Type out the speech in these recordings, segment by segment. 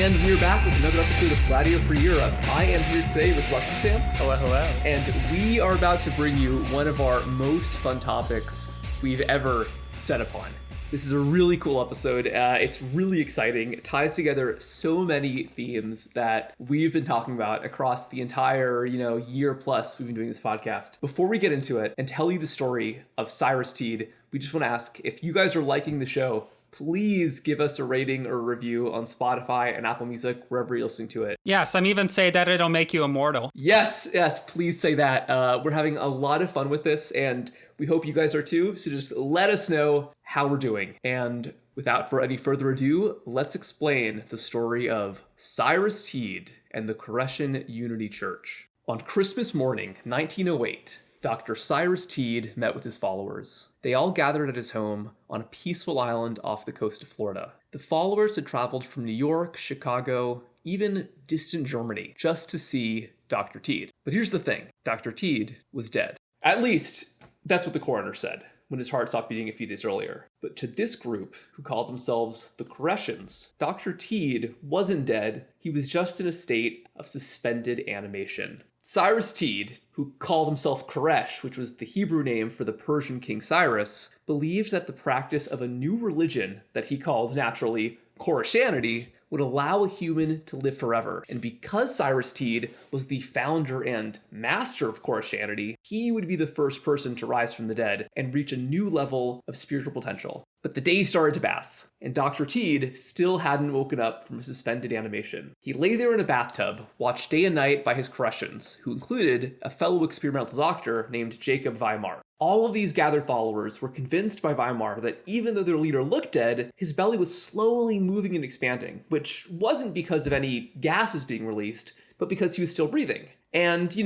And we're back with another episode of Gladio for Europe. I am here today with Russian Sam. Hello, hello. And we are about to bring you one of our most fun topics we've ever set upon. This is a really cool episode. It's really exciting. It ties together so many themes that we've been talking about across the entire, year plus we've been doing this podcast. Before we get into it and tell you the story of Cyrus Teed, we just want to ask if you guys are liking the show, please give us a rating or a review on Spotify and Apple Music, wherever you're listening to it. Yeah, some even say that it'll make you immortal. Yes, please say that. We're having a lot of fun with this, and we hope you guys are too. So just let us know how we're doing. And without any further ado, let's explain the story of Cyrus Teed and the Koreshan Unity Church. On Christmas morning, 1908, Dr. Cyrus Teed met with his followers. They all gathered at his home on a peaceful island off the coast of Florida. The followers had traveled from New York, Chicago, even distant Germany, just to see Dr. Teed. But here's the thing, Dr. Teed was dead. At least, that's what the coroner said when his heart stopped beating a few days earlier. But to this group, who called themselves the Koreshans, Dr. Teed wasn't dead, he was just in a state of suspended animation. Cyrus Teed, who called himself Koresh, which was the Hebrew name for the Persian King Cyrus, believed that the practice of a new religion that he called, naturally, Koreshanity, would allow a human to live forever. And because Cyrus Teed was the founder and master of Koreshanity, he would be the first person to rise from the dead and reach a new level of spiritual potential. But the days started to pass, and Dr. Teed still hadn't woken up from his suspended animation. He lay there in a bathtub, watched day and night by his Koreshans, who included a fellow experimental doctor named Jacob Weimar. All of these gathered followers were convinced by Weimar that even though their leader looked dead, his belly was slowly moving and expanding, which wasn't because of any gases being released, but because he was still breathing. And,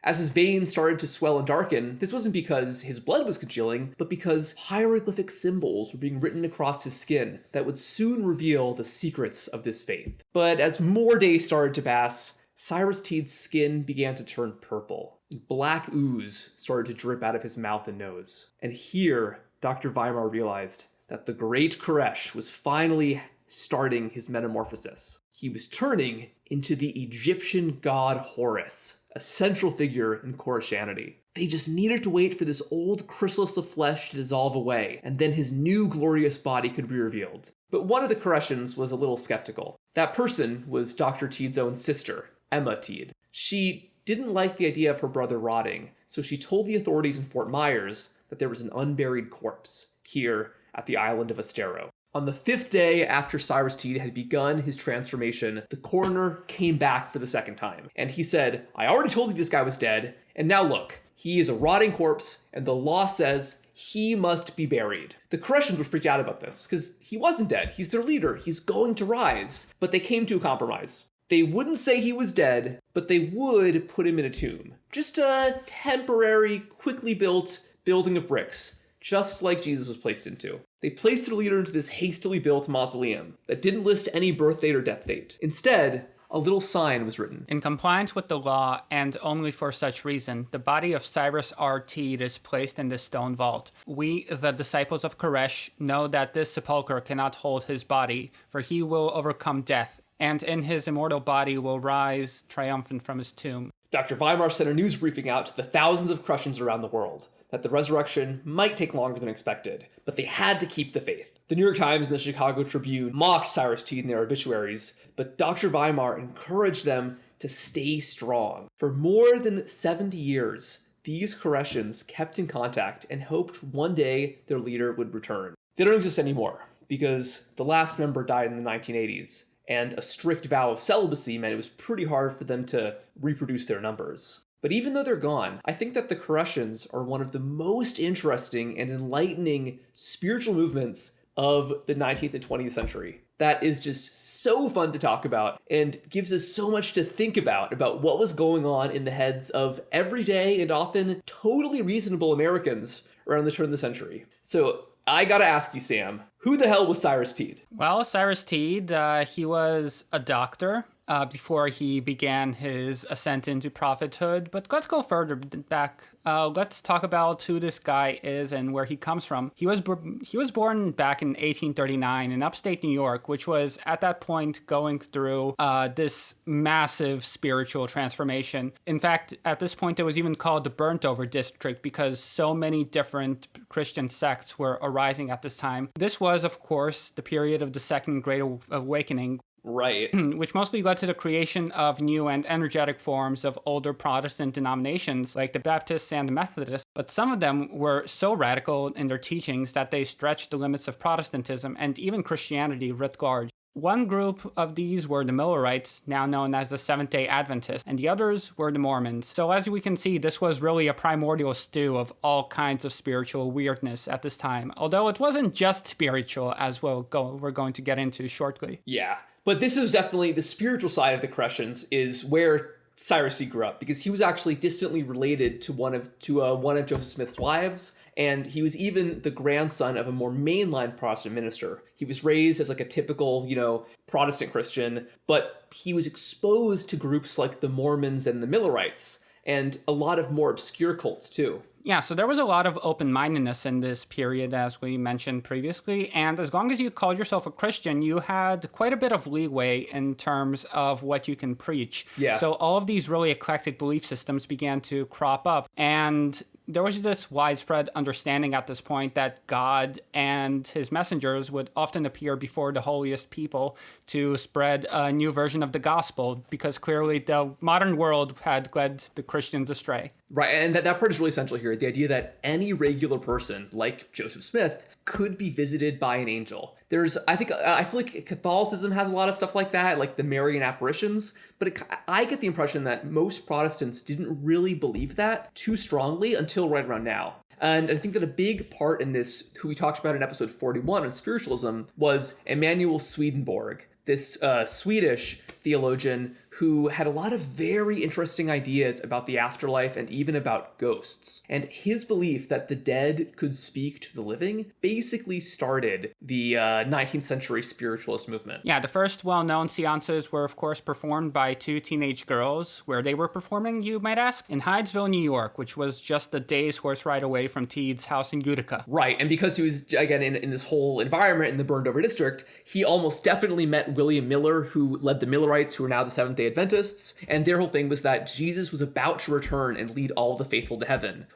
as his veins started to swell and darken, this wasn't because his blood was congealing, but because hieroglyphic symbols were being written across his skin that would soon reveal the secrets of this faith. But as more days started to pass, Cyrus Teed's skin began to turn purple. Black ooze started to drip out of his mouth and nose. And here, Dr. Weimar realized that the great Koresh was finally starting his metamorphosis. He was turning into the Egyptian god Horus, a central figure in Koreshanity. They just needed to wait for this old chrysalis of flesh to dissolve away, and then his new glorious body could be revealed. But one of the Koreshans was a little skeptical. That person was Dr. Teed's own sister, Emma Teed. She didn't like the idea of her brother rotting, so she told the authorities in Fort Myers that there was an unburied corpse here at the island of Estero. On the 5th day after Cyrus Teed had begun his transformation, the coroner came back for the second time. And he said, "I already told you this guy was dead, and now look, he is a rotting corpse, and the law says he must be buried." The Koreshans were freaked out about this, because he wasn't dead. He's their leader. He's going to rise. But they came to a compromise. They wouldn't say he was dead, but they would put him in a tomb. Just a temporary, quickly built building of bricks, just like Jesus was placed into. They placed their leader into this hastily built mausoleum that didn't list any birth date or death date. Instead, a little sign was written. In compliance with the law, and only for such reason, the body of Cyrus R. Teed is placed in this stone vault. We, the disciples of Koresh, know that this sepulchre cannot hold his body, for he will overcome death, and in his immortal body will rise triumphant from his tomb. Dr. Weimar sent a news briefing out to the thousands of Koreshans around the world that the resurrection might take longer than expected, but they had to keep the faith. The New York Times and the Chicago Tribune mocked Cyrus Teed in their obituaries, but Dr. Weimar encouraged them to stay strong. For more than 70 years, these Koreshans kept in contact and hoped one day their leader would return. They don't exist anymore, because the last member died in the 1980s, and a strict vow of celibacy meant it was pretty hard for them to reproduce their numbers. But even though they're gone, I think that the Koreshans are one of the most interesting and enlightening spiritual movements of the 19th and 20th century. That is just so fun to talk about and gives us so much to think about what was going on in the heads of everyday and often totally reasonable Americans around the turn of the century. So I gotta ask you, Sam, who the hell was Cyrus Teed? Well, Cyrus Teed, he was a doctor. before he began his ascent into prophethood. But let's go further back. Let's talk about who this guy is and where he comes from. He was born back in 1839 in upstate New York, which was at that point going through this massive spiritual transformation. In fact, at this point, it was even called the Burnt Over District because so many different Christian sects were arising at this time. This was, of course, the period of the Second Great Awakening, Right. which mostly led to the creation of new and energetic forms of older Protestant denominations like the Baptists and the Methodists, but some of them were so radical in their teachings that they stretched the limits of Protestantism and even Christianity writ large. One group of these were the Millerites, now known as the Seventh-day Adventists, and the others were the Mormons. So as we can see, this was really a primordial stew of all kinds of spiritual weirdness at this time, although it wasn't just spiritual, as we're going to get into shortly. Yeah. But this is definitely the spiritual side of the Koreshans is where Cyrus Teed grew up, because he was actually distantly related to one of Joseph Smith's wives, and he was even the grandson of a more mainline Protestant minister. He was raised as like a typical, Protestant Christian, but he was exposed to groups like the Mormons and the Millerites, and a lot of more obscure cults too. Yeah, so there was a lot of open-mindedness in this period, as we mentioned previously, and as long as you called yourself a Christian, you had quite a bit of leeway in terms of what you can preach. Yeah. So all of these really eclectic belief systems began to crop up, and there was this widespread understanding at this point that God and his messengers would often appear before the holiest people to spread a new version of the gospel, because clearly the modern world had led the Christians astray. Right, and that part is really essential here. The idea that any regular person, like Joseph Smith, could be visited by an angel. I feel like Catholicism has a lot of stuff like that, like the Marian apparitions, but I get the impression that most Protestants didn't really believe that too strongly until right around now. And I think that a big part in this, who we talked about in episode 41 on spiritualism, was Emanuel Swedenborg, this Swedish theologian who had a lot of very interesting ideas about the afterlife and even about ghosts. And his belief that the dead could speak to the living basically started the 19th century spiritualist movement. Yeah, the first well-known seances were, of course, performed by two teenage girls. Where they were performing, you might ask? In Hydesville, New York, which was just a day's horse ride away from Teed's house in Utica. Right, and because he was, again, in this whole environment in the burned over district, he almost definitely met William Miller, who led the Millerites, who are now the Seventh-day Adventists, and their whole thing was that Jesus was about to return and lead all the faithful to heaven,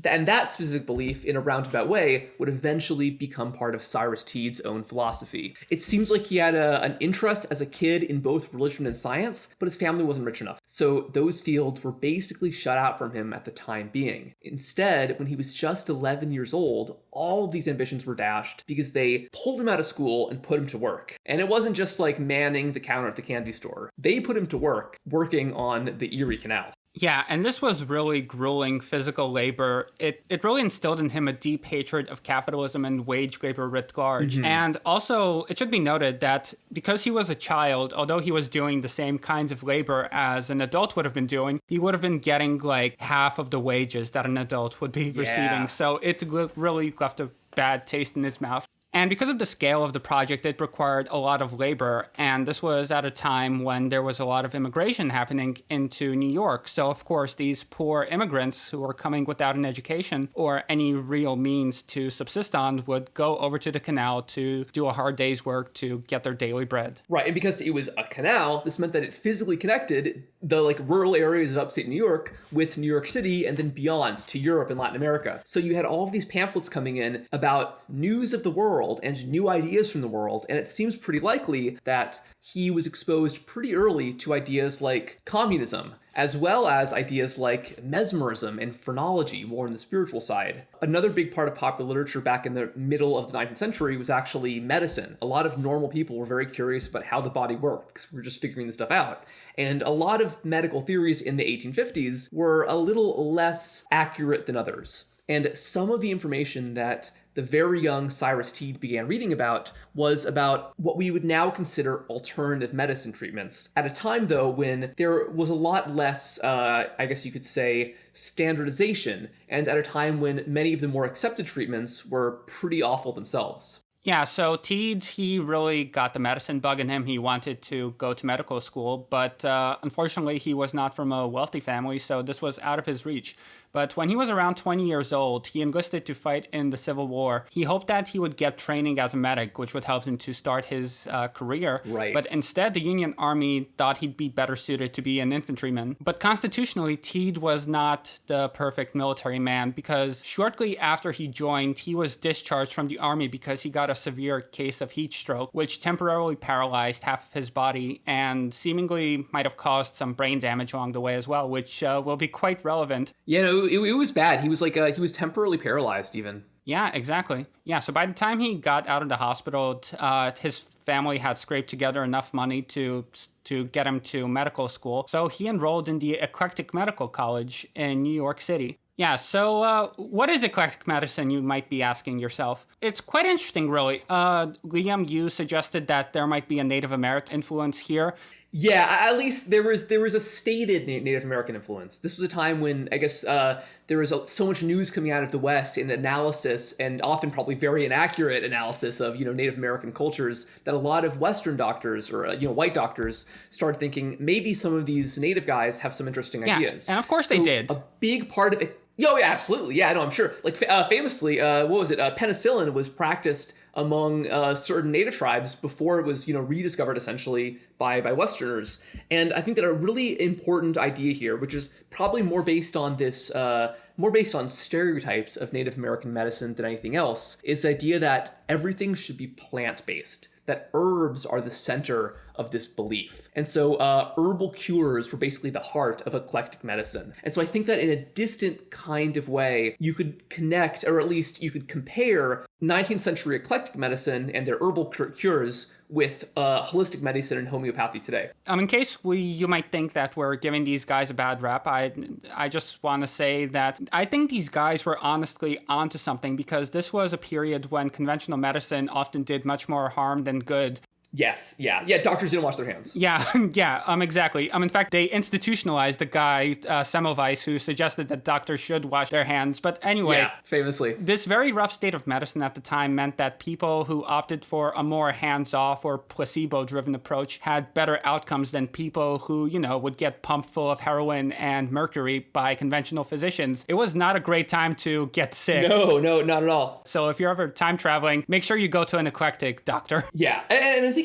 and that specific belief, in a roundabout way, would eventually become part of Cyrus Teed's own philosophy. It seems like he had an interest as a kid in both religion and science, but his family wasn't rich enough, so those fields were basically shut out from him at the time being. Instead, when he was just 11 years old, all of these ambitions were dashed because they pulled him out of school and put him to work. And it wasn't just like manning the counter at the candy store. They put him to work, working on the Erie Canal. Yeah, and this was really grueling physical labor. It really instilled in him a deep hatred of capitalism and wage labor writ large. Mm-hmm. And also, it should be noted that because he was a child, although he was doing the same kinds of labor as an adult would have been doing, he would have been getting like half of the wages that an adult would be receiving. So it really left a bad taste in his mouth. And because of the scale of the project, it required a lot of labor, and this was at a time when there was a lot of immigration happening into New York. So, of course, these poor immigrants who were coming without an education or any real means to subsist on would go over to the canal to do a hard day's work to get their daily bread. Right, and because it was a canal, this meant that it physically connected the rural areas of upstate New York with New York City and then beyond to Europe and Latin America. So you had all of these pamphlets coming in about news of the world and new ideas from the world, and it seems pretty likely that he was exposed pretty early to ideas like communism, as well as ideas like mesmerism and phrenology, more on the spiritual side. Another big part of popular literature back in the middle of the 19th century was actually medicine. A lot of normal people were very curious about how the body worked, because we were just figuring this stuff out. And a lot of medical theories in the 1850s were a little less accurate than others. And some of the information that the very young Cyrus Teed began reading about was about what we would now consider alternative medicine treatments. At a time, though, when there was a lot less, I guess you could say, standardization, and at a time when many of the more accepted treatments were pretty awful themselves. Yeah, so Teed, he really got the medicine bug in him. He wanted to go to medical school, but unfortunately, he was not from a wealthy family, so this was out of his reach. But when he was around 20 years old, he enlisted to fight in the Civil War. He hoped that he would get training as a medic, which would help him to start his career. Right. But instead, the Union Army thought he'd be better suited to be an infantryman. But constitutionally, Teed was not the perfect military man, because shortly after he joined, he was discharged from the Army because he got a severe case of heat stroke, which temporarily paralyzed half of his body and seemingly might have caused some brain damage along the way as well, which will be quite relevant. Yeah, no, it was bad. He was he was temporarily paralyzed even. Yeah, exactly. Yeah, so by the time he got out of the hospital, his family had scraped together enough money to get him to medical school. So he enrolled in the Eclectic Medical College in New York City. Yeah, so what is eclectic medicine, you might be asking yourself? It's quite interesting, really. Liam, you suggested that there might be a Native American influence here. Yeah, at least there was a stated Native American influence. This was a time when I guess there was so much news coming out of the West and analysis, and often probably very inaccurate analysis of Native American cultures, that a lot of Western doctors or white doctors started thinking maybe some of these Native guys have some interesting ideas. And of course they did. A big part of it. Oh yeah, absolutely. Yeah, no, I'm sure. Like famously, what was it? Penicillin was practiced among certain native tribes before it was rediscovered essentially by Westerners. And I think that a really important idea here, which is probably more based on stereotypes of Native American medicine than anything else, is the idea that everything should be plant-based, that herbs are the center of this belief. And so herbal cures were basically the heart of eclectic medicine. And so I think that in a distant kind of way, you could connect, or at least you could compare 19th century eclectic medicine and their herbal cures with holistic medicine and homeopathy today. In case you might think that we're giving these guys a bad rap, I just want to say that I think these guys were honestly onto something, because this was a period when conventional medicine often did much more harm than good. Yes, yeah, doctors didn't wash their hands. Yeah, exactly. In fact, they institutionalized the guy, Semmelweis, who suggested that doctors should wash their hands. But anyway, yeah, famously, this very rough state of medicine at the time meant that people who opted for a more hands-off or placebo-driven approach had better outcomes than people who, would get pumped full of heroin and mercury by conventional physicians. It was not a great time to get sick. No, not at all. So if you're ever time traveling, make sure you go to an eclectic doctor. Yeah,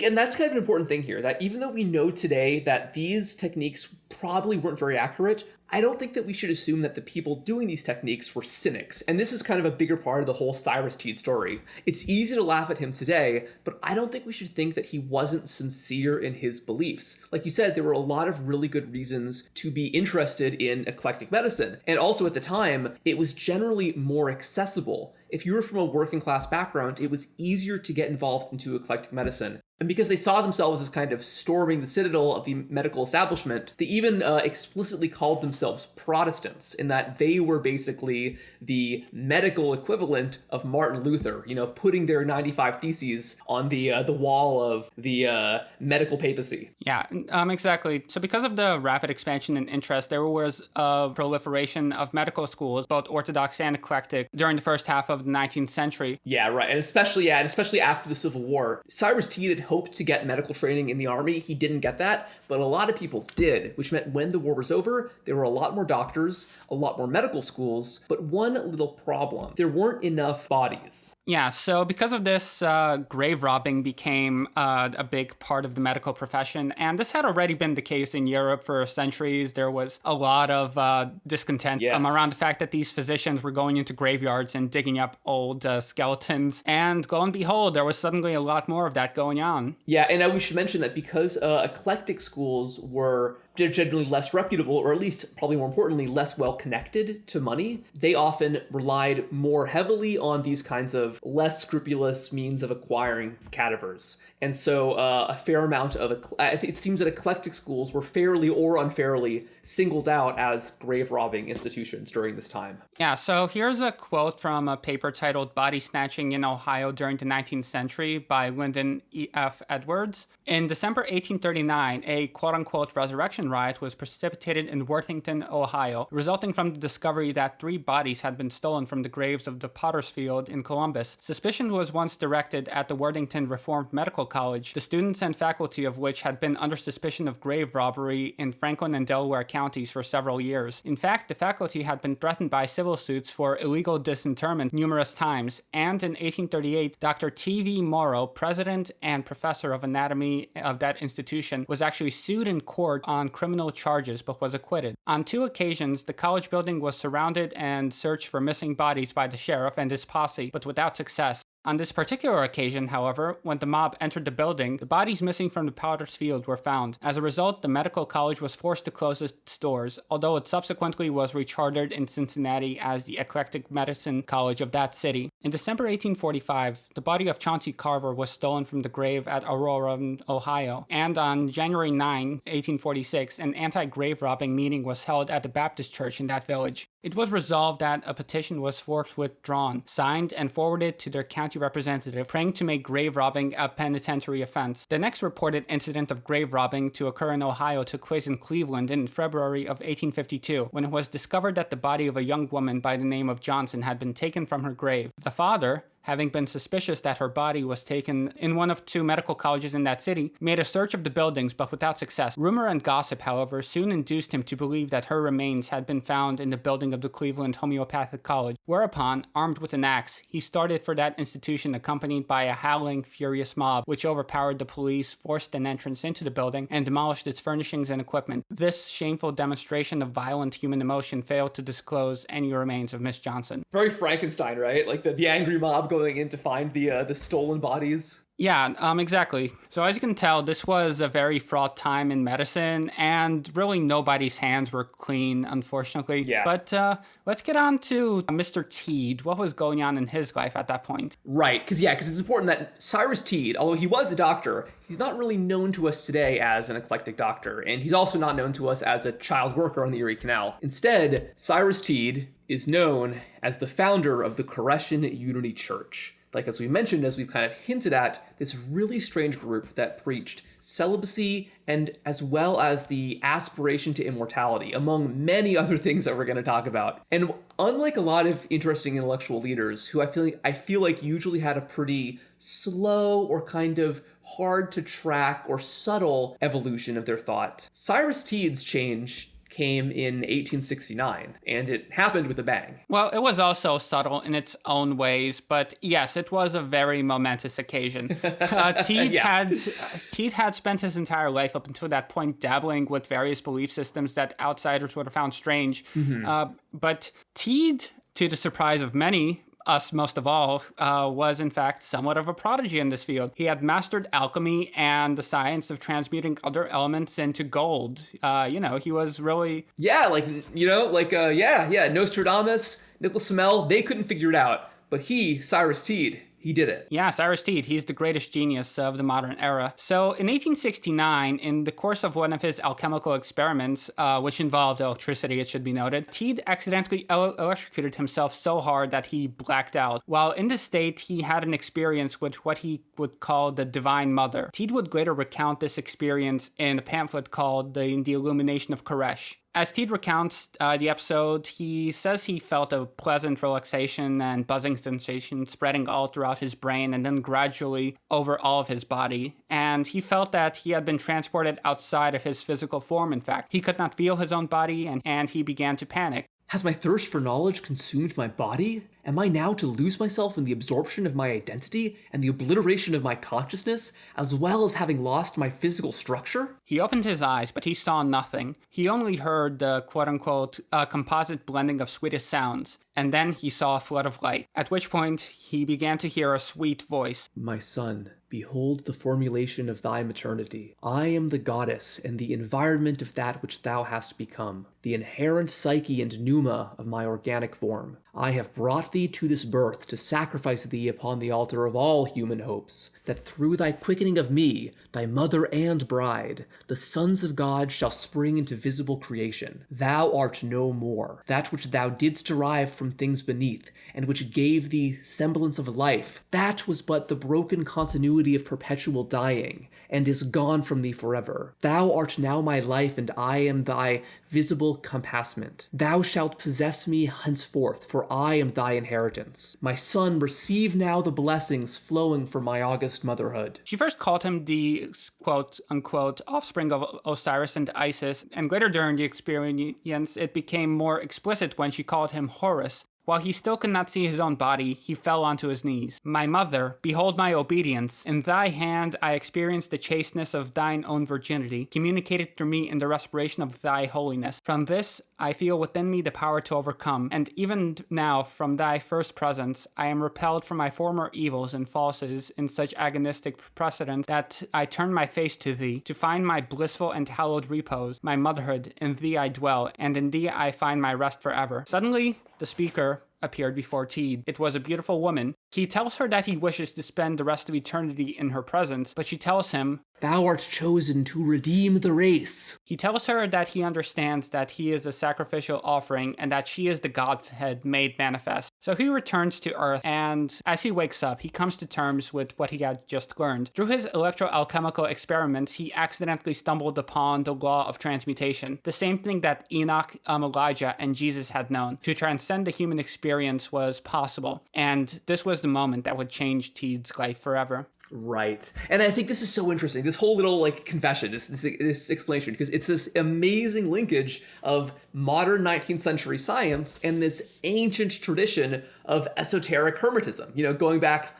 and that's kind of an important thing here, that even though we know today that these techniques probably weren't very accurate, I don't think that we should assume that the people doing these techniques were cynics. And this is kind of a bigger part of the whole Cyrus Teed story. It's easy to laugh at him today, but I don't think we should think that he wasn't sincere in his beliefs. Like you said, there were a lot of really good reasons to be interested in eclectic medicine. And also at the time, it was generally more accessible. If you were from a working class background, it was easier to get involved into eclectic medicine. And because they saw themselves as kind of storming the citadel of the medical establishment, they even explicitly called themselves Protestants, in that they were basically the medical equivalent of Martin Luther, putting their 95 Theses on the wall of the medical papacy. Yeah, exactly. So because of the rapid expansion and interest, there was a proliferation of medical schools, both Orthodox and eclectic, during the first half of the 19th century. Yeah, right. And especially after the Civil War. Cyrus Teed had hoped to get medical training in the army. He didn't get that, but a lot of people did, which meant when the war was over, there were a lot more doctors, a lot more medical schools, but one little problem: there weren't enough bodies. Yeah, so because of this, grave robbing became a big part of the medical profession, and this had already been the case in Europe for centuries. There was a lot of discontent around the fact that these physicians were going into graveyards and digging up old skeletons, and lo and behold, there was suddenly a lot more of that going on. Yeah, and we should mention that because eclectic schools were generally less reputable, or at least, probably more importantly, less well connected to money, they often relied more heavily on these kinds of less scrupulous means of acquiring cadavers. And so a fair amount of, it seems that eclectic schools were fairly or unfairly singled out as grave robbing institutions during this time. Yeah, so here's a quote from a paper titled Body Snatching in Ohio During the 19th Century by Lyndon E.F. Edwards. In December 1839, a quote-unquote resurrection second riot was precipitated in Worthington, Ohio, resulting from the discovery that 3 bodies had been stolen from the graves of the Potter's Field in Columbus. Suspicion was once directed at the Worthington Reformed Medical College, the students and faculty of which had been under suspicion of grave robbery in Franklin and Delaware counties for several years. In fact, the faculty had been threatened by civil suits for illegal disinterment numerous times, and in 1838, Dr. T.V. Morrow, president and professor of anatomy of that institution, was actually sued in court on criminal charges but was acquitted. On 2 occasions, the college building was surrounded and searched for missing bodies by the sheriff and his posse, but without success. On this particular occasion, however, when the mob entered the building, the bodies missing from the Potter's Field were found. As a result, the medical college was forced to close its doors, although it subsequently was rechartered in Cincinnati as the Eclectic Medicine College of that city. In December 1845, the body of Chauncey Carver was stolen from the grave at Aurora, Ohio, and on January 9, 1846, an anti-grave robbing meeting was held at the Baptist church in that village. It was resolved that a petition was forthwith drawn, signed, and forwarded to their county representative, praying to make grave robbing a penitentiary offense. The next reported incident of grave robbing to occur in Ohio took place in Cleveland in February of 1852, when it was discovered that the body of a young woman by the name of Johnson had been taken from her grave. The father, having been suspicious that her body was taken in one of 2 medical colleges in that city, made a search of the buildings but without success. Rumor and gossip, however, soon induced him to believe that her remains had been found in the building of the Cleveland Homeopathic College, whereupon, armed with an axe, he started for that institution accompanied by a howling, furious mob, which overpowered the police, forced an entrance into the building, and demolished its furnishings and equipment. This shameful demonstration of violent human emotion failed to disclose any remains of Miss Johnson. Very Frankenstein, right? Like the angry mob going in to find the stolen bodies. Yeah, exactly. So as you can tell, this was a very fraught time in medicine, and really nobody's hands were clean, unfortunately. Yeah. But let's get on to Mr. Teed. What was going on in his life at that point? Right, because it's important that Cyrus Teed, although he was a doctor, he's not really known to us today as an eclectic doctor, and he's also not known to us as a child worker on the Erie Canal. Instead, Cyrus Teed is known as the founder of the Koreshan Unity Church. Like, as we mentioned, as we've kind of hinted at, this really strange group that preached celibacy and as well as the aspiration to immortality, among many other things that we're going to talk about. And unlike a lot of interesting intellectual leaders who I feel like usually had a pretty slow or kind of hard to track or subtle evolution of their thought, Cyrus Teed's change came in 1869, and it happened with a bang. Well, it was also subtle in its own ways, but yes, it was a very momentous occasion. Teed had spent his entire life up until that point dabbling with various belief systems that outsiders would have found strange. But Teed, to the surprise of many, us most of all, was in fact somewhat of a prodigy in this field. He had mastered alchemy and the science of transmuting other elements into gold. He was really... Nostradamus, Nicholas Flamel, they couldn't figure it out. But he, Cyrus Teed, he did it. Yeah, Cyrus Teed, he's the greatest genius of the modern era. So in 1869, in the course of one of his alchemical experiments, which involved electricity, it should be noted, Teed accidentally electrocuted himself so hard that he blacked out. While in this state, he had an experience with what he would call the Divine Mother. Teed would later recount this experience in a pamphlet called The Illumination of Koresh. As Teed recounts the episode, he says he felt a pleasant relaxation and buzzing sensation spreading all throughout his brain and then gradually over all of his body. And he felt that he had been transported outside of his physical form, in fact. He could not feel his own body, and he began to panic. Has my thirst for knowledge consumed my body? Am I now to lose myself in the absorption of my identity and the obliteration of my consciousness, as well as having lost my physical structure? He opened his eyes, but he saw nothing. He only heard the quote-unquote composite blending of sweetest sounds, and then he saw a flood of light, at which point he began to hear a sweet voice. My son, behold the formulation of thy maternity. I am the goddess and the environment of that which thou hast become, the inherent psyche and pneuma of my organic form. I have brought thee to this birth to sacrifice thee upon the altar of all human hopes, that through thy quickening of me, thy mother and bride, the sons of God shall spring into visible creation. Thou art no more. That which thou didst derive from things beneath, and which gave thee semblance of life, that was but the broken continuity of perpetual dying, and is gone from thee forever. Thou art now my life, and I am thy visible compassment. Thou shalt possess me henceforth, for I am thy inheritance. My son, receive now the blessings flowing from my august motherhood. She first called him the quote-unquote offspring of Osiris and Isis, and later during the experience it became more explicit when she called him Horus. While he still could not see his own body, he fell onto his knees. My mother, behold my obedience. In thy hand I experienced the chasteness of thine own virginity, communicated through me in the respiration of thy holiness. From this I feel within me the power to overcome, and even now from thy first presence I am repelled from my former evils and falses in such agonistic precedence that I turn my face to thee, to find my blissful and hallowed repose, my motherhood. In thee I dwell, and in thee I find my rest forever. Suddenly, the speaker appeared before Teed. It was a beautiful woman. He tells her that he wishes to spend the rest of eternity in her presence, but she tells him, Thou art chosen to redeem the race. He tells her that he understands that he is a sacrificial offering and that she is the Godhead made manifest. So he returns to Earth, and as he wakes up, he comes to terms with what he had just learned. Through his electroalchemical experiments, he accidentally stumbled upon the law of transmutation, the same thing that Enoch, Elijah, and Jesus had known. To transcend the human experience was possible, and this was the moment that would change Teed's life forever. Right. And I think this is so interesting, this whole little confession, this explanation, because it's this amazing linkage of modern 19th century science and this ancient tradition of esoteric hermetism, going back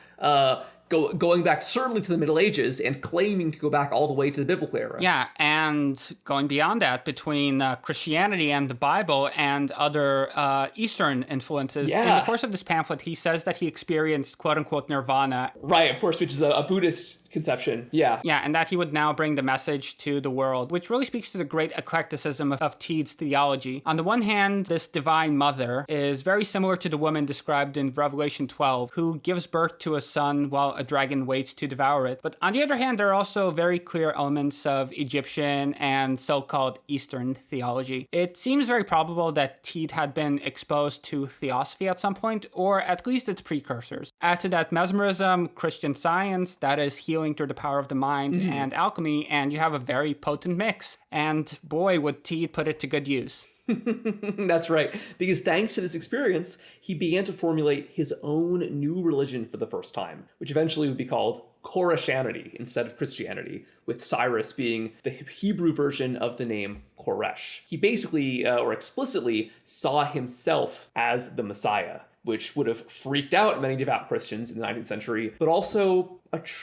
going back certainly to the Middle Ages and claiming to go back all the way to the biblical era. Yeah, and going beyond that, between Christianity and the Bible and other Eastern influences. Yeah. In the course of this pamphlet, he says that he experienced quote-unquote nirvana. Right, of course, which is a Buddhist conception. Yeah. Yeah, and that he would now bring the message to the world, which really speaks to the great eclecticism of Teed's theology. On the one hand, this divine mother is very similar to the woman described in Revelation 12, who gives birth to a son while a dragon waits to devour it. But on the other hand, there are also very clear elements of Egyptian and so-called Eastern theology. It seems very probable that Teed had been exposed to theosophy at some point, or at least its precursors. Add to that mesmerism, Christian science, that is healing through the power of the mind, and alchemy, and you have a very potent mix. And boy, would Teed put it to good use. That's right, because thanks to this experience, he began to formulate his own new religion for the first time, which eventually would be called Koreshanity instead of Christianity, with Cyrus being the Hebrew version of the name Koresh. He basically, or explicitly, saw himself as the Messiah, which would have freaked out many devout Christians in the 19th century, but also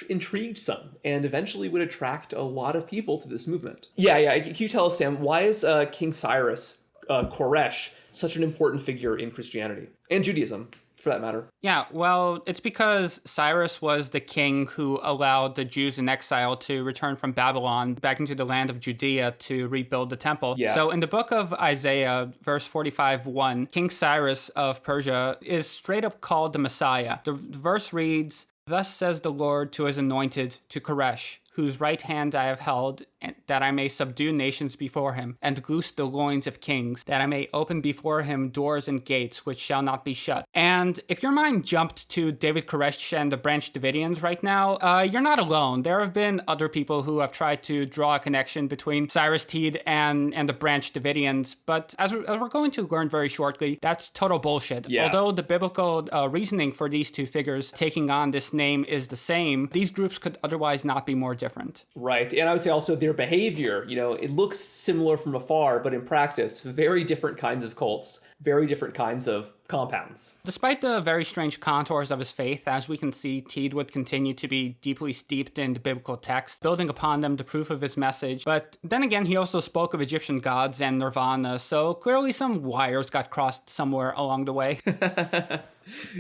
intrigued some, and eventually would attract a lot of people to this movement. Yeah, can you tell us, Sam, why is King Cyrus, Koresh, such an important figure in Christianity and Judaism, for that matter? Yeah, well, it's because Cyrus was the king who allowed the Jews in exile to return from Babylon back into the land of Judea to rebuild the temple. Yeah. So in the book of Isaiah, verse 45:1, King Cyrus of Persia is straight up called the Messiah. The verse reads, "Thus says the Lord to his anointed, to Koresh, whose right hand I have held, that I may subdue nations before him, and loose the loins of kings, that I may open before him doors and gates which shall not be shut." And if your mind jumped to David Koresh and the Branch Davidians right now, you're not alone. There have been other people who have tried to draw a connection between Cyrus Teed and the Branch Davidians, but as we're going to learn very shortly, that's total bullshit. Yeah. Although the biblical reasoning for these two figures taking on this name is the same, these groups could otherwise not be more different. Right, and I would say also their behavior, it looks similar from afar, but in practice, very different kinds of cults, very different kinds of compounds. Despite the very strange contours of his faith, as we can see, Teed would continue to be deeply steeped in the biblical text, building upon them the proof of his message. But then again, he also spoke of Egyptian gods and nirvana, so clearly some wires got crossed somewhere along the way.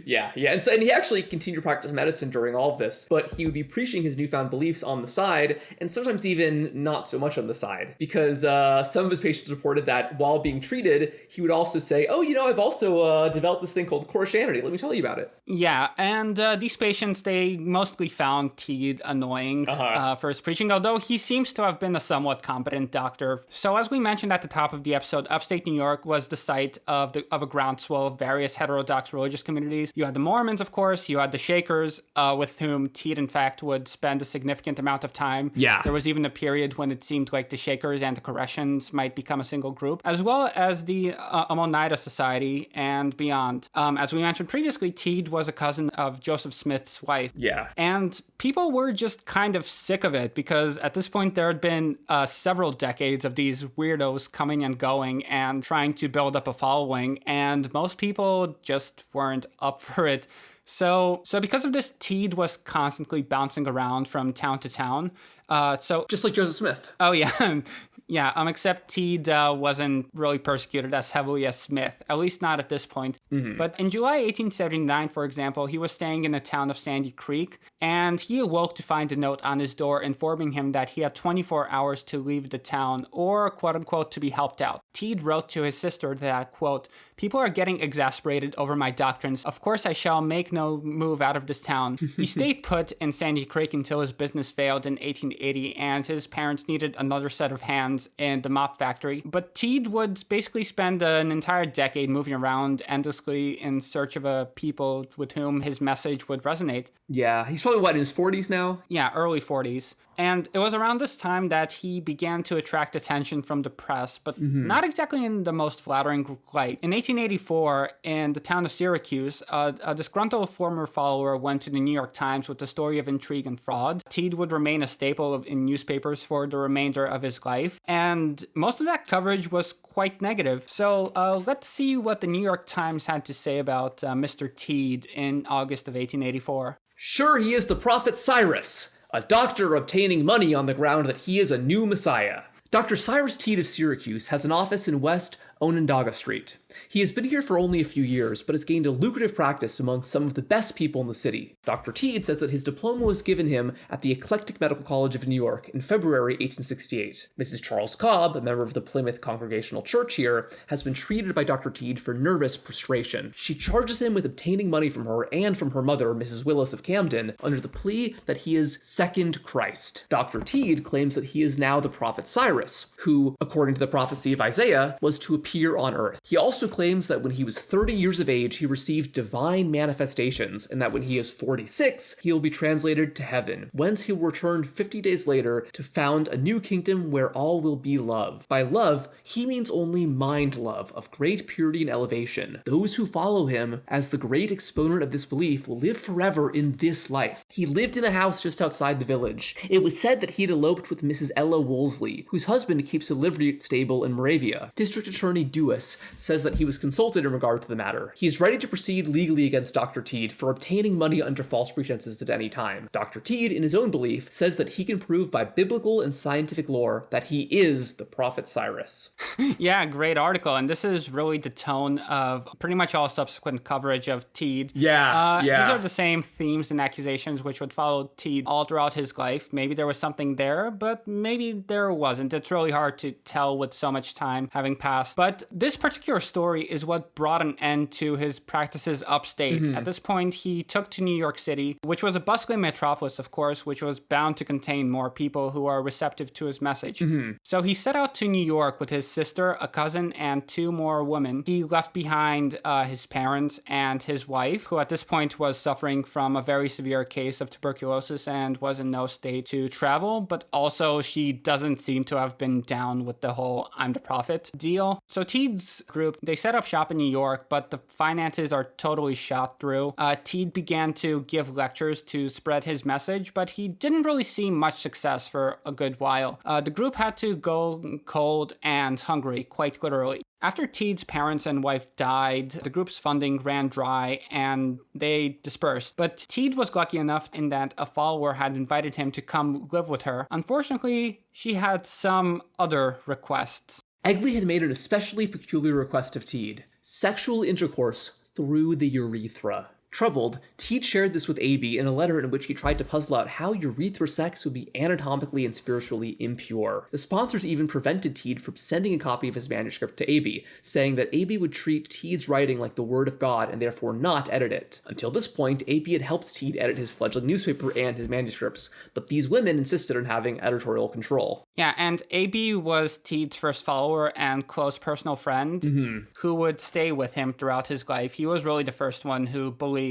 Yeah. And he actually continued to practice medicine during all of this, but he would be preaching his newfound beliefs on the side, and sometimes even not so much on the side, because some of his patients reported that while being treated, he would also say, oh, I've also developed this thing called Koreshanity. Let me tell you about it. Yeah, and these patients, they mostly found Teed annoying for his preaching, although he seems to have been a somewhat competent doctor. So as we mentioned at the top of the episode, upstate New York was the site of a groundswell of various heterodox religious communities. You had the Mormons, of course. You had the Shakers, with whom Teed, in fact, would spend a significant amount of time. Yeah. There was even a period when it seemed like the Shakers and the Koreshans might become a single group, as well as the Oneida Society and beyond. As we mentioned previously, Teed was a cousin of Joseph Smith's wife. Yeah. And people were just kind of sick of it, because at this point there had been several decades of these weirdos coming and going and trying to build up a following, and most people just weren't up for it. So because of this, Teed was constantly bouncing around from town to town. Just like Joseph Smith. Oh, yeah. Yeah, except Teed wasn't really persecuted as heavily as Smith, at least not at this point. Mm-hmm. But in July 1879, for example, he was staying in the town of Sandy Creek, and he awoke to find a note on his door informing him that he had 24 hours to leave the town, or, quote-unquote, to be helped out. Teed wrote to his sister that, quote, "People are getting exasperated over my doctrines. Of course I shall make no move out of this town." He stayed put in Sandy Creek until his business failed in 1880, and his parents needed another set of hands in the mop factory. But Teed would basically spend an entire decade moving around endlessly in search of a people with whom his message would resonate. Yeah, he's probably, in his 40s now? Yeah, early 40s. And it was around this time that he began to attract attention from the press, but not exactly in the most flattering light. In 1884, in the town of Syracuse, a disgruntled former follower went to the New York Times with a story of intrigue and fraud. Teed would remain a staple in newspapers for the remainder of his life, and most of that coverage was quite negative. So let's see what the New York Times had to say about Mr. Teed in August of 1884. Sure, he is the prophet Cyrus, a doctor obtaining money on the ground that he is a new messiah. Dr. Cyrus Teed of Syracuse has an office in West Onondaga Street. He has been here for only a few years, but has gained a lucrative practice among some of the best people in the city. Dr. Teed says that his diploma was given him at the Eclectic Medical College of New York in February 1868. Mrs. Charles Cobb, a member of the Plymouth Congregational Church here, has been treated by Dr. Teed for nervous prostration. She charges him with obtaining money from her and from her mother, Mrs. Willis of Camden, under the plea that he is second Christ. Dr. Teed claims that he is now the prophet Cyrus, who, according to the prophecy of Isaiah, was to appear on earth. He also claims that when he was 30 years of age, he received divine manifestations, and that when he is 46, he will be translated to heaven, whence he will return 50 days later to found a new kingdom where all will be love. By love, he means only mind love of great purity and elevation. Those who follow him as the great exponent of this belief will live forever in this life. He lived in a house just outside the village. It was said that he'd eloped with Mrs. Ella Wolseley, whose husband keeps a livery stable in Moravia. District Attorney Dewis says that he was consulted in regard to the matter. He is ready to proceed legally against Dr. Teed for obtaining money under false pretenses at any time. Dr. Teed, in his own belief, says that he can prove by biblical and scientific lore that he is the prophet Cyrus. Yeah, great article. And this is really the tone of pretty much all subsequent coverage of Teed. Yeah. These are the same themes and accusations which would follow Teed all throughout his life. Maybe there was something there, but maybe there wasn't. It's really hard to tell with so much time having passed. But this particular story is what brought an end to his practices upstate. At this point, he took to New York City, which was a bustling metropolis, of course, which was bound to contain more people who are receptive to his message. So he set out to New York with his sister, a cousin, and two more women. He left behind his parents and his wife, who at this point was suffering from a very severe case of tuberculosis and was in no state to travel, but also she doesn't seem to have been down with the whole I'm the prophet deal. So Teed's group, they set up shop in New York, but the finances are totally shot through. Teed began to give lectures to spread his message, but he didn't really see much success for a good while. The group had to go cold and hungry, quite literally. After Teed's parents and wife died, the group's funding ran dry and they dispersed. But Teed was lucky enough in that a follower had invited him to come live with her. Unfortunately, she had some other requests. Egley had made an especially peculiar request of Teed: sexual intercourse through the urethra. Troubled, Teed shared this with A.B. in a letter in which he tried to puzzle out how urethra sex would be anatomically and spiritually impure. The sponsors even prevented Teed from sending a copy of his manuscript to A.B., saying that A.B. would treat Teed's writing like the word of God and therefore not edit it. Until this point, A.B. had helped Teed edit his fledgling newspaper and his manuscripts, but these women insisted on having editorial control. Yeah, and A.B. was Teed's first follower and close personal friend who would stay with him throughout his life. He was really the first one who believed.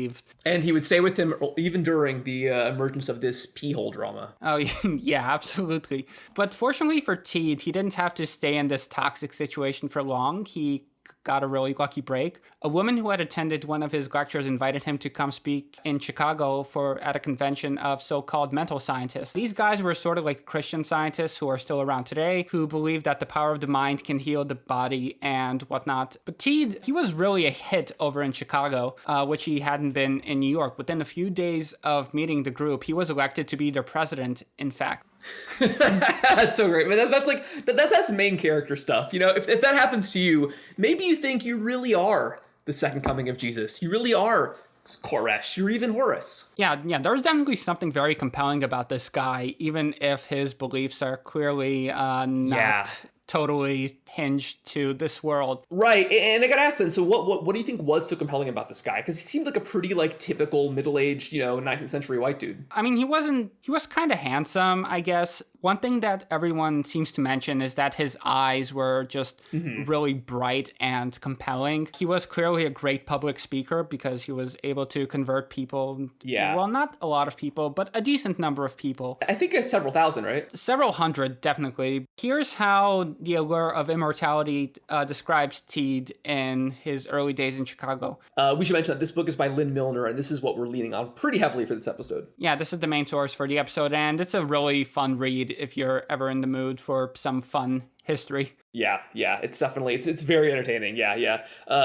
And he would stay with him even during the emergence of this pee-hole drama. Oh, yeah, absolutely. But fortunately for Teed, he didn't have to stay in this toxic situation for long. He got a really lucky break. A woman who had attended one of his lectures invited him to come speak in Chicago at a convention of so-called mental scientists. These guys were sort of like Christian scientists who are still around today, who believe that the power of the mind can heal the body and whatnot. But Teed, he was really a hit over in Chicago, which he hadn't been in New York. Within a few days of meeting the group, he was elected to be their president, in fact. That's so great. But that's main character stuff. You know, if that happens to you, maybe you think you really are the second coming of Jesus. You really are Koresh. You're even Horus. Yeah, there's definitely something very compelling about this guy, even if his beliefs are clearly not totally hinged to this world. Right, and I gotta ask then, so what do you think was so compelling about this guy? Because he seemed like a pretty, like, typical middle-aged, 19th century white dude. I mean, he was kind of handsome, I guess. One thing that everyone seems to mention is that his eyes were just really bright and compelling. He was clearly a great public speaker because he was able to convert people. Yeah. Well, not a lot of people, but a decent number of people. I think it's several thousand, right? Several hundred, definitely. Here's how the allure of immortality describes Teed in his early days in Chicago. We should mention that this book is by Lynn Milner, and this is what we're leaning on pretty heavily for this episode. Yeah, this is the main source for the episode, and it's a really fun read if you're ever in the mood for some fun history. Yeah, it's definitely, it's very entertaining, yeah.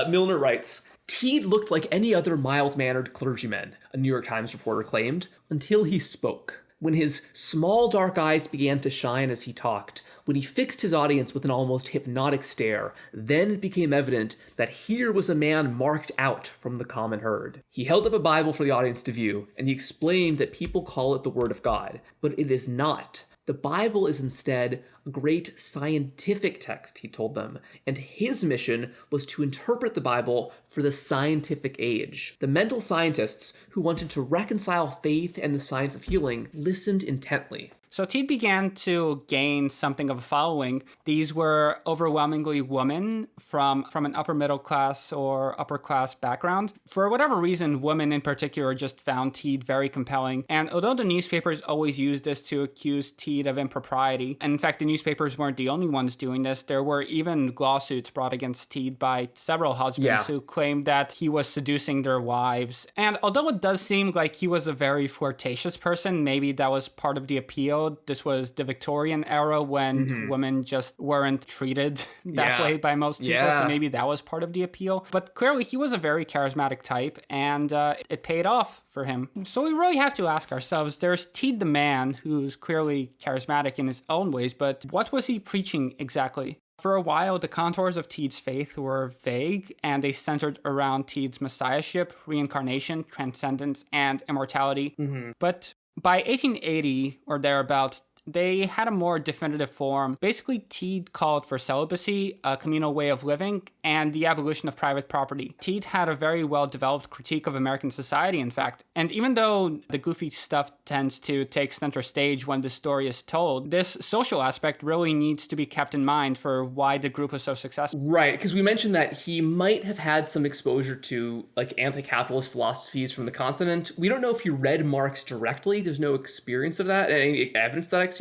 Milner writes, Teed looked like any other mild-mannered clergyman, a New York Times reporter claimed, until he spoke. When his small dark eyes began to shine as he talked, when he fixed his audience with an almost hypnotic stare, then it became evident that here was a man marked out from the common herd. He held up a Bible for the audience to view, and he explained that people call it the Word of God, but it is not. The Bible is instead a great scientific text, he told them, and his mission was to interpret the Bible for the scientific age. The mental scientists, who wanted to reconcile faith and the science of healing, listened intently. So Teed began to gain something of a following. These were overwhelmingly women from an upper middle class or upper class background. For whatever reason, women in particular just found Teed very compelling. And although the newspapers always used this to accuse Teed of impropriety, and in fact the newspapers weren't the only ones doing this, there were even lawsuits brought against Teed by several husbands who claimed that he was seducing their wives. And although it does seem like he was a very flirtatious person, maybe that was part of the appeal. This was the Victorian era when women just weren't treated that way by most people, so maybe that was part of the appeal. But clearly he was a very charismatic type, and it paid off for him. So we really have to ask ourselves, there's Teed the man, who's clearly charismatic in his own ways, but what was he preaching exactly? For a while, the contours of Teed's faith were vague, and they centered around Teed's messiahship, reincarnation, transcendence, and immortality. But by 1880 or thereabouts, they had a more definitive form. Basically, Teed called for celibacy, a communal way of living, and the abolition of private property. Teed had a very well-developed critique of American society, in fact. And even though the goofy stuff tends to take center stage when the story is told, this social aspect really needs to be kept in mind for why the group was so successful. Right, because we mentioned that he might have had some exposure to, like, anti-capitalist philosophies from the continent. We don't know if he read Marx directly. There's no experience of that, any evidence of that,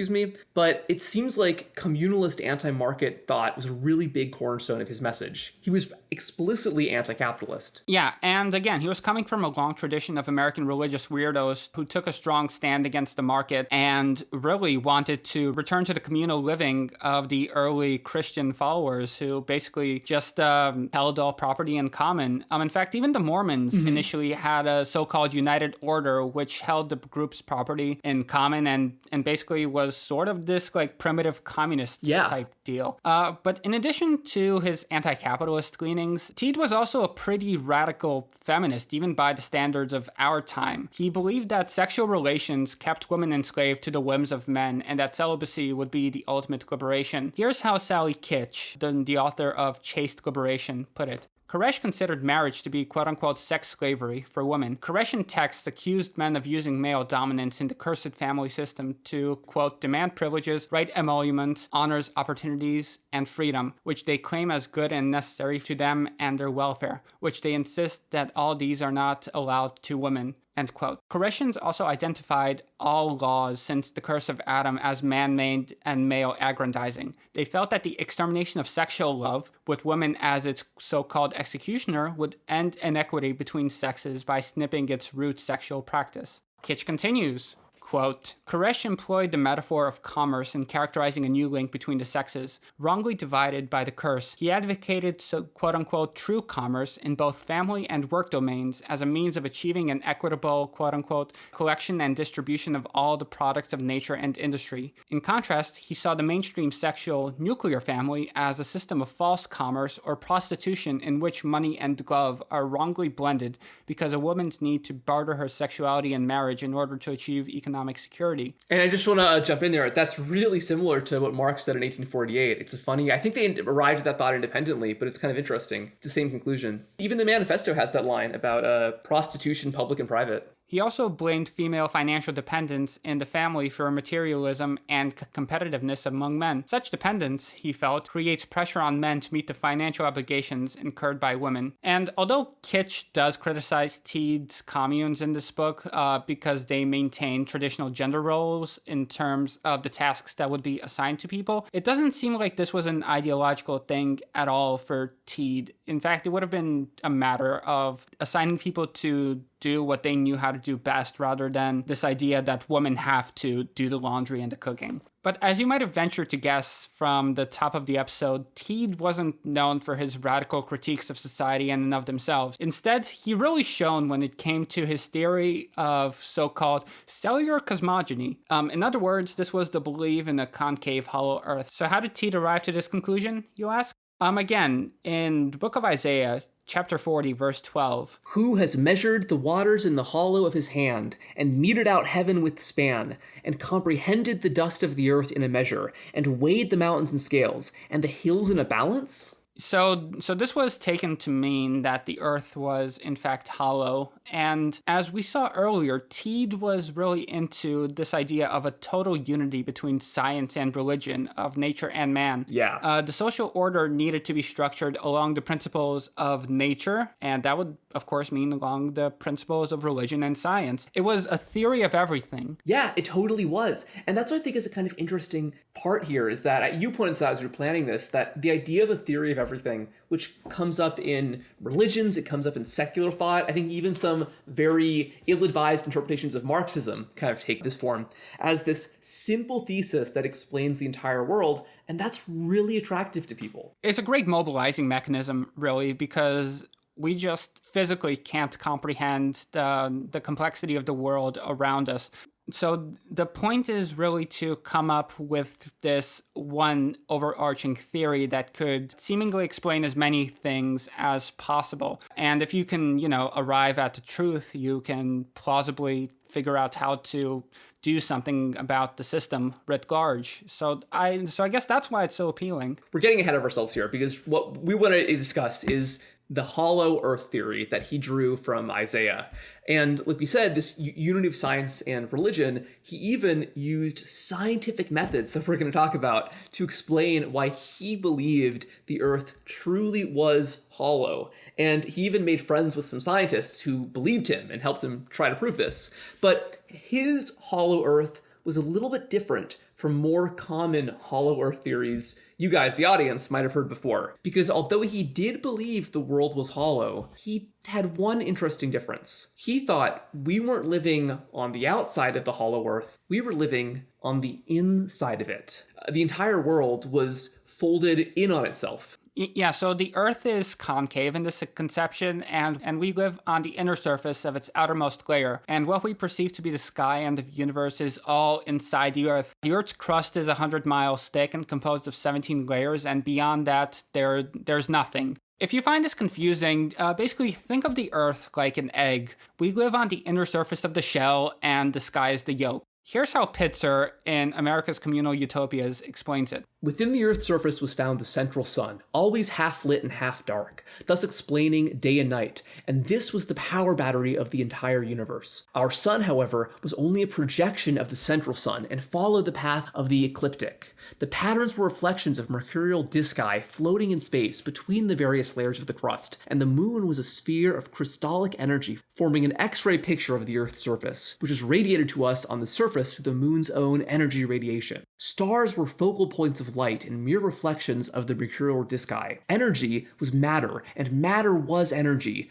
but it seems like communalist anti-market thought was a really big cornerstone of his message. He was explicitly anti-capitalist. Yeah, and again, he was coming from a long tradition of American religious weirdos who took a strong stand against the market and really wanted to return to the communal living of the early Christian followers who basically just held all property in common. In fact, even the Mormons initially had a so-called United Order which held the group's property in common and basically was was sort of this like primitive communist Yeah. type deal. But in addition to his anti-capitalist leanings, Teed was also a pretty radical feminist, even by the standards of our time. He believed that sexual relations kept women enslaved to the whims of men, and that celibacy would be the ultimate liberation. Here's how Sally Kitch, the author of Chaste Liberation, put it. Koresh considered marriage to be quote-unquote sex slavery for women. Koreshan texts accused men of using male dominance in the cursed family system to, quote, demand privileges, right emoluments, honors, opportunities, and freedom, which they claim as good and necessary to them and their welfare, which they insist that all these are not allowed to women. End quote. Koreshans also identified all laws since the curse of Adam as man-made and male-aggrandizing. They felt that the extermination of sexual love, with women as its so-called executioner, would end inequity between sexes by snipping its root sexual practice. Kitch continues. Quote, Koresh employed the metaphor of commerce in characterizing a new link between the sexes, wrongly divided by the curse. He advocated quote-unquote true commerce in both family and work domains as a means of achieving an equitable quote-unquote collection and distribution of all the products of nature and industry. In contrast, he saw the mainstream sexual nuclear family as a system of false commerce or prostitution in which money and love are wrongly blended because a woman's need to barter her sexuality and marriage in order to achieve economic security. And I just want to jump in there. That's really similar to what Marx said in 1848. It's funny. I think they arrived at that thought independently, but it's kind of interesting. It's the same conclusion. Even the manifesto has that line about prostitution, public and private. He also blamed female financial dependence in the family for materialism and competitiveness among men. Such dependence, he felt, creates pressure on men to meet the financial obligations incurred by women. And although Kitch does criticize Teed's communes in this book because they maintain traditional gender roles in terms of the tasks that would be assigned to people, it doesn't seem like this was an ideological thing at all for Teed. In fact, it would have been a matter of assigning people to do what they knew how to do best rather than this idea that women have to do the laundry and the cooking. But as you might have ventured to guess from the top of the episode, Teed wasn't known for his radical critiques of society in and of themselves. Instead, he really shone when it came to his theory of so-called cellular cosmogony. In other words, this was the belief in a concave hollow earth. So how did Teed arrive to this conclusion, you ask? Again, in the book of Isaiah, Chapter 40, verse 12. Who has measured the waters in the hollow of his hand, and meted out heaven with span, and comprehended the dust of the earth in a measure, and weighed the mountains in scales, and the hills in a balance? So this was taken to mean that the earth was in fact hollow. And as we saw earlier, Teed was really into this idea of a total unity between science and religion, of nature and man. Yeah. The social order needed to be structured along the principles of nature, and that would, of course, mean along the principles of religion and science. It was a theory of everything. Yeah, it totally was. And that's what I think is a kind of interesting part here, is that you pointed out as you were planning this, that the idea of a theory of everything, which comes up in religions, it comes up in secular thought. I think even some very ill-advised interpretations of Marxism kind of take this form as this simple thesis that explains the entire world. And that's really attractive to people. It's a great mobilizing mechanism, really, because we just physically can't comprehend the complexity of the world around us. So the point is really to come up with this one overarching theory that could seemingly explain as many things as possible. And if you can, arrive at the truth, you can plausibly figure out how to do something about the system writ large. So I guess that's why it's so appealing. We're getting ahead of ourselves here, because what we want to discuss is the hollow earth theory that he drew from Isaiah. And like we said, this unity of science and religion, he even used scientific methods that we're going to talk about to explain why he believed the earth truly was hollow. And he even made friends with some scientists who believed him and helped him try to prove this. But his hollow earth was a little bit different from more common hollow earth theories you guys, the audience, might have heard before. Because although he did believe the world was hollow, he had one interesting difference. He thought we weren't living on the outside of the hollow earth, we were living on the inside of it. The entire world was folded in on itself. Yeah, so the Earth is concave in this conception, and we live on the inner surface of its outermost layer. And what we perceive to be the sky and the universe is all inside the Earth. The Earth's crust is 100 miles thick and composed of 17 layers, and beyond that, there's nothing. If you find this confusing, basically think of the Earth like an egg. We live on the inner surface of the shell, and the sky is the yolk. Here's how Pitzer, in America's Communal Utopias, explains it. Within the Earth's surface was found the central sun, always half lit and half dark, thus explaining day and night, and this was the power battery of the entire universe. Our sun, however, was only a projection of the central sun and followed the path of the ecliptic. The patterns were reflections of mercurial disci floating in space between the various layers of the crust, and the moon was a sphere of crystallic energy forming an X-ray picture of the Earth's surface, which is radiated to us on the surface through the moon's own energy radiation. Stars were focal points of light and mere reflections of the mercurial disci. Energy was matter, and matter was energy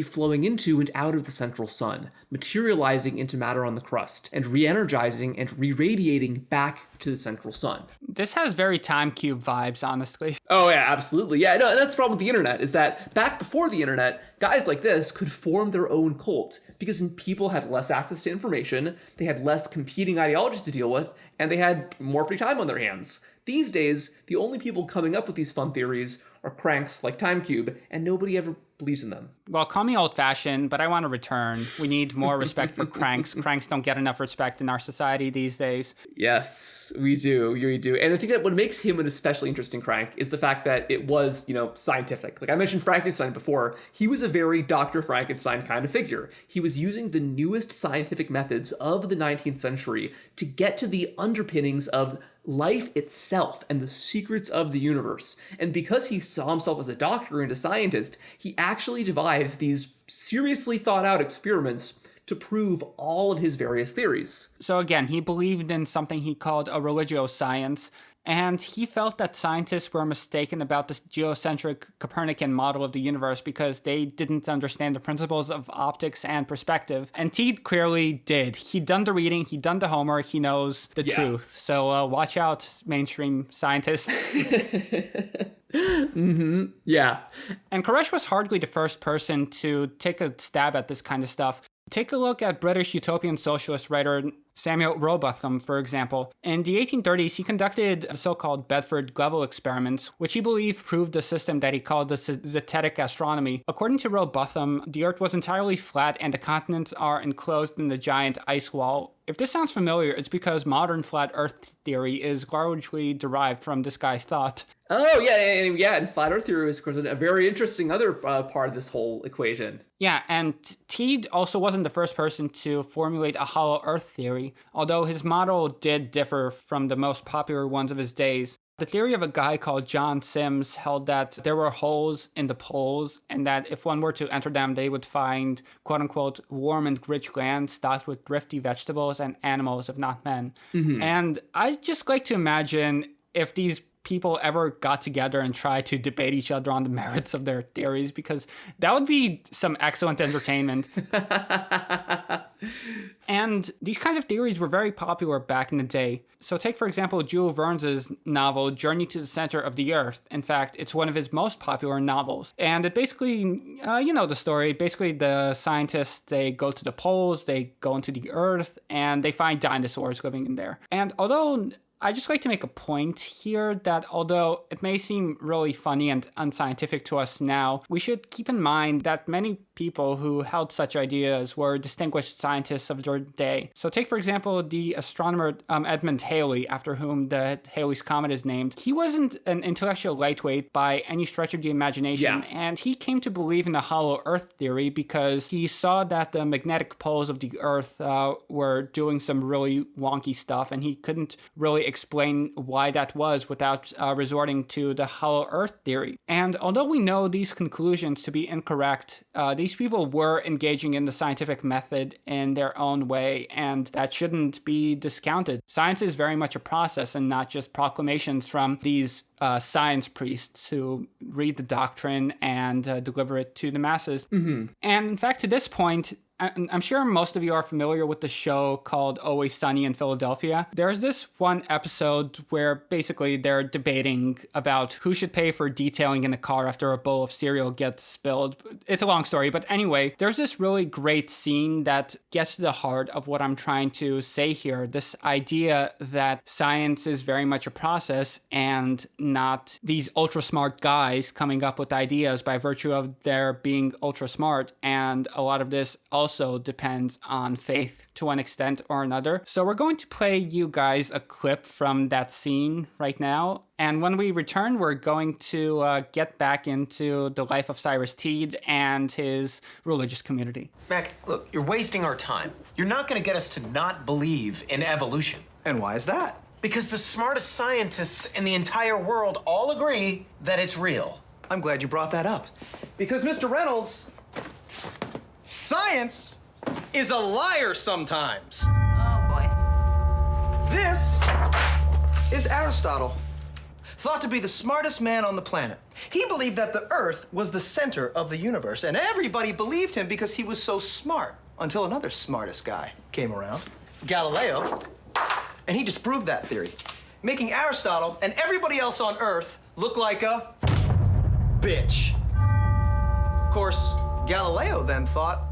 flowing into and out of the central sun, materializing into matter on the crust, and re-energizing and re-radiating back to the central sun. This has very Time Cube vibes, honestly. Oh yeah, absolutely. Yeah, no, that's the problem with the internet, is that back before the internet, guys like this could form their own cult, because people had less access to information, they had less competing ideologies to deal with, and they had more free time on their hands. These days, the only people coming up with these fun theories are cranks like TimeCube, and nobody ever believes in them. Well, call me old-fashioned, but I want to return. We need more respect for cranks. Cranks don't get enough respect in our society these days. Yes, we do. And I think that what makes him an especially interesting crank is the fact that it was, scientific. Like I mentioned Frankenstein before, he was a very Dr. Frankenstein kind of figure. He was using the newest scientific methods of the 19th century to get to the underpinnings of life itself and the secrets of the universe. And because he saw himself as a doctor and a scientist, he actually devised these seriously thought out experiments to prove all of his various theories. So again, he believed in something he called a religio science, and he felt that scientists were mistaken about this geocentric Copernican model of the universe because they didn't understand the principles of optics and perspective. And Teed clearly did. He'd done the reading, he'd done the homework, he knows the truth. So watch out, mainstream scientists. Yeah. And Koresh was hardly the first person to take a stab at this kind of stuff. Take a look at British utopian socialist writer Samuel Rowbotham, for example. In the 1830s, he conducted the so-called Bedford-Level experiments, which he believed proved the system that he called the zetetic astronomy. According to Rowbotham, the Earth was entirely flat and the continents are enclosed in the giant ice wall. If this sounds familiar, it's because modern flat Earth theory is largely derived from this guy's thought. Oh, yeah, and flat Earth theory is, of course, a very interesting other part of this whole equation. Yeah, and Teed also wasn't the first person to formulate a hollow Earth theory, although his model did differ from the most popular ones of his days. The theory of a guy called John Sims held that there were holes in the poles, and that if one were to enter them, they would find, quote-unquote, warm and rich land stocked with thrifty vegetables and animals, if not men. Mm-hmm. And I just like to imagine if these people ever got together and tried to debate each other on the merits of their theories, because that would be some excellent entertainment. And these kinds of theories were very popular back in the day. So take, for example, Jules Verne's novel, Journey to the Center of the Earth. In fact, it's one of his most popular novels. And it basically, you know the story. Basically, the scientists, they go to the poles, they go into the Earth, and they find dinosaurs living in there. And although I just like to make a point here that although it may seem really funny and unscientific to us now, we should keep in mind that many people who held such ideas were distinguished scientists of their day. So take, for example, the astronomer Edmund Halley, after whom the Halley's Comet is named. He wasn't an intellectual lightweight by any stretch of the imagination, and he came to believe in the hollow Earth theory because he saw that the magnetic poles of the Earth were doing some really wonky stuff, and he couldn't really explain why that was without resorting to the hollow Earth theory. And although we know these conclusions to be incorrect, these people were engaging in the scientific method in their own way, and that shouldn't be discounted. Science is very much a process and not just proclamations from these science priests who read the doctrine and deliver it to the masses. Mm-hmm. And in fact, to this point, I'm sure most of you are familiar with the show called Always Sunny in Philadelphia. There's this one episode where basically they're debating about who should pay for detailing in the car after a bowl of cereal gets spilled. It's a long story, but anyway, there's this really great scene that gets to the heart of what I'm trying to say here. This idea that science is very much a process and not these ultra smart guys coming up with ideas by virtue of their being ultra smart. And a lot of this also depends on faith to one extent or another. So we're going to play you guys a clip from that scene right now. And when we return, we're going to get back into the life of Cyrus Teed and his religious community. Mac, look, you're wasting our time. You're not going to get us to not believe in evolution. And why is that? Because the smartest scientists in the entire world all agree that it's real. I'm glad you brought that up. Because, Mr. Reynolds, science is a liar sometimes. Oh, boy. This is Aristotle, thought to be the smartest man on the planet. He believed that the Earth was the center of the universe, and everybody believed him because he was so smart, until another smartest guy came around, Galileo, and he disproved that theory, making Aristotle and everybody else on Earth look like a bitch. Of course, Galileo then thought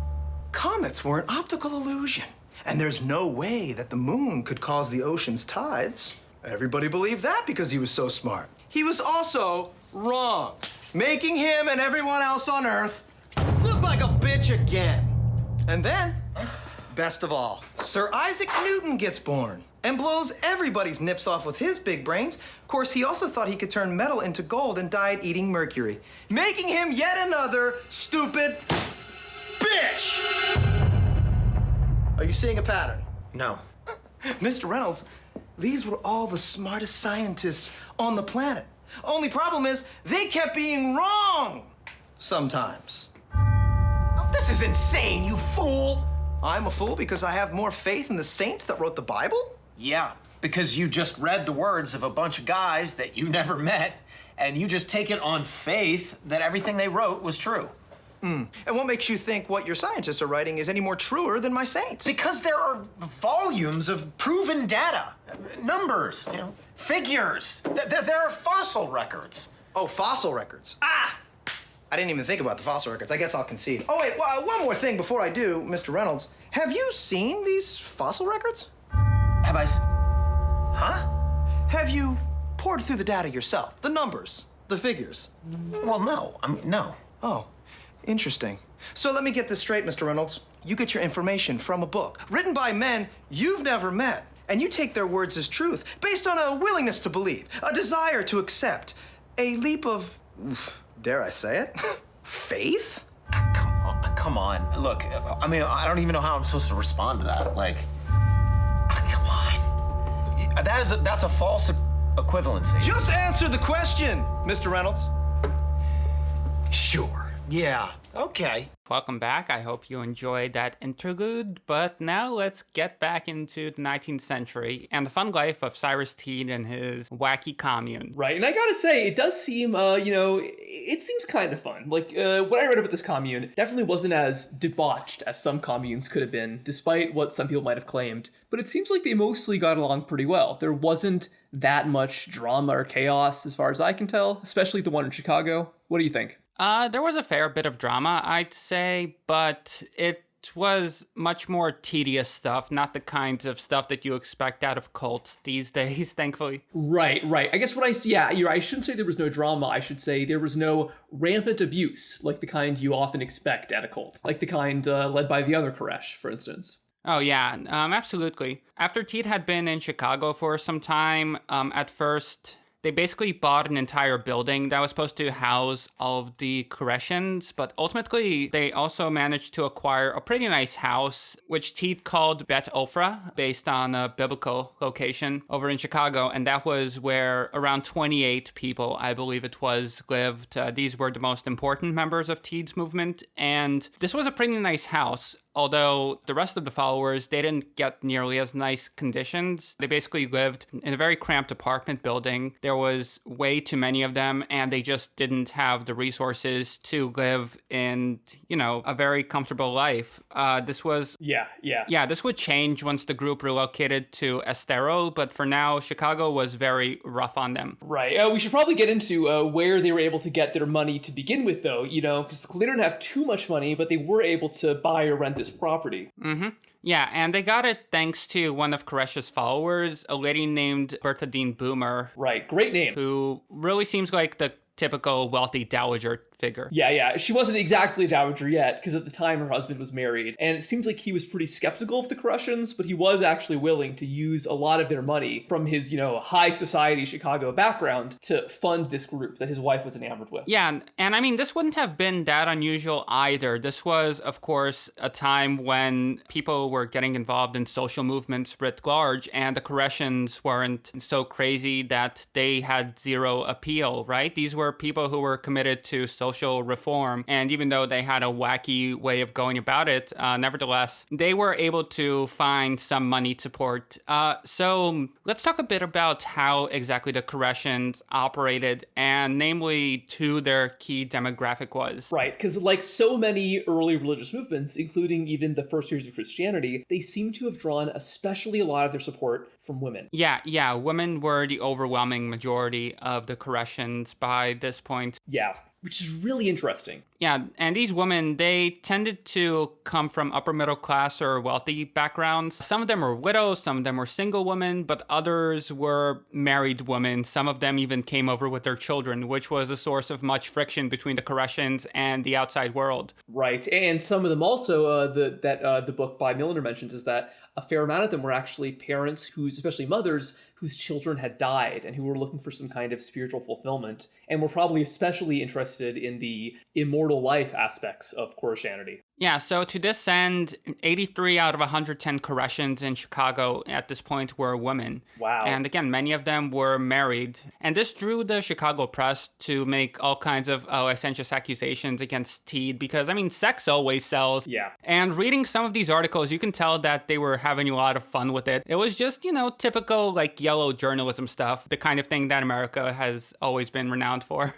comets were an optical illusion, and there's no way that the moon could cause the ocean's tides. Everybody believed that because he was so smart. He was also wrong, making him and everyone else on Earth look like a bitch again. And then, best of all, Sir Isaac Newton gets born and blows everybody's nips off with his big brains. Of course, he also thought he could turn metal into gold and died eating mercury, making him yet another stupid bitch. Are you seeing a pattern? No. Mr. Reynolds, these were all the smartest scientists on the planet. Only problem is, they kept being wrong sometimes. Oh, this is insane, you fool! I'm a fool because I have more faith in the saints that wrote the Bible? Yeah, because you just read the words of a bunch of guys that you never met, and you just take it on faith that everything they wrote was true. And what makes you think what your scientists are writing is any more truer than my saints? Because there are volumes of proven data, numbers, figures. There are fossil records. Oh, fossil records. Ah! I didn't even think about the fossil records. I guess I'll concede. Oh, wait, one more thing before I do, Mr. Reynolds. Have you seen these fossil records? Have I Huh? Have you poured through the data yourself? The numbers, the figures? Well, no. I mean, no. Oh, interesting. So let me get this straight, Mr. Reynolds. You get your information from a book written by men you've never met, and you take their words as truth based on a willingness to believe, a desire to accept, a leap of, dare I say it, faith? Come on. Look, I mean, I don't even know how I'm supposed to respond to that. Like, come on. That's a false equivalency. Just answer the question, Mr. Reynolds. Sure. Yeah. Okay. Welcome back. I hope you enjoyed that interlude. But now let's get back into the 19th century and the fun life of Cyrus Teed and his wacky commune. Right, and I gotta say, it does seem, it seems kind of fun. Like, what I read about this commune definitely wasn't as debauched as some communes could have been, despite what some people might have claimed. But it seems like they mostly got along pretty well. There wasn't that much drama or chaos, as far as I can tell, especially the one in Chicago. What do you think? There was a fair bit of drama, I'd say, but it was much more tedious stuff, not the kinds of stuff that you expect out of cults these days, thankfully. Right. I guess when I shouldn't say there was no drama. I should say there was no rampant abuse, like the kind you often expect at a cult, like the kind led by the other Koresh, for instance. Oh, yeah, absolutely. After Teed had been in Chicago for some time, at first, they basically bought an entire building that was supposed to house all of the Koreshans, but ultimately they also managed to acquire a pretty nice house, which Teed called Bet Ophrah, based on a biblical location over in Chicago, and that was where around 28 people, I believe it was, lived. These were the most important members of Teed's movement, and this was a pretty nice house. although the rest of the followers, they didn't get nearly as nice conditions. They basically lived in a very cramped apartment building. There was way too many of them, and they just didn't have the resources to live in, a very comfortable life. This would change once the group relocated to Estero, but for now, Chicago was very rough on them. Right. We should probably get into where they were able to get their money to begin with, though, because they didn't have too much money, but they were able to buy or rent this property. Mm-hmm. Yeah, and they got it thanks to one of Koresh's followers, a lady named Bertha Boomer. Right. Great name. Who really seems like the typical wealthy dowager figure. Yeah. She wasn't exactly a dowager yet, because at the time her husband was married. And it seems like he was pretty skeptical of the Koreshans, but he was actually willing to use a lot of their money from his, high society Chicago background to fund this group that his wife was enamored with. Yeah, and I mean, this wouldn't have been that unusual either. This was, of course, a time when people were getting involved in social movements writ large, and the Koreshans weren't so crazy that they had zero appeal, right? These were people who were committed to social reform, and even though they had a wacky way of going about it, nevertheless, they were able to find some money support. So let's talk a bit about how exactly the Koreshans operated, and namely who their key demographic was. Right, because like so many early religious movements, including even the first years of Christianity, they seem to have drawn especially a lot of their support from women. Yeah, women were the overwhelming majority of the Koreshans by this point. Yeah, which is really interesting. Yeah, and these women, they tended to come from upper middle class or wealthy backgrounds. Some of them were widows, some of them were single women, but others were married women. Some of them even came over with their children, which was a source of much friction between the Koreshans and the outside world. Right, and some of them also, the book by Milner mentions, is that a fair amount of them were actually parents especially mothers, whose children had died and who were looking for some kind of spiritual fulfillment, and were probably especially interested in the immortal life aspects of Koreshanity. Yeah, so to this end, 83 out of 110 Koreshans in Chicago at this point were women. Wow. And again, many of them were married. And this drew the Chicago press to make all kinds of licentious accusations against Teed because, sex always sells. Yeah. And reading some of these articles, you can tell that they were having a lot of fun with it. It was just, typical, yellow journalism stuff, the kind of thing that America has always been renowned for.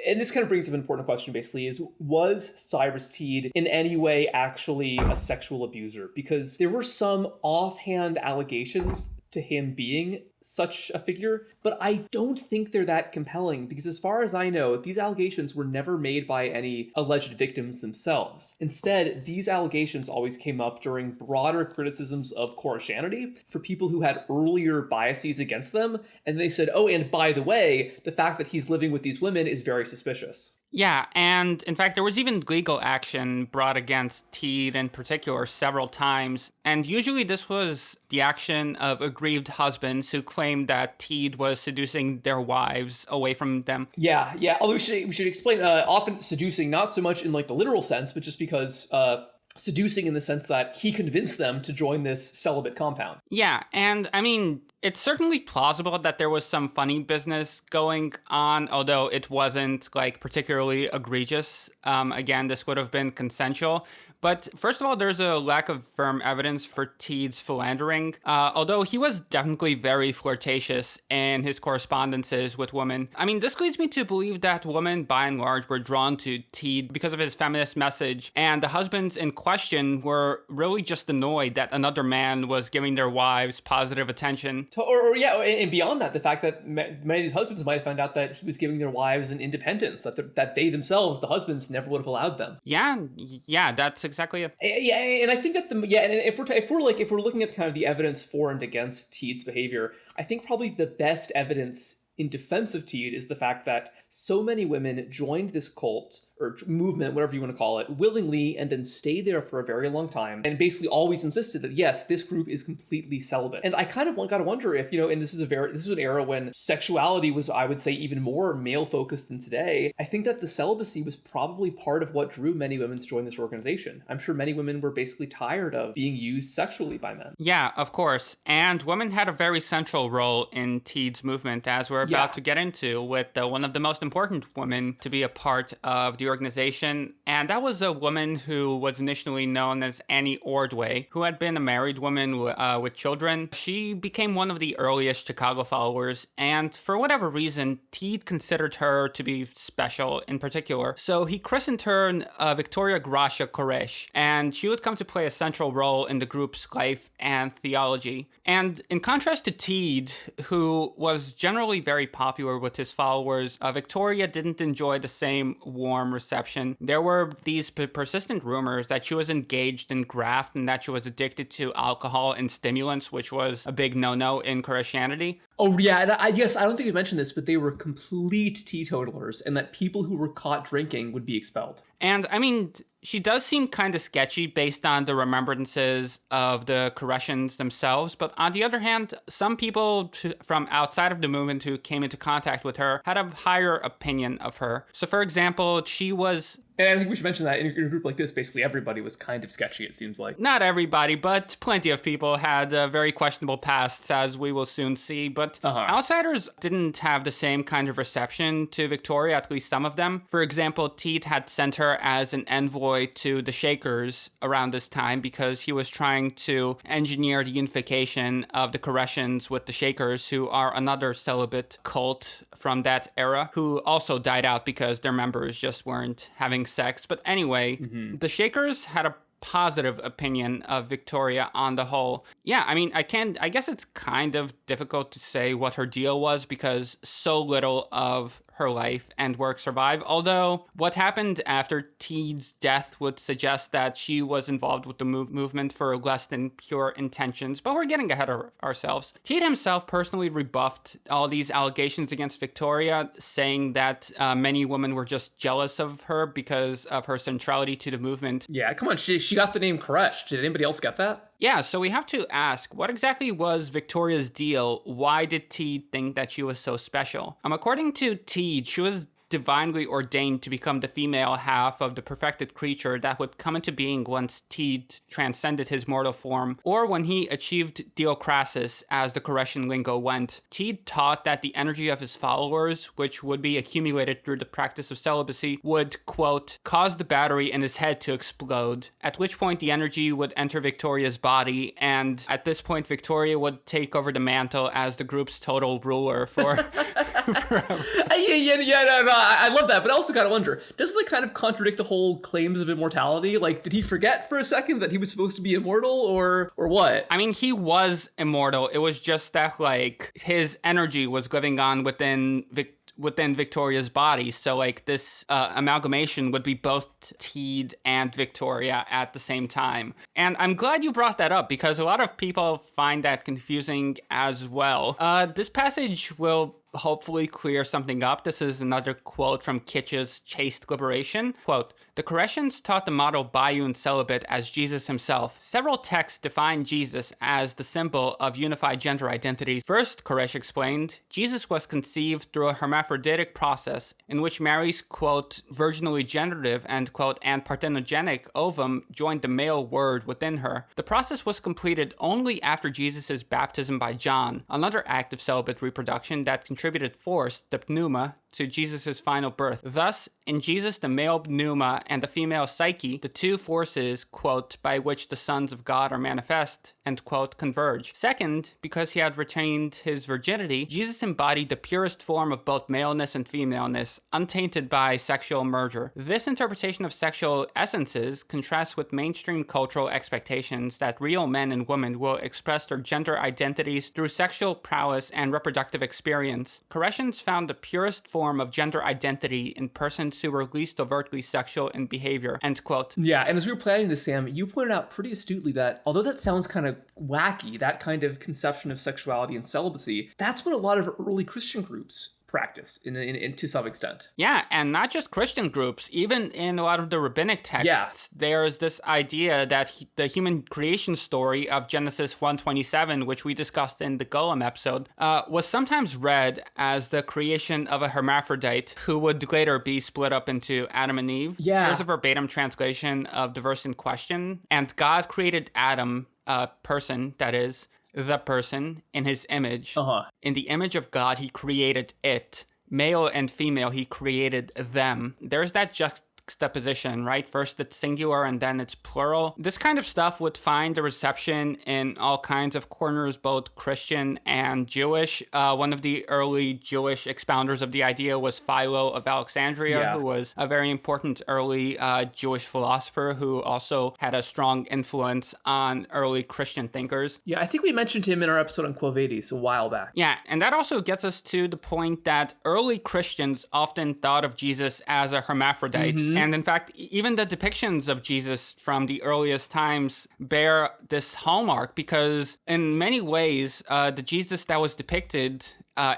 And this kind of brings up an important question, basically, was Cyrus Teed in any way actually a sexual abuser? Because there were some offhand allegations to him being such a figure, but I don't think they're that compelling because as far as I know, these allegations were never made by any alleged victims themselves. Instead, these allegations always came up during broader criticisms of Koreshanity for people who had earlier biases against them, and they said, oh, and by the way, the fact that he's living with these women is very suspicious. Yeah, and in fact, there was even legal action brought against Teed in particular several times, and usually this was the action of aggrieved husbands who claimed that Teed was seducing their wives away from them. Yeah. Although we should explain, often seducing, not so much in the literal sense, but just because seducing in the sense that he convinced them to join this celibate compound. Yeah, and it's certainly plausible that there was some funny business going on, although it wasn't particularly egregious. Again, this would have been consensual. But first of all, there's a lack of firm evidence for Teed's philandering, although he was definitely very flirtatious in his correspondences with women. This leads me to believe that women, by and large, were drawn to Teed because of his feminist message, and the husbands in question were really just annoyed that another man was giving their wives positive attention. And beyond that, the fact that many of these husbands might have found out that he was giving their wives an independence, that they themselves, the husbands, never would have allowed them. Yeah, that's exactly it. Yeah, and I think that if we're looking at kind of the evidence for and against Teed's behavior, I think probably the best evidence in defense of Teed is the fact that so many women joined this cult or movement, whatever you want to call it, willingly, and then stayed there for a very long time, and basically always insisted that yes, this group is completely celibate. And I kind of got to wonder if, and this is an era when sexuality was, I would say, even more male focused than today. I think that the celibacy was probably part of what drew many women to join this organization. I'm sure many women were basically tired of being used sexually by men. Yeah, of course. And women had a very central role in Teed's movement, as we're about to get into with one of the most important woman to be a part of the organization, and that was a woman who was initially known as Annie Ordway, who had been a married woman with children. She became one of the earliest Chicago followers, and for whatever reason, Teed considered her to be special in particular. So he christened her Victoria Gracia Koresh, and she would come to play a central role in the group's life and theology. And in contrast to Teed, who was generally very popular with his followers, Victoria didn't enjoy the same warm reception. There were these persistent rumors that she was engaged in graft and that she was addicted to alcohol and stimulants, which was a big no-no in Koreshanity. Oh, yeah, and I guess, I don't think you mentioned this, but they were complete teetotalers, and that people who were caught drinking would be expelled. And, I mean, she does seem kind of sketchy based on the remembrances of the Koreshans themselves, but on the other hand, some people from outside of the movement who came into contact with her had a higher opinion of her. So, for example, she was... And I think we should mention that in a group like this, basically everybody was kind of sketchy, it seems like. Not everybody, but plenty of people had very questionable pasts, as we will soon see. But outsiders didn't have the same kind of reception to Victoria, at least some of them. For example, Teed had sent her as an envoy to the Shakers around this time because he was trying to engineer the unification of the Koreshans with the Shakers, who are another celibate cult from that era, who also died out because their members just weren't having sex. But anyway, the Shakers had a positive opinion of Victoria on the whole. Yeah, I mean, I guess it's kind of difficult to say what her deal was because so little of her life and work survive, although what happened after Teed's death would suggest that she was involved with the movement for less than pure intentions, but we're getting ahead of ourselves. Teed himself personally rebuffed all these allegations against Victoria, saying that many women were just jealous of her because of her centrality to the movement. Yeah, come on, she got the name Koresh. Did anybody else get that? Yeah, so we have to ask, what exactly was Victoria's deal? Why did Teed think that she was so special? According to Teed, she was divinely ordained to become the female half of the perfected creature that would come into being once Teed transcended his mortal form, or when he achieved Diocrasis, as the Koreshan lingo went. Teed taught that the energy of his followers, which would be accumulated through the practice of celibacy, would, quote, cause the battery in his head to explode, at which point the energy would enter Victoria's body, and at this point Victoria would take over the mantle as the group's total ruler for forever. No, I love that, but I also gotta wonder, doesn't it kind of contradict the whole claims of immortality? Like, did he forget for a second that he was supposed to be immortal, or what? I mean, he was immortal. It was just that, like, his energy was living on within Victoria's body. So, like, this amalgamation would be both Teed and Victoria at the same time. And I'm glad you brought that up because a lot of people find that confusing as well. This passage will hopefully clear something up. This is another quote from Kitsch's Chaste Liberation. Quote, the Koreshans taught the model Bayun celibate as Jesus himself. Several texts define Jesus as the symbol of unified gender identities. First, Koresh explained, Jesus was conceived through a hermaphroditic process in which Mary's, quote, virginally generative and, quote, and parthenogenic ovum joined the male word within her. The process was completed only after Jesus' baptism by John, another act of celibate reproduction that contributed force, the pneuma, to Jesus' final birth. Thus, in Jesus, the male pneuma and the female psyche, the two forces, quote, by which the sons of God are manifest, end quote, converge. Second, because he had retained his virginity, Jesus embodied the purest form of both maleness and femaleness, untainted by sexual merger. This interpretation of sexual essences contrasts with mainstream cultural expectations that real men and women will express their gender identities through sexual prowess and reproductive experience. Koreshans found the purest form of gender identity in persons who were least overtly sexual in behavior, end quote. Yeah, and as we were planning this, Sam, you pointed out pretty astutely that although that sounds kind of wacky, that kind of conception of sexuality and celibacy, that's what a lot of early Christian groups practiced in to some extent. Yeah, and not just Christian groups, even in a lot of the rabbinic texts, there's this idea that the human creation story of Genesis 1:27, which we discussed in the Golem episode, was sometimes read as the creation of a hermaphrodite who would later be split up into Adam and Eve. Yeah. Here's a verbatim translation of the verse in question. And God created Adam, a person, that is, the person, in his image. In the image of God, he created it. male and female, he created them. There's that juxtaposition, right? First it's singular and then it's plural. This kind of stuff would find a reception in all kinds of corners, both Christian and Jewish. One of the early Jewish expounders of the idea was Philo of Alexandria, who was a very important early Jewish philosopher who also had a strong influence on early Christian thinkers. Yeah, I think we mentioned him in our episode on Quo Vadis a while back. Yeah, and that also gets us to the point that early Christians often thought of Jesus as a hermaphrodite. And in fact, even the depictions of Jesus from the earliest times bear this hallmark, because in many ways, the Jesus that was depicted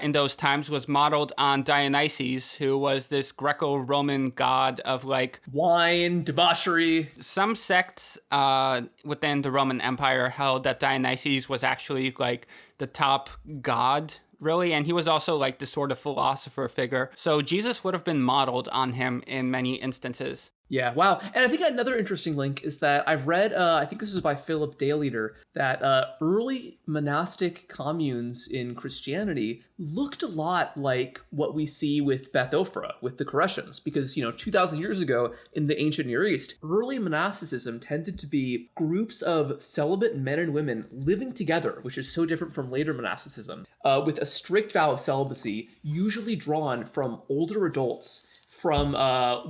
in those times was modeled on Dionysus, who was this Greco-Roman god of like wine, debauchery. Some sects within the Roman Empire held that Dionysus was actually like the top god, really, and he was also like this sort of philosopher figure. So Jesus would have been modeled on him in many instances. Yeah, wow. And I think another interesting link is that I've read, I think this is by Philip Dayleader, that early monastic communes in Christianity looked a lot like what we see with Beth Ophrah, with the Koreshans, because, 2,000 years ago in the ancient Near East, early monasticism tended to be groups of celibate men and women living together, which is so different from later monasticism, with a strict vow of celibacy, usually drawn from older adults from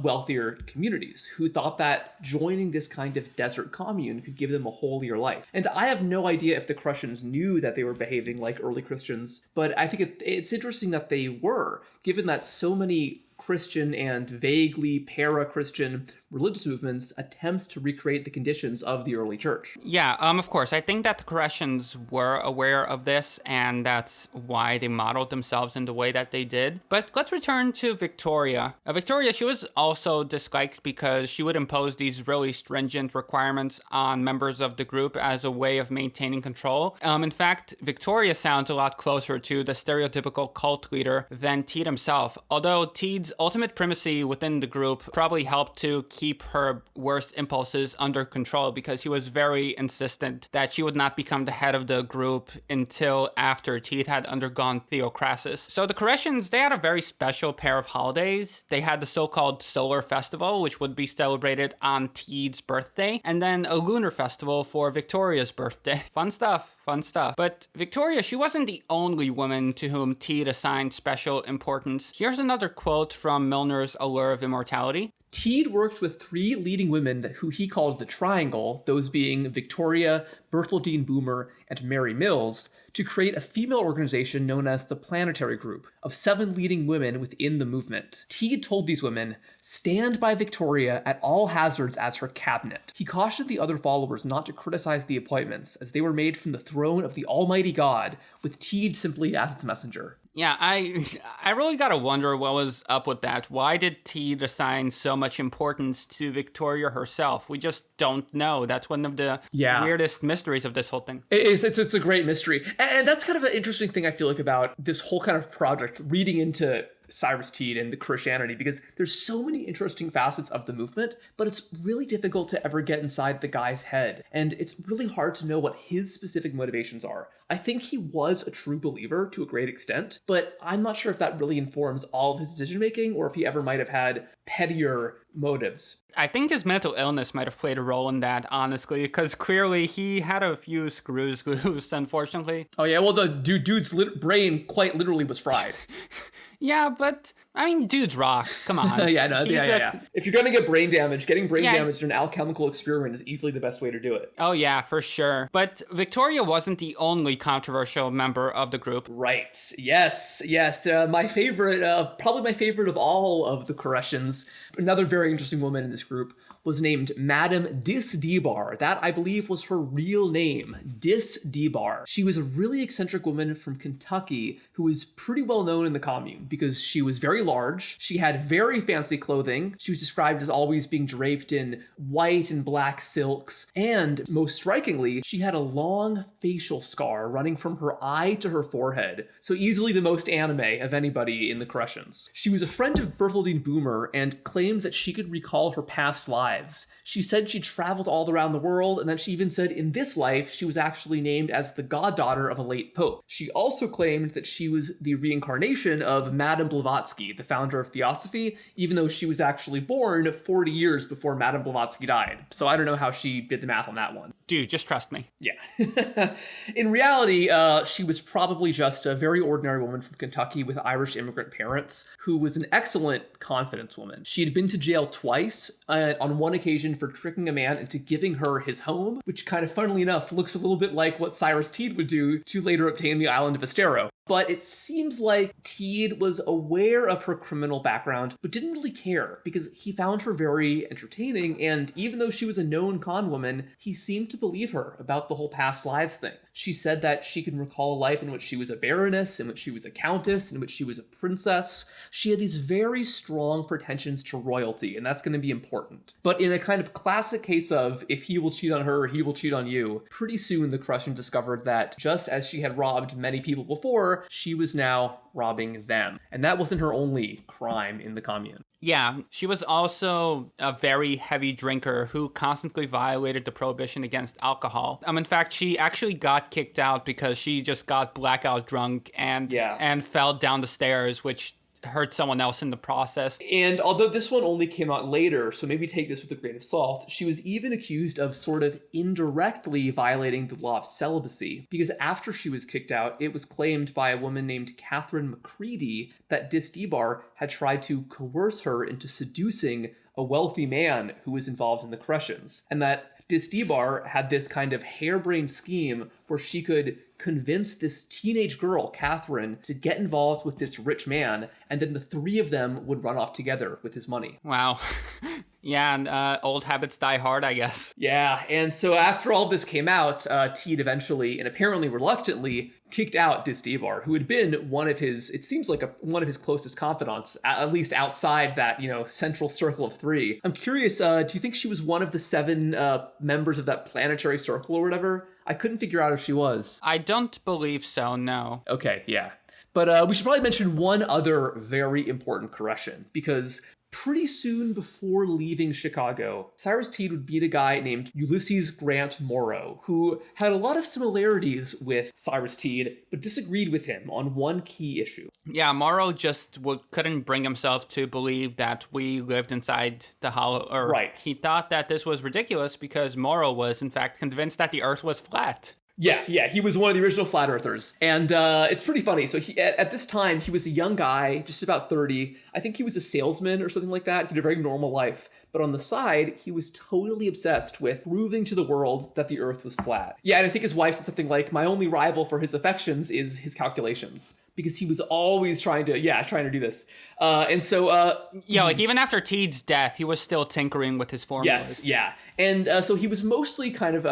wealthier communities who thought that joining this kind of desert commune could give them a holier life. And I have no idea if the Koreshans knew that they were behaving like early Christians, but I think it's interesting that they were, given that so many Christian and vaguely para-Christian religious movements attempt to recreate the conditions of the early church. Yeah, of course. I think that the Koreshans were aware of this, and that's why they modeled themselves in the way that they did. But let's return to Victoria. Victoria, she was also disliked because she would impose these really stringent requirements on members of the group as a way of maintaining control. In fact, Victoria sounds a lot closer to the stereotypical cult leader than Teed himself, although Teed's ultimate primacy within the group probably helped to keep her worst impulses under control, because he was very insistent that she would not become the head of the group until after Teed had undergone theocrasis. So the Koreshans, they had a very special pair of holidays. They had the so-called solar festival, which would be celebrated on Teed's birthday, and then a lunar festival for Victoria's birthday. Fun stuff. But Victoria, she wasn't the only woman to whom Teed assigned special importance. Here's another quote from Milner's Allure of Immortality. Teed worked with three leading women who he called the Triangle, those being Victoria, Bertholdine Boomer, and Mary Mills, to create a female organization known as the Planetary Group, of 7 leading women within the movement. Teed told these women, stand by Victoria at all hazards as her cabinet. He cautioned the other followers not to criticize the appointments, as they were made from the throne of the Almighty God, with Teed simply as its messenger. Yeah, I really gotta wonder what was up with that. Why did Teed assign so much importance to Victoria herself? We just don't know. That's one of the weirdest mysteries of this whole thing. It's a great mystery. And that's kind of an interesting thing I feel like about this whole kind of project, reading into Cyrus Teed and the Koreshanity, because there's so many interesting facets of the movement, but it's really difficult to ever get inside the guy's head. And it's really hard to know what his specific motivations are. I think he was a true believer to a great extent, but I'm not sure if that really informs all of his decision-making or if he ever might have had pettier motives. I think his mental illness might have played a role in that, honestly, because clearly he had a few screws loose, unfortunately. Oh yeah, well the dude's brain quite literally was fried. Yeah, but, I mean, dudes rock. Come on. Yeah. If you're going to get brain damage, getting brain damage in an alchemical experiment is easily the best way to do it. Oh, yeah, for sure. But Victoria wasn't the only controversial member of the group. Right. Yes. My favorite, probably my favorite of all of the Koreshans, another very interesting woman in this group, was named Madame Dis Debar. That, I believe, was her real name, Dis Debar. She was a really eccentric woman from Kentucky who was pretty well known in the commune because she was very large, she had very fancy clothing, she was described as always being draped in white and black silks, and most strikingly, she had a long facial scar running from her eye to her forehead, so easily the most anime of anybody in the Koreshans. She was a friend of Bertholdine Boomer and claimed that she could recall her past lives lives. She said she traveled all around the world, and then she even said in this life she was actually named as the goddaughter of a late pope. She also claimed that she was the reincarnation of Madame Blavatsky, the founder of Theosophy, even though she was actually born 40 years before Madame Blavatsky died. So I don't know how she did the math on that one. Dude, just trust me. Yeah. In reality, she was probably just a very ordinary woman from Kentucky with Irish immigrant parents who was an excellent confidence woman. She had been to jail twice, on one occasion for tricking a man into giving her his home, which kind of funnily enough looks a little bit like what Cyrus Teed would do to later obtain the island of Estero. But it seems like Teed was aware of her criminal background, but didn't really care because he found her very entertaining, and even though she was a known con woman, he seemed to believe her about the whole past lives thing. She said that she could recall a life in which she was a baroness, in which she was a countess, in which she was a princess. She had these very strong pretensions to royalty, and that's going to be important. But in a kind of classic case of, if he will cheat on her, he will cheat on you, pretty soon the Koreshan discovered that just as she had robbed many people before, she was now robbing them. And that wasn't her only crime in the commune. Yeah, she was also a very heavy drinker who constantly violated the prohibition against alcohol. In fact, she actually got kicked out because she just got blackout drunk and fell down the stairs, which hurt someone else in the process. And although this one only came out later, so maybe take this with a grain of salt, she was even accused of sort of indirectly violating the law of celibacy, because after she was kicked out, it was claimed by a woman named Catherine Macready that Disdebar had tried to coerce her into seducing a wealthy man who was involved in the Koreshans, and that Disdebar had this kind of harebrained scheme where she could convince this teenage girl, Catherine, to get involved with this rich man, and then the three of them would run off together with his money. Wow. Yeah, and old habits die hard, I guess. Yeah, and so after all this came out, Teed eventually, and apparently reluctantly, kicked out Disdebar, who had been one of his, it seems like one of his closest confidants, at least outside that, central circle of three. I'm curious, do you think she was one of the 7 members of that planetary circle or whatever? I couldn't figure out if she was. I don't believe so, no. Okay, yeah. But we should probably mention one other very important Koreshan, because pretty soon before leaving Chicago, Cyrus Teed would meet a guy named Ulysses Grant Morrow, who had a lot of similarities with Cyrus Teed, but disagreed with him on one key issue. Yeah, Morrow just couldn't bring himself to believe that we lived inside the hollow earth. Right. He thought that this was ridiculous because Morrow was, in fact, convinced that the earth was flat. Yeah, he was one of the original flat earthers. And it's pretty funny. So at this time, he was a young guy, just about 30. I think he was a salesman or something like that. He had a very normal life. But on the side, he was totally obsessed with proving to the world that the earth was flat. Yeah, and I think his wife said something like, my only rival for his affections is his calculations. Because he was always trying to do this. Even after Teed's death, he was still tinkering with his formulas. Yes, yeah. And so he was mostly kind of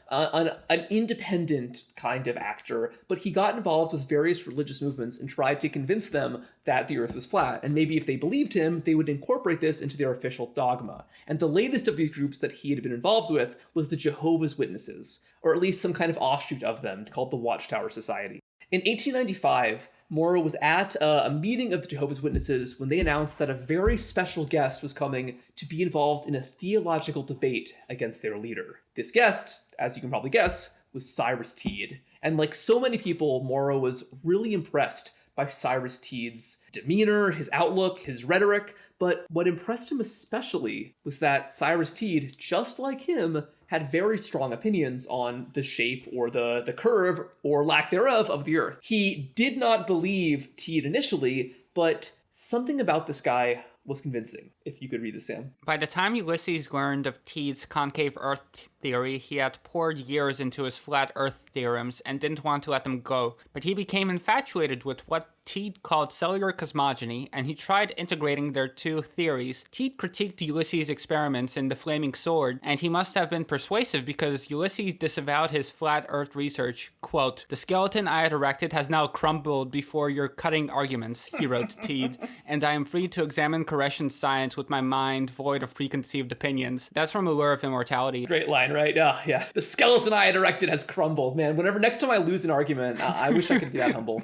an independent kind of actor, but he got involved with various religious movements and tried to convince them that the earth was flat. And maybe if they believed him, they would incorporate this into their official dogma. And the latest of these groups that he had been involved with was the Jehovah's Witnesses, or at least some kind of offshoot of them called the Watchtower Society. In 1895, Morrow was at a meeting of the Jehovah's Witnesses when they announced that a very special guest was coming to be involved in a theological debate against their leader. This guest, as you can probably guess, was Cyrus Teed. And like so many people, Morrow was really impressed by Cyrus Teed's demeanor, his outlook, his rhetoric. But what impressed him especially was that Cyrus Teed, just like him, had very strong opinions on the shape or the curve or lack thereof of the earth. He did not believe Teed initially, but something about this guy was convincing, if you could read this, Sam. By the time Ulysses learned of Teed's concave earth theory, he had poured years into his flat earth theorems and didn't want to let them go. But he became infatuated with what Teed called cellular cosmogony, and he tried integrating their two theories. Teed critiqued Ulysses' experiments in The Flaming Sword, and he must have been persuasive because Ulysses disavowed his flat earth research. Quote, "The skeleton I had erected has now crumbled before your cutting arguments," he wrote to Teed, "and I am free to examine Koreshan science with my mind void of preconceived opinions." That's from Allure of Immortality. Great line, right? Yeah. The skeleton I had erected has crumbled. Man, next time I lose an argument, I wish I could be that humble.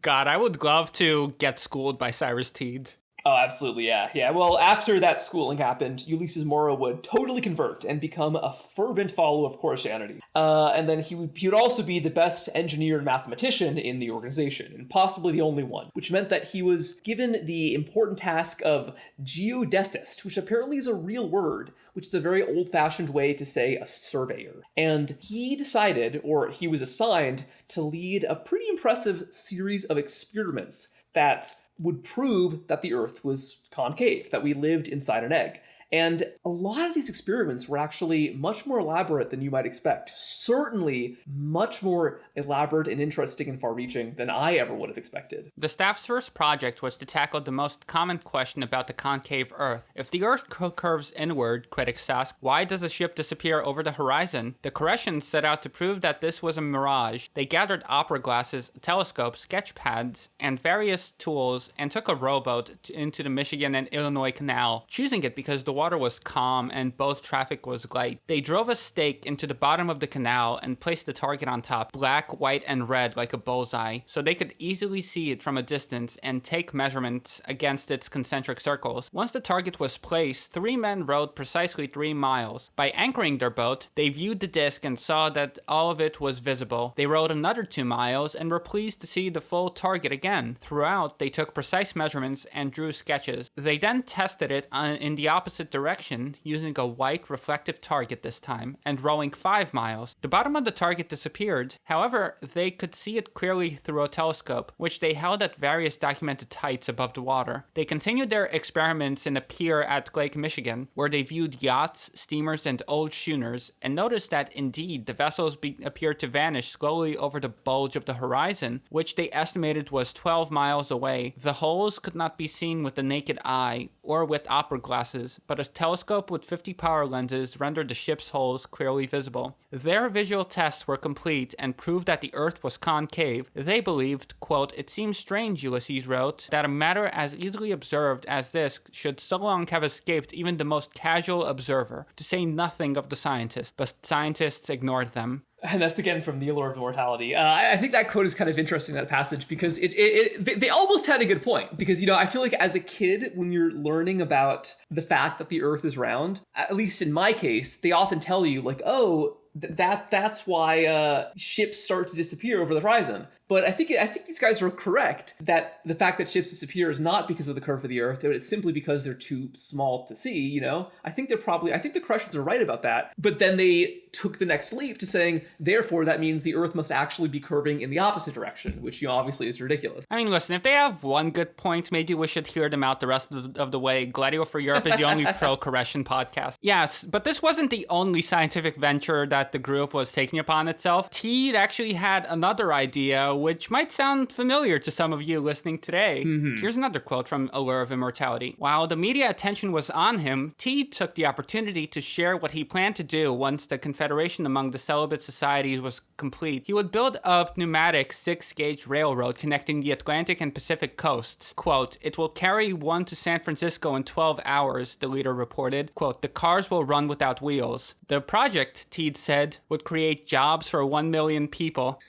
God, I would love to get schooled by Cyrus Teed. Oh, absolutely, yeah. Yeah, well, after that schooling happened, Ulysses Mora would totally convert and become a fervent follower of Koreshanity. And then he would also be the best engineer and mathematician in the organization, and possibly the only one, which meant that he was given the important task of geodesist, which apparently is a real word, which is a very old-fashioned way to say a surveyor. And he decided, or he was assigned, to lead a pretty impressive series of experiments that would prove that the Earth was concave, that we lived inside an egg. And a lot of these experiments were actually much more elaborate than you might expect. Certainly much more elaborate and interesting and far-reaching than I ever would have expected. The staff's first project was to tackle the most common question about the concave Earth. If the Earth curves inward, critics ask, why does the ship disappear over the horizon? The Koreshans set out to prove that this was a mirage. They gathered opera glasses, telescopes, sketch pads, and various tools, and took a rowboat into the Michigan and Illinois Canal, choosing it because the water was calm and both traffic was light. They drove a stake into the bottom of the canal and placed the target on top, black, white, and red like a bullseye, so they could easily see it from a distance and take measurements against its concentric circles. Once the target was placed, 3 men rowed precisely 3 miles. By anchoring their boat, they viewed the disc and saw that all of it was visible. They rowed another 2 miles and were pleased to see the full target again. Throughout, they took precise measurements and drew sketches. They then tested it in the opposite direction using a white reflective target this time and rowing 5 miles. The bottom of the target disappeared. However, they could see it clearly through a telescope, which they held at various documented heights above the water. They continued their experiments in a pier at Lake Michigan, where they viewed yachts, steamers, and old schooners, and noticed that indeed the vessels appeared to vanish slowly over the bulge of the horizon, which they estimated was 12 miles away. The holes could not be seen with the naked eye or with opera glasses, but a telescope with 50 power lenses rendered the ship's holes clearly visible. Their visual tests were complete and proved that the Earth was concave. They believed, quote, "It seems strange," Ulysses wrote, "that a matter as easily observed as this should so long have escaped even the most casual observer, to say nothing of the scientists." But scientists ignored them. And that's again from The Allure of Immortality. I think that quote is kind of interesting, that passage, because they almost had a good point. Because, I feel like as a kid, when you're learning about the fact that the Earth is round, at least in my case, they often tell you like, oh, that's why ships start to disappear over the horizon. But I think these guys are correct that the fact that ships disappear is not because of the curve of the Earth, but it's simply because they're too small to see, I think the Koreshans are right about that. But then they took the next leap to saying, therefore, that means the Earth must actually be curving in the opposite direction, which obviously is ridiculous. I mean, listen, if they have one good point, maybe we should hear them out the rest of the way. Gladio for Europe is the only pro-Koreshan podcast. Yes, but this wasn't the only scientific venture that the group was taking upon itself. Teed actually had another idea, which might sound familiar to some of you listening today. Here's another quote from Allure of Immortality. While the media attention was on him, Teed took the opportunity to share what he planned to do once the confederation among the celibate societies was complete. He would build a pneumatic 6-gauge railroad connecting the Atlantic and Pacific coasts. Quote, "It will carry one to San Francisco in 12 hours, the leader reported. Quote, "The cars will run without wheels." The project, Teed said, would create jobs for 1 million people.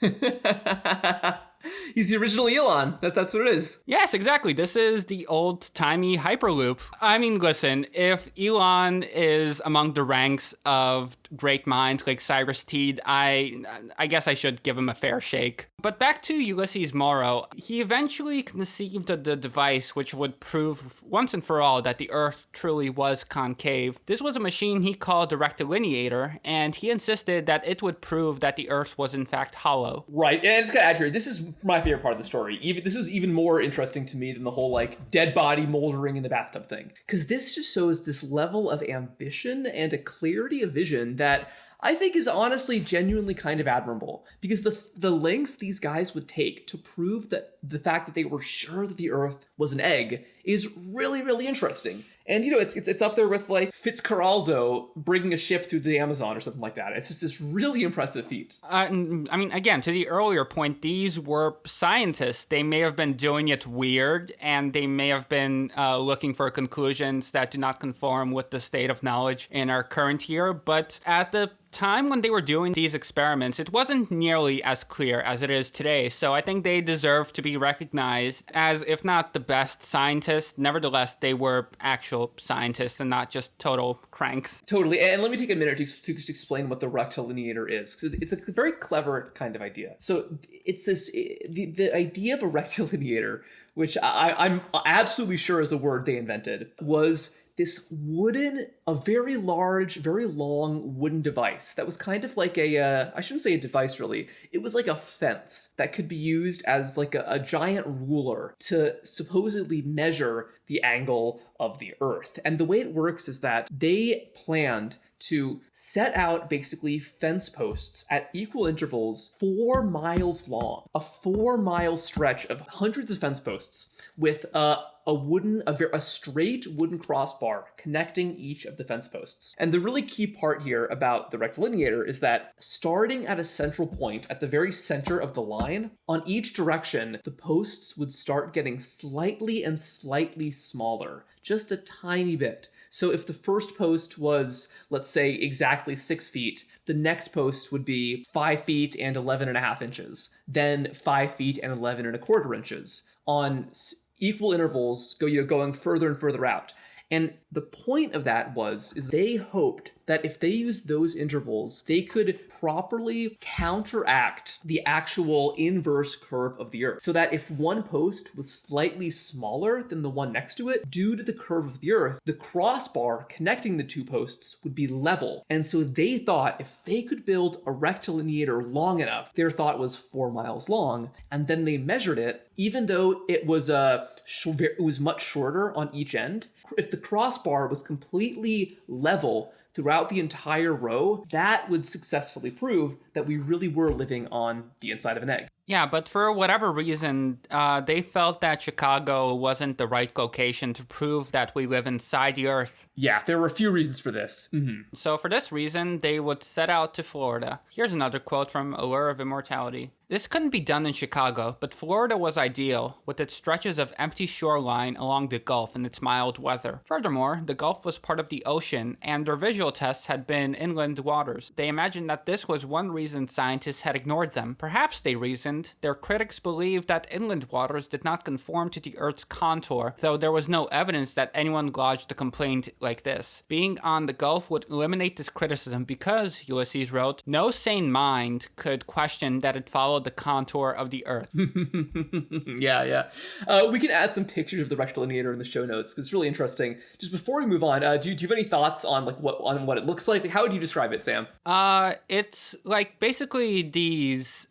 He's the original Elon. That's what it is. Yes, exactly. This is the old-timey Hyperloop. I mean, listen, if Elon is among the ranks of great minds like Cyrus Teed, I guess I should give him a fair shake. But back to Ulysses Mora, he eventually conceived of the device which would prove once and for all that the Earth truly was concave. This was a machine he called the rectilineator, and he insisted that it would prove that the Earth was in fact hollow. Right, and it's gonna add here, this is my favorite part of the story. This is even more interesting to me than the whole dead body moldering in the bathtub thing, because this just shows this level of ambition and a clarity of vision that I think is honestly genuinely kind of admirable, because the lengths these guys would take to prove that the fact that they were sure that the Earth was an egg is really, really interesting. And, it's up there with, like, Fitzcarraldo bringing a ship through the Amazon or something like that. It's just this really impressive feat. I mean, again, to the earlier point, these were scientists. They may have been doing it weird, and they may have been looking for conclusions that do not conform with the state of knowledge in our current year. But at the time when they were doing these experiments, it wasn't nearly as clear as it is today. So I think they deserve to be recognized as, if not the best scientists, nevertheless, they were actual scientists and not just total cranks. Totally. And let me take a minute to just explain what the rectilineator is, because it's a very clever kind of idea. So it's the idea of a rectilineator, which I'm absolutely sure is a word they invented, was this a very large, very long wooden device that was kind of like I shouldn't say a device really, it was like a fence that could be used as like a giant ruler to supposedly measure the angle of the Earth. And the way it works is that they planned to set out basically fence posts at equal intervals 4 miles long, a 4-mile stretch of hundreds of fence posts with a straight wooden crossbar connecting each of the fence posts. And the really key part here about the rectilineator is that starting at a central point at the very center of the line, on each direction, the posts would start getting slightly and slightly smaller, just a tiny bit. So if the first post was, let's say, exactly 6 feet, the next post would be 5 feet and 11.5 inches, then 5 feet and 11.25 inches on equal intervals, going further and further out. And the point of that is they hoped that if they used those intervals, they could properly counteract the actual inverse curve of the Earth. So that if one post was slightly smaller than the one next to it, due to the curve of the Earth, the crossbar connecting the two posts would be level. And so they thought if they could build a rectilineator long enough, their thought was 4 miles long, and then they measured it, even though it was much shorter on each end, if the crossbar was completely level throughout the entire row, that would successfully prove that we really were living on the inside of an egg. Yeah, but for whatever reason, they felt that Chicago wasn't the right location to prove that we live inside the Earth. Yeah, there were a few reasons for this. Mm-hmm. So for this reason, they would set out to Florida. Here's another quote from Allure of Immortality. This couldn't be done in Chicago, but Florida was ideal, with its stretches of empty shoreline along the Gulf and its mild weather. Furthermore, the Gulf was part of the ocean, and their visual tests had been inland waters. They imagined that this was one reason scientists had ignored them. Perhaps, they reasoned, their critics believed that inland waters did not conform to the Earth's contour, though there was no evidence that anyone lodged a complaint like this. Being on the Gulf would eliminate this criticism because, Ulysses wrote, no sane mind could question that it followed the contour of the Earth. Yeah. We can add some pictures of the rectilineator in the show notes because it's really interesting. Just before we move on, do you have any thoughts on what it looks like? How would you describe it, Sam? It's like basically these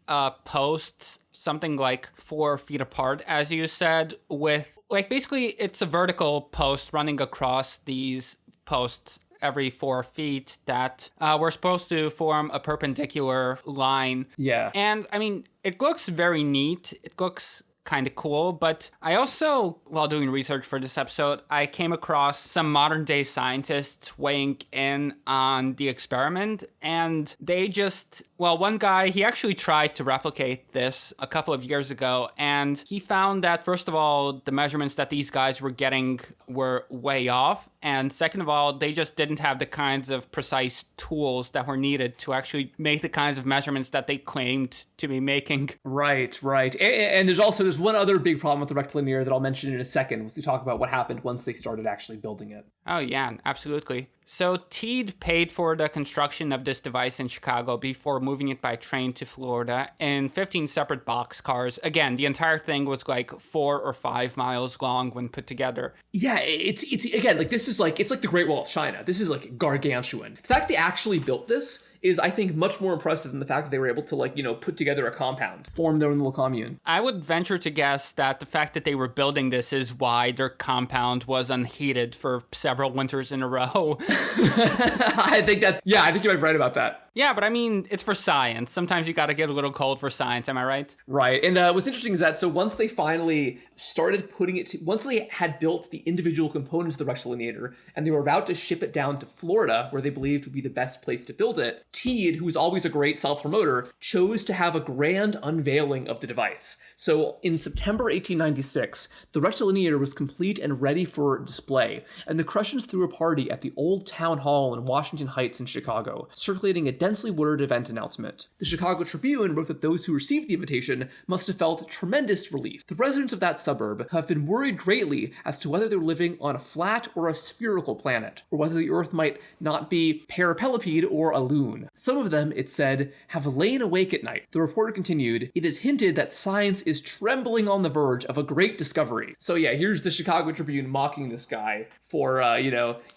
posts, something like 4 feet apart, as you said, with like basically it's a vertical post running across these posts every 4 feet that were supposed to form a perpendicular line. Yeah. And I mean, it looks very neat. It looks kind of cool, but I also, while doing research for this episode, I came across some modern day scientists weighing in on the experiment, and they just, well, one guy, he actually tried to replicate this a couple of years ago, and he found that, first of all, the measurements that these guys were getting were way off, and second of all, they just didn't have the kinds of precise tools that were needed to actually make the kinds of measurements that they claimed to be making. Right. And there's one other big problem with the rectilineator that I'll mention in a second once we talk about what happened once they started actually building it. Oh, yeah, absolutely. So Teed paid for the construction of this device in Chicago before moving it by train to Florida in 15 separate boxcars. Again, the entire thing was like 4 or 5 miles long when put together. Yeah, it's again, like this is like, it's like the Great Wall of China. This is like gargantuan. The fact they actually built this is, I think, much more impressive than the fact that they were able to, put together a compound, form their own little commune. I would venture to guess that the fact that they were building this is why their compound was unheated for several winters in a row. I think you might be right about that. Yeah, but I mean, it's for science. Sometimes you gotta get a little cold for science, am I right? Right. And what's interesting is that so once they finally started putting it to, once they had built the individual components of the rectilineator and they were about to ship it down to Florida, where they believed would be the best place to build it, Teed, who was always a great self-promoter, chose to have a grand unveiling of the device. So in September 1896, the rectilineator was complete and ready for display, and the Koreshans threw a party at the Old Town Hall in Washington Heights in Chicago, circulating a densely worded event announcement. The Chicago Tribune wrote that those who received the invitation must have felt tremendous relief. The residents of that suburb have been worried greatly as to whether they're living on a flat or a spherical planet, or whether the Earth might not be parapleleped or a loon. Some of them, it said, have lain awake at night. The reporter continued, "It is hinted that science is trembling on the verge of a great discovery." So yeah, here's the Chicago Tribune mocking this guy for,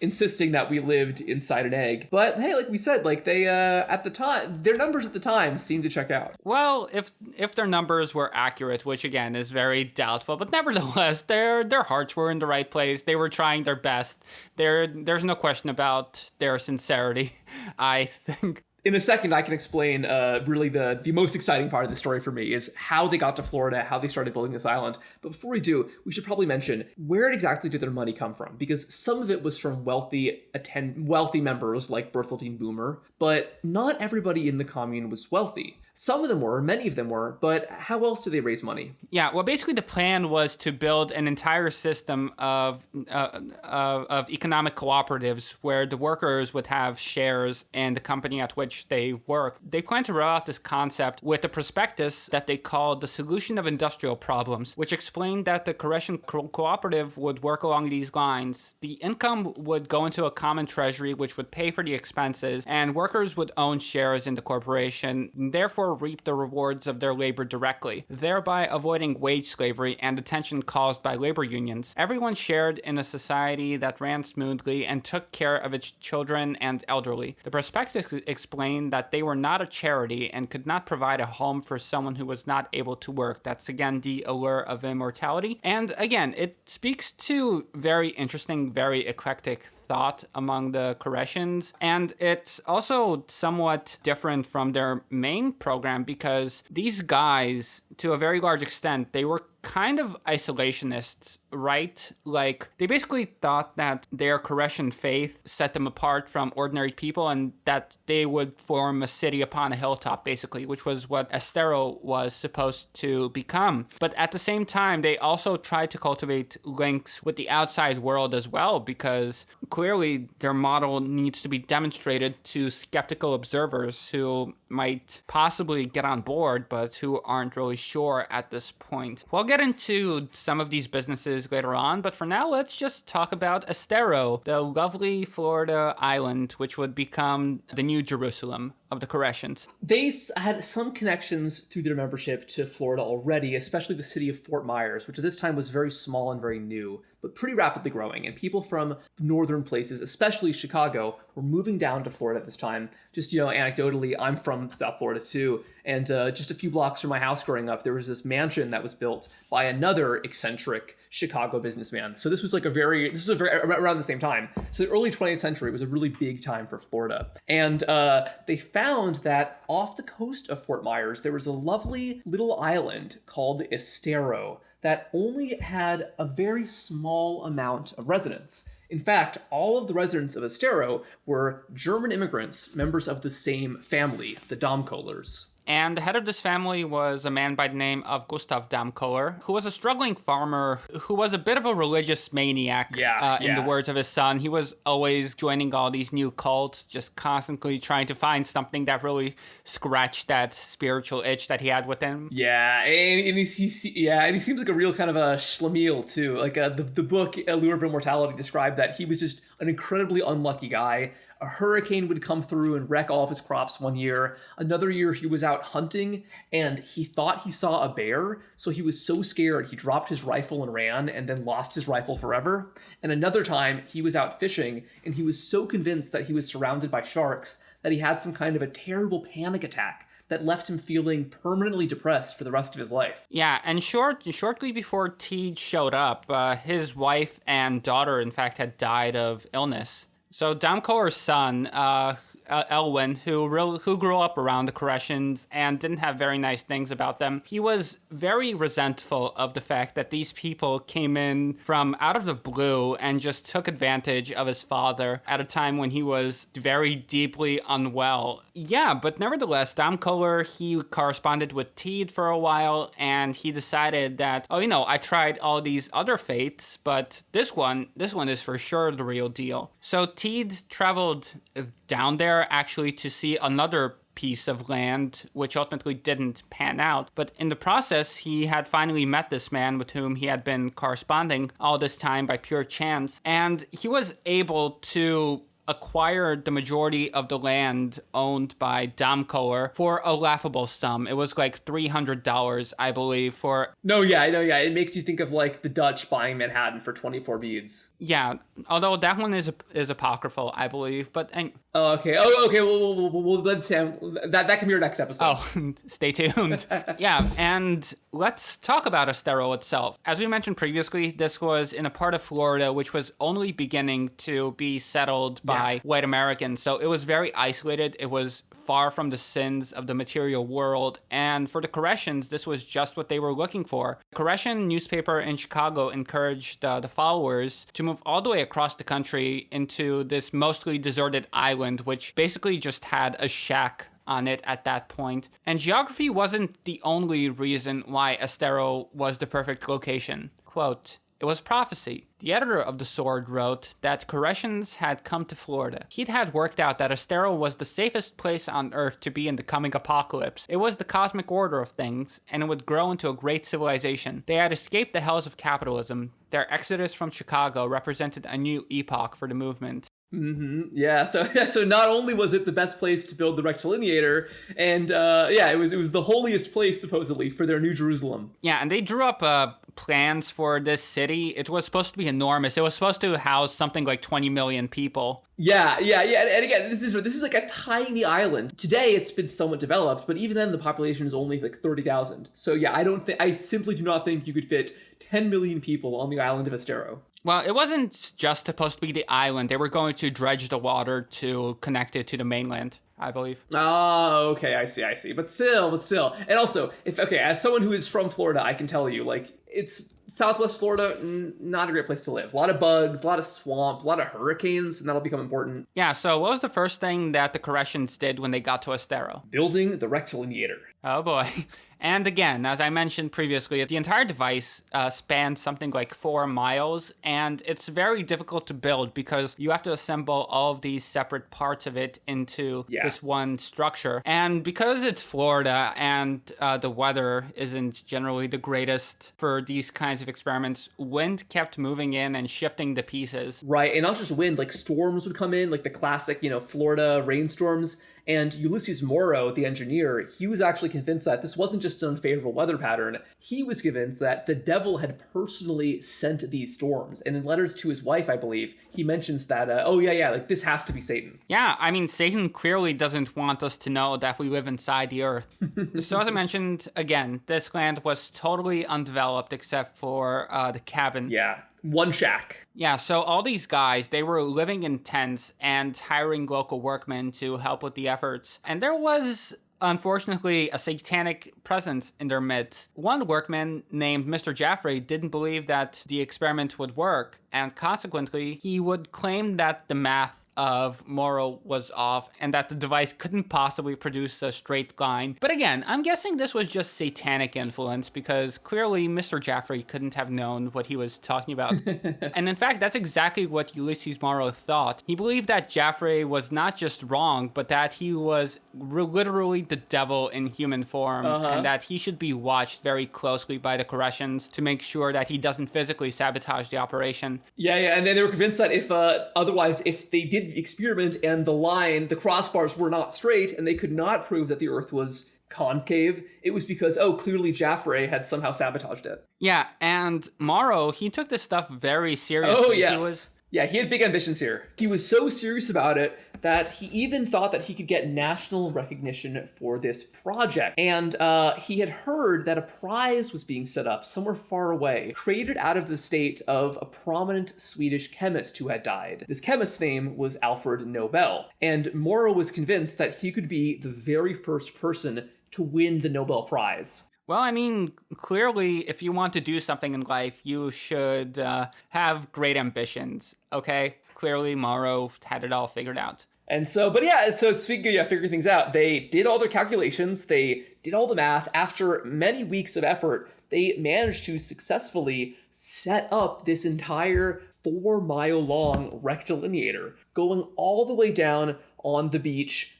insisting that we lived inside an egg. But hey, like we said, like they, at the time, their numbers at the time seemed to check out. Well, if their numbers were accurate, which again is very doubtful, but nevertheless, their hearts were in the right place. They were trying their best. There's no question about their sincerity, I think. In a second, I can explain really the most exciting part of the story for me is how they got to Florida, how they started building this island. But before we do, we should probably mention, where exactly did their money come from? Because some of it was from wealthy members like Bertholdine Boomer, but not everybody in the commune was wealthy. Some of them were, many of them were, but how else did they raise money? Yeah, well, basically the plan was to build an entire system of economic cooperatives where the workers would have shares in the company at which they work. They planned to roll out this concept with a prospectus that they called the Solution of Industrial Problems, which explained that the Koreshan cooperative would work along these lines. The income would go into a common treasury, which would pay for the expenses, and workers would own shares in the corporation, therefore reap the rewards of their labor directly, thereby avoiding wage slavery and the tension caused by labor unions. Everyone shared in a society that ran smoothly and took care of its children and elderly. The prospectus explained that they were not a charity and could not provide a home for someone who was not able to work. That's again the allure of immortality. And again, it speaks to very interesting, very eclectic thought among the Koreshans, and it's also somewhat different from their main program because these guys, to a very large extent, they were kind of isolationists, right? Like, they basically thought that their Koreshan faith set them apart from ordinary people and that they would form a city upon a hilltop, basically, which was what Estero was supposed to become. But at the same time, they also tried to cultivate links with the outside world as well, because clearly their model needs to be demonstrated to skeptical observers who might possibly get on board, but who aren't really sure at this point. We'll get into some of these businesses later on, but for now, let's just talk about Estero, the lovely Florida island, which would become the new Jerusalem of the Koreshans. They had some connections through their membership to Florida already, especially the city of Fort Myers, which at this time was very small and very new, but pretty rapidly growing. And people from northern places, especially Chicago, were moving down to Florida at this time. Just, anecdotally, I'm from South Florida too. And just a few blocks from my house growing up, there was this mansion that was built by another eccentric Chicago businessman. So this was around the same time. So the early 20th century was a really big time for Florida. And they found that off the coast of Fort Myers, there was a lovely little island called Estero that only had a very small amount of residents. In fact, all of the residents of Estero were German immigrants, members of the same family, the Domkohlers. And the head of this family was a man by the name of Gustav Domkohler, who was a struggling farmer who was a bit of a religious maniac, in the words of his son. He was always joining all these new cults, just constantly trying to find something that really scratched that spiritual itch that he had within. Yeah, and he seems like a real kind of a schlemiel too. Like the book Allure of Immortality described that he was just an incredibly unlucky guy. A hurricane would come through and wreck all of his crops one year. Another year he was out hunting and he thought he saw a bear. So he was so scared he dropped his rifle and ran and then lost his rifle forever. And another time he was out fishing and he was so convinced that he was surrounded by sharks that he had some kind of a terrible panic attack that left him feeling permanently depressed for the rest of his life. Yeah, and shortly before Teed showed up, his wife and daughter, in fact, had died of illness. So Domkohler's son, Elwyn, who grew up around the Koreshans and didn't have very nice things about them. He was very resentful of the fact that these people came in from out of the blue and just took advantage of his father at a time when he was very deeply unwell. Yeah, but nevertheless, Dom Kohler, he corresponded with Teed for a while, and he decided that, I tried all these other faiths, but this one is for sure the real deal. So Teed traveled down there actually to see another piece of land, which ultimately didn't pan out. But in the process, he had finally met this man with whom he had been corresponding all this time by pure chance, and he was able to acquired the majority of the land owned by Dom Kohler for a laughable sum. It was like $300, I believe, for... No, yeah, I know, yeah. It makes you think of, like, the Dutch buying Manhattan for 24 beads. Yeah, although that one is apocryphal, I believe, but... Oh, okay. Oh, okay. Well, let's that can be our next episode. Oh, stay tuned. Yeah, and let's talk about Estero itself. As we mentioned previously, this was in a part of Florida which was only beginning to be settled by white Americans, so it was very isolated. It was far from the sins of the material world, and for the Koreshans, this was just what they were looking for. The Koreshan newspaper in Chicago encouraged the followers to move all the way across the country into this mostly deserted island, which basically just had a shack on it at that point. And geography wasn't the only reason why Estero was the perfect location. Quote, "It was prophecy." The editor of The Sword wrote that Koreshans had come to Florida. He'd had worked out that Estero was the safest place on Earth to be in the coming apocalypse. It was the cosmic order of things, and it would grow into a great civilization. They had escaped the hells of capitalism. Their exodus from Chicago represented a new epoch for the movement. Mm-hmm. Yeah. So not only was it the best place to build the rectilineator, and it was the holiest place supposedly for their New Jerusalem. Yeah, and they drew up plans for this city. It was supposed to be enormous. It was supposed to house something like 20 million people. Yeah. And again, this is like a tiny island. Today, it's been somewhat developed, but even then, the population is only like 30,000. So yeah, I simply do not think you could fit 10 million people on the island of Estero. Well, it wasn't just supposed to be the island. They were going to dredge the water to connect it to the mainland, I believe. Oh, okay, I see. But still. And also, as someone who is from Florida, I can tell you, like, it's Southwest Florida, not a great place to live. A lot of bugs, a lot of swamp, a lot of hurricanes, and that'll become important. Yeah, so what was the first thing that the Koreshans did when they got to Estero? Building the rectilineator. Oh boy. And again, as I mentioned previously, the entire device spans something like 4 miles, and it's very difficult to build because you have to assemble all of these separate parts of it into this one structure. And because it's Florida and the weather isn't generally the greatest for these kinds of experiments, wind kept moving in and shifting the pieces. Right, and not just wind, like storms would come in, like the classic, Florida rainstorms. And Ulysses Morrow, the engineer, he was actually convinced that this wasn't just an unfavorable weather pattern. He was convinced that the devil had personally sent these storms. And in letters to his wife, I believe, he mentions that, like this has to be Satan. Yeah, I mean, Satan clearly doesn't want us to know that we live inside the earth. So as I mentioned, again, this land was totally undeveloped except for the cabin. Yeah. One shack. Yeah, so all these guys, they were living in tents and hiring local workmen to help with the efforts. And there was, unfortunately, a satanic presence in their midst. One workman named Mr. Jaffrey didn't believe that the experiment would work, and consequently, he would claim that the math of Morrow was off and that the device couldn't possibly produce a straight line. But again, I'm guessing this was just satanic influence because clearly Mr. Jaffrey couldn't have known what he was talking about. And in fact, that's exactly what Ulysses Morrow thought. He believed that Jaffrey was not just wrong, but that he was literally the devil in human form, and that he should be watched very closely by the Koreshans to make sure that he doesn't physically sabotage the operation. Yeah, and then they were convinced that if they did the experiment and the crossbars were not straight and they could not prove that the Earth was concave, it was because, clearly Jaffrey had somehow sabotaged it. Yeah, and Morrow, he took this stuff very seriously. Oh, yes. Yeah, he had big ambitions here. He was so serious about it that he even thought that he could get national recognition for this project. And he had heard that a prize was being set up somewhere far away, created out of the state of a prominent Swedish chemist who had died. This chemist's name was Alfred Nobel. And Morrow was convinced that he could be the very first person to win the Nobel Prize. Well, I mean, clearly, if you want to do something in life, you should have great ambitions, okay? Clearly, Morrow had it all figured out. And so, but yeah, so speaking of figuring things out, they did all their calculations, they did all the math. After many weeks of effort, they managed to successfully set up this entire 4-mile-long rectilineator, going all the way down on the beach,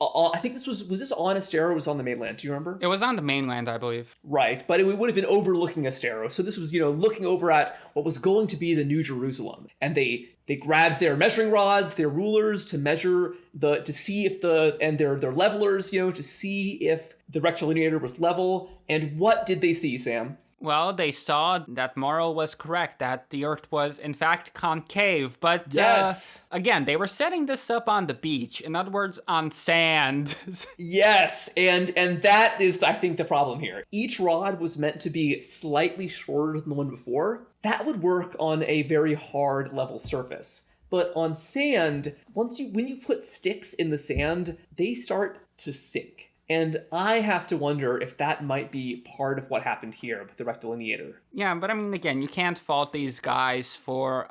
I think this was this on Estero or was on the mainland? Do you remember? It was on the mainland, I believe. Right, but it would have been overlooking Estero. So this was, looking over at what was going to be the New Jerusalem. And they grabbed their measuring rods, their rulers to measure to see if their levelers, to see if the rectilineator was level. And what did they see, Sam? Well, they saw that Morrow was correct, that the Earth was, in fact, concave. But, yes. Again, they were setting this up on the beach. In other words, on sand. Yes, and that is, I think, the problem here. Each rod was meant to be slightly shorter than the one before. That would work on a very hard, level surface. But on sand, when you put sticks in the sand, they start to sink. And I have to wonder if that might be part of what happened here with the rectilineator. Yeah, but I mean, again, you can't fault these guys for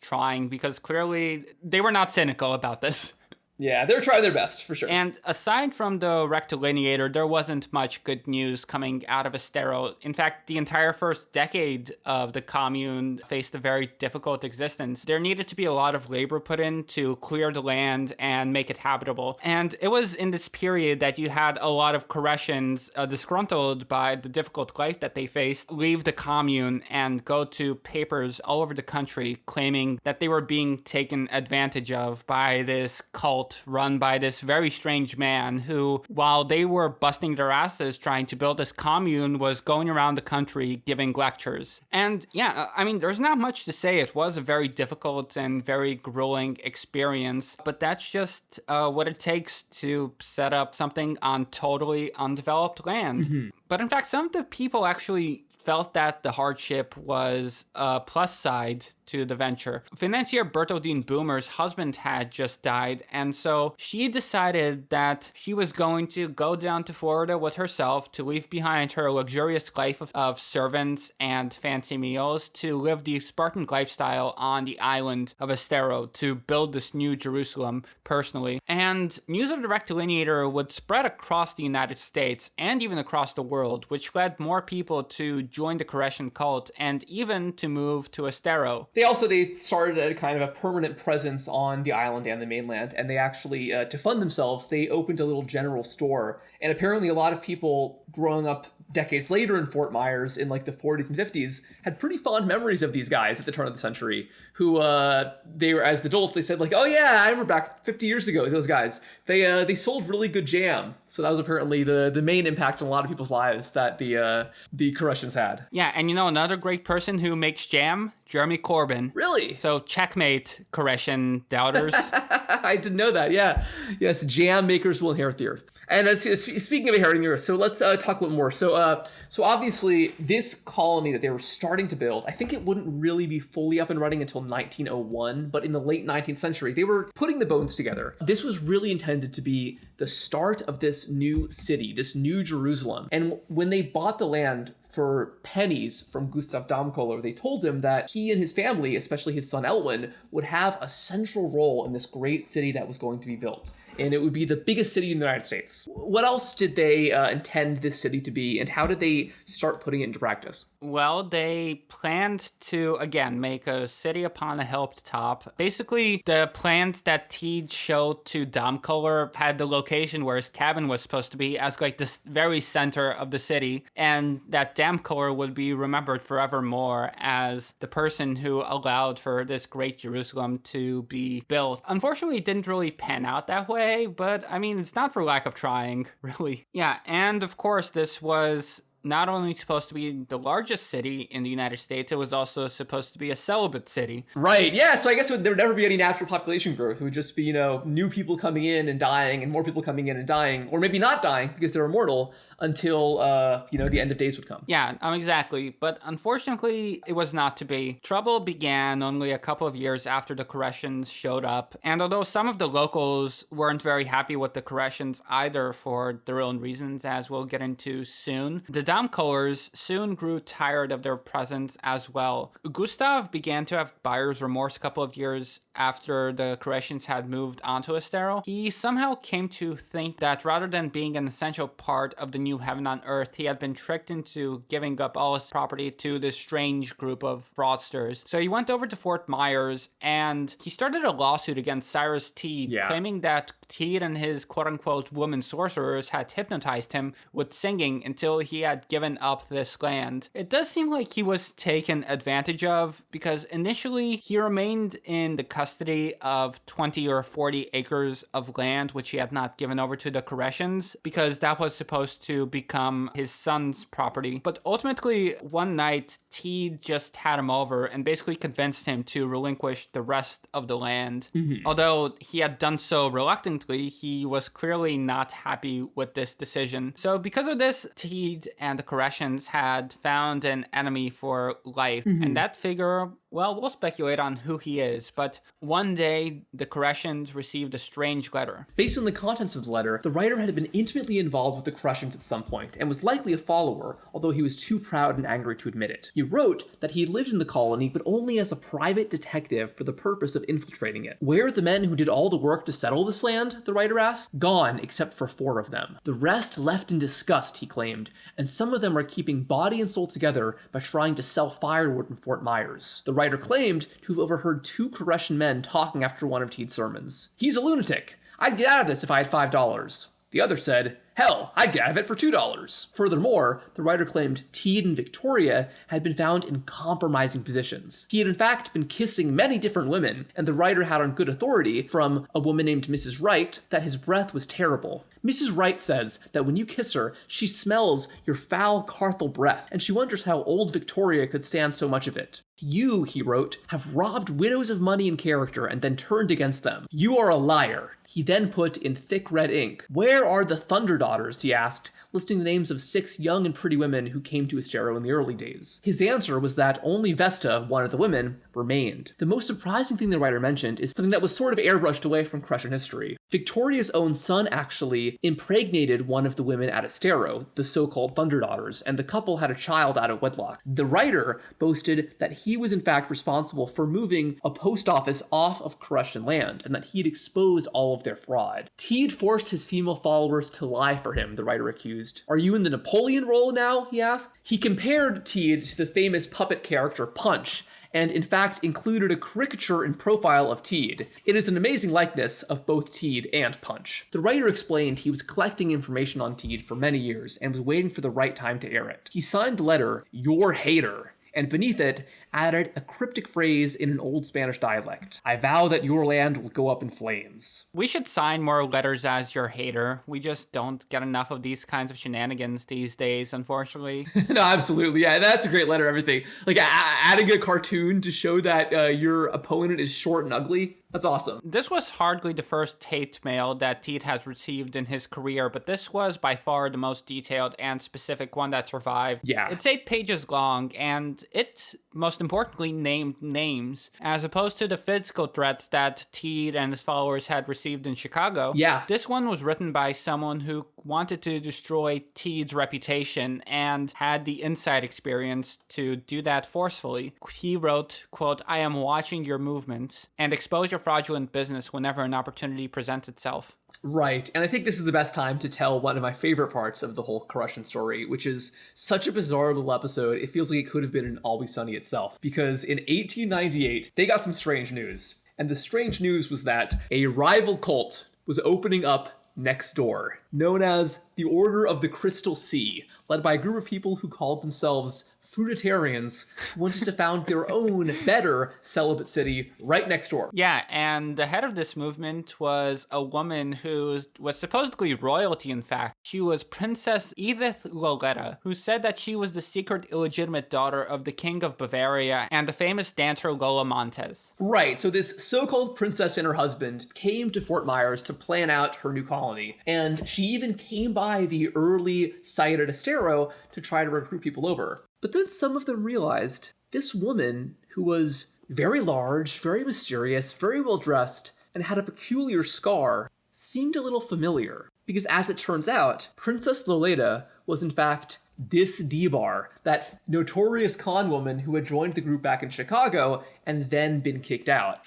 trying, because clearly they were not cynical about this. Yeah, they were trying their best, for sure. And aside from the rectilineator, there wasn't much good news coming out of Estero. In fact, the entire first decade of the commune faced a very difficult existence. There needed to be a lot of labor put in to clear the land and make it habitable. And it was in this period that you had a lot of Koreshans, disgruntled by the difficult life that they faced, leave the commune and go to papers all over the country claiming that they were being taken advantage of by this cult run by this very strange man who, while they were busting their asses trying to build this commune, was going around the country giving lectures. And yeah, I mean, there's not much to say. It was a very difficult and very grueling experience, but that's just what it takes to set up something on totally undeveloped land. Mm-hmm. But in fact, some of the people actually felt that the hardship was a plus side to the venture. Financier Bertaldine Boomer's husband had just died, and so she decided that she was going to go down to Florida with herself to leave behind her luxurious life of servants and fancy meals to live the Spartan lifestyle on the island of Estero to build this new Jerusalem personally. And news of the rectilineator would spread across the United States and even across the world, which led more people to join the Koreshan cult and even to move to Estero. They started a kind of a permanent presence on the island and the mainland, and they actually, to fund themselves, they opened a little general store. And apparently a lot of people growing up decades later in Fort Myers in like the 40s and 50s had pretty fond memories of these guys at the turn of the century who they were, as adults, they said like, oh yeah, I remember back 50 years ago, those guys, they sold really good jam. So that was apparently the main impact on a lot of people's lives that the Koreshans had. Yeah, and another great person who makes jam? Jeremy Corbyn. Really? So checkmate, Koreshan doubters. I didn't know that, yeah. Yes, jam makers will inherit the earth. And speaking of inheriting the earth, so let's talk a little more. So obviously, this colony that they were starting to build, I think it wouldn't really be fully up and running until 1901, but in the late 19th century, they were putting the bones together. This was really intended to be the start of this new city, this new Jerusalem. And when they bought the land for pennies from Gustav Domkoller, they told him that he and his family, especially his son Elwin, would have a central role in this great city that was going to be built. And it would be the biggest city in the United States. What else did they intend this city to be, and how did they start putting it into practice? Well, they planned to, again, make a city upon a hilltop. Basically, the plans that Teed showed to Domkoller had the location where his cabin was supposed to be as like the very center of the city, and that Domkoller would be remembered forevermore as the person who allowed for this great Jerusalem to be built. Unfortunately, it didn't really pan out that way, but I mean, it's not for lack of trying, really. Yeah, and of course, this was not only supposed to be the largest city in the United States, it was also supposed to be a celibate city. Right, yeah, so I guess there would never be any natural population growth. It would just be, new people coming in and dying, and more people coming in and dying, or maybe not dying because they're immortal until, the end of days would come. Yeah, exactly. But unfortunately, it was not to be. Trouble began only a couple of years after the Koreshans showed up, and although some of the locals weren't very happy with the Koreshans either for their own reasons, as we'll get into soon, the Damkolers soon grew tired of their presence as well. Gustav began to have buyer's remorse a couple of years after the Koreshans had moved onto Estero. He somehow came to think that rather than being an essential part of the new heaven on earth, he had been tricked into giving up all his property to this strange group of fraudsters. So he went over to Fort Myers and he started a lawsuit against Cyrus Teed, claiming that Teed and his quote-unquote woman sorcerers had hypnotized him with singing until he had given up this land. It does seem like he was taken advantage of because initially he remained in the custody of 20 or 40 acres of land which he had not given over to the Koreshans because that was supposed to become his son's property. But ultimately, one night, Teed just had him over and basically convinced him to relinquish the rest of the land. Although he had done so reluctantly, he was clearly not happy with this decision. So because of this, Teed and the Koreshans had found an enemy for life. And that figure, well, we'll speculate on who he is, but one day the Koreshans received a strange letter. Based on the contents of the letter, the writer had been intimately involved with the Koreshans at some point and was likely a follower, although he was too proud and angry to admit it. He wrote that he lived in the colony, but only as a private detective for the purpose of infiltrating it. Where are the men who did all the work to settle this land? The writer asked. Gone, except for 4 of them. The rest left in disgust, he claimed, and some of them are keeping body and soul together by trying to sell firewood in Fort Myers. The writer claimed to have overheard 2 Koreshan men talking after one of Teed's sermons. He's a lunatic. I'd get out of this if I had $5. The other said, hell, I'd get out of it for $2. Furthermore, the writer claimed Teed and Victoria had been found in compromising positions. He had in fact been kissing many different women, and the writer had on good authority from a woman named Mrs. Wright that his breath was terrible. Mrs. Wright says that when you kiss her, she smells your foul Carthel breath, and she wonders how old Victoria could stand so much of it. You, he wrote, have robbed widows of money and character and then turned against them. You are a liar. He then put in thick red ink. Where are the Thunder Daughters, he asked, listing the names of 6 young and pretty women who came to Estero in the early days. His answer was that only Vesta, one of the women, remained. The most surprising thing the writer mentioned is something that was sort of airbrushed away from Koreshan history. Victoria's own son actually impregnated one of the women at Estero, the so-called Thunder Daughters, and the couple had a child out of wedlock. The writer boasted that he was in fact responsible for moving a post office off of Koreshan land, and that he'd exposed all of their fraud. Teed forced his female followers to lie for him, the writer accused. Are you in the Napoleon role now? He asked. He compared Teed to the famous puppet character Punch, and in fact included a caricature and profile of Teed. It is an amazing likeness of both Teed and Punch. The writer explained he was collecting information on Teed for many years and was waiting for the right time to air it. He signed the letter, "Your Hater," and beneath it added a cryptic phrase in an old Spanish dialect. I vow that your land will go up in flames. We should sign more letters as your hater. We just don't get enough of these kinds of shenanigans these days, unfortunately. No, absolutely. Yeah, that's a great letter, everything. Like adding a cartoon to show that your opponent is short and ugly. That's awesome. This was hardly the first hate mail that Teed has received in his career, but this was by far the most detailed and specific one that survived. Yeah. It's 8 pages long, and it, most importantly, named names, as opposed to the physical threats that Teed and his followers had received in Chicago. Yeah. This one was written by someone who wanted to destroy Teed's reputation and had the inside experience to do that forcefully. He wrote, quote, I am watching your movements and expose your fraudulent business whenever an opportunity presents itself. Right, and I think this is the best time to tell one of my favorite parts of the whole Koreshan story, which is such a bizarre little episode, it feels like it could have been in Always Sunny itself. Because in 1898, they got some strange news. And the strange news was that a rival cult was opening up next door, known as the Order of the Crystal Sea, led by a group of people who called themselves fruitarians who wanted to found their own better celibate city right next door. Yeah, and the head of this movement was a woman who was supposedly royalty, in fact. She was Princess Edith Loletta, who said that she was the secret illegitimate daughter of the King of Bavaria and the famous dancer Lola Montez. Right, so this so-called princess and her husband came to Fort Myers to plan out her new colony, and she even came by the early site at Estero to try to recruit people over. But then some of them realized this woman, who was very large, very mysterious, very well dressed, and had a peculiar scar, seemed a little familiar. Because as it turns out, Princess Lolita was in fact Dis Debar, that notorious con woman who had joined the group back in Chicago and then been kicked out.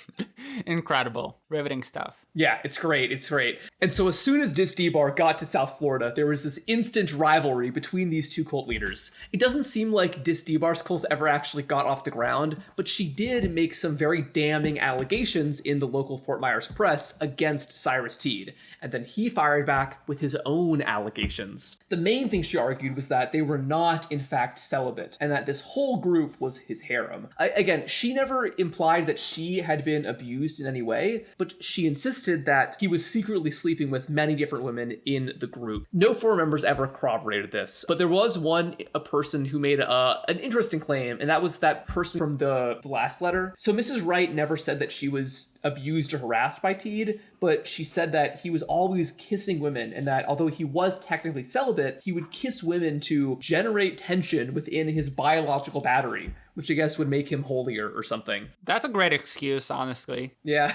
Incredible. Riveting stuff. Yeah, it's great. It's great. And so as soon as Dis Debar got to South Florida, there was this instant rivalry between these two cult leaders. It doesn't seem like Dis Debar's cult ever actually got off the ground, but she did make some very damning allegations in the local Fort Myers press against Cyrus Teed. And then he fired back with his own allegations. The main thing she argued was that they were not, in fact, celibate, and that this whole group was his harem. Again, she never implied that she had been abused in any way, but she insisted that he was secretly sleeping with many different women in the group. No four members ever corroborated this, but there was a person who made an interesting claim, and that was that person from the last letter. So Mrs. Wright never said that she was abused or harassed by Teed, but she said that he was always kissing women, and that although he was technically celibate, he would kiss women to generate tension within his biological battery, which I guess would make him holier or something. That's a great excuse, honestly. Yeah.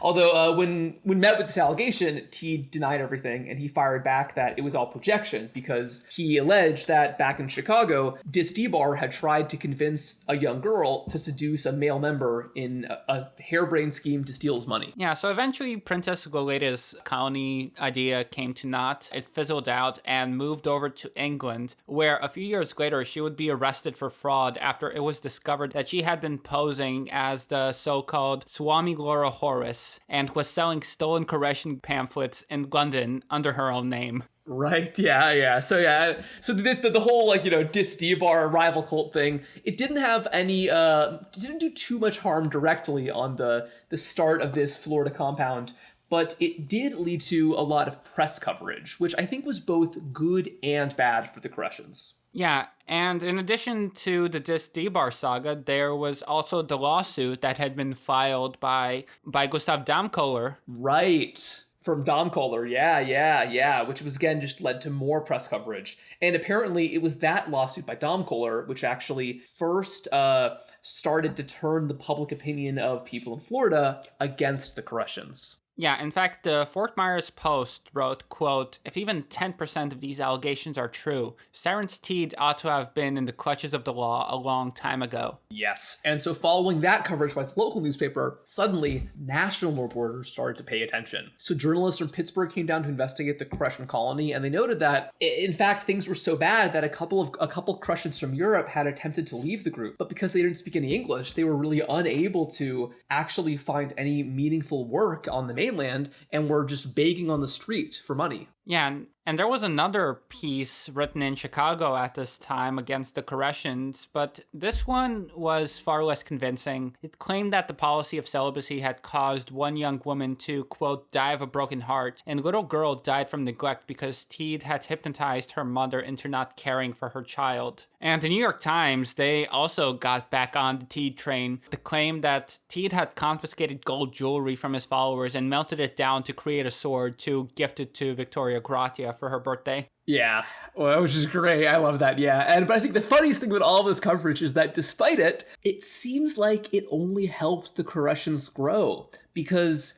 Although when met with this allegation, Teed denied everything, and he fired back that it was all projection, because he alleged that back in Chicago, Dis Debar had tried to convince a young girl to seduce a male member in a harebrained scheme to steal his money. Yeah, so eventually Princess Lolita's colony idea came to naught. It fizzled out and moved over to England, where a few years later she would be arrested for fraud after it was discovered that she had been posing as the so-called Swami Laura Horace and was selling stolen Koreshan pamphlets in London under her own name. Right, yeah. So the whole, Dis Debar rival cult thing, it didn't have any, didn't do too much harm directly on the start of this Florida compound, but it did lead to a lot of press coverage, which I think was both good and bad for the Koreshans. Yeah, and in addition to the Dis Debar saga, there was also the lawsuit that had been filed by Gustav Domkohler. Right. From Domkohler, yeah, which was again just led to more press coverage. And apparently it was that lawsuit by Domkohler which actually first started to turn the public opinion of people in Florida against the Koreshans. Yeah, in fact, the Fort Myers Post wrote, quote, "If even 10% of these allegations are true, Cyrus Teed ought to have been in the clutches of the law a long time ago." Yes, and so following that coverage by the local newspaper, suddenly national reporters started to pay attention. So journalists from Pittsburgh came down to investigate the Koreshan colony, and they noted that, in fact, things were so bad that a couple Koreshans from Europe had attempted to leave the group, but because they didn't speak any English, they were really unable to actually find any meaningful work on the mainland and were just begging on the street for money. Yeah, and there was another piece written in Chicago at this time against the Koreshans, but this one was far less convincing. It claimed that the policy of celibacy had caused one young woman to, quote, "die of a broken heart," and a little girl died from neglect because Teed had hypnotized her mother into not caring for her child. And the New York Times, they also got back on the Teed train. The claim that Teed had confiscated gold jewelry from his followers and melted it down to create a sword to gift it to Victoria Gratia for her birthday. Yeah, well, which is great. I love that, yeah. But I think the funniest thing about all of this coverage is that despite it, it seems like it only helped the Koreshans grow. Because,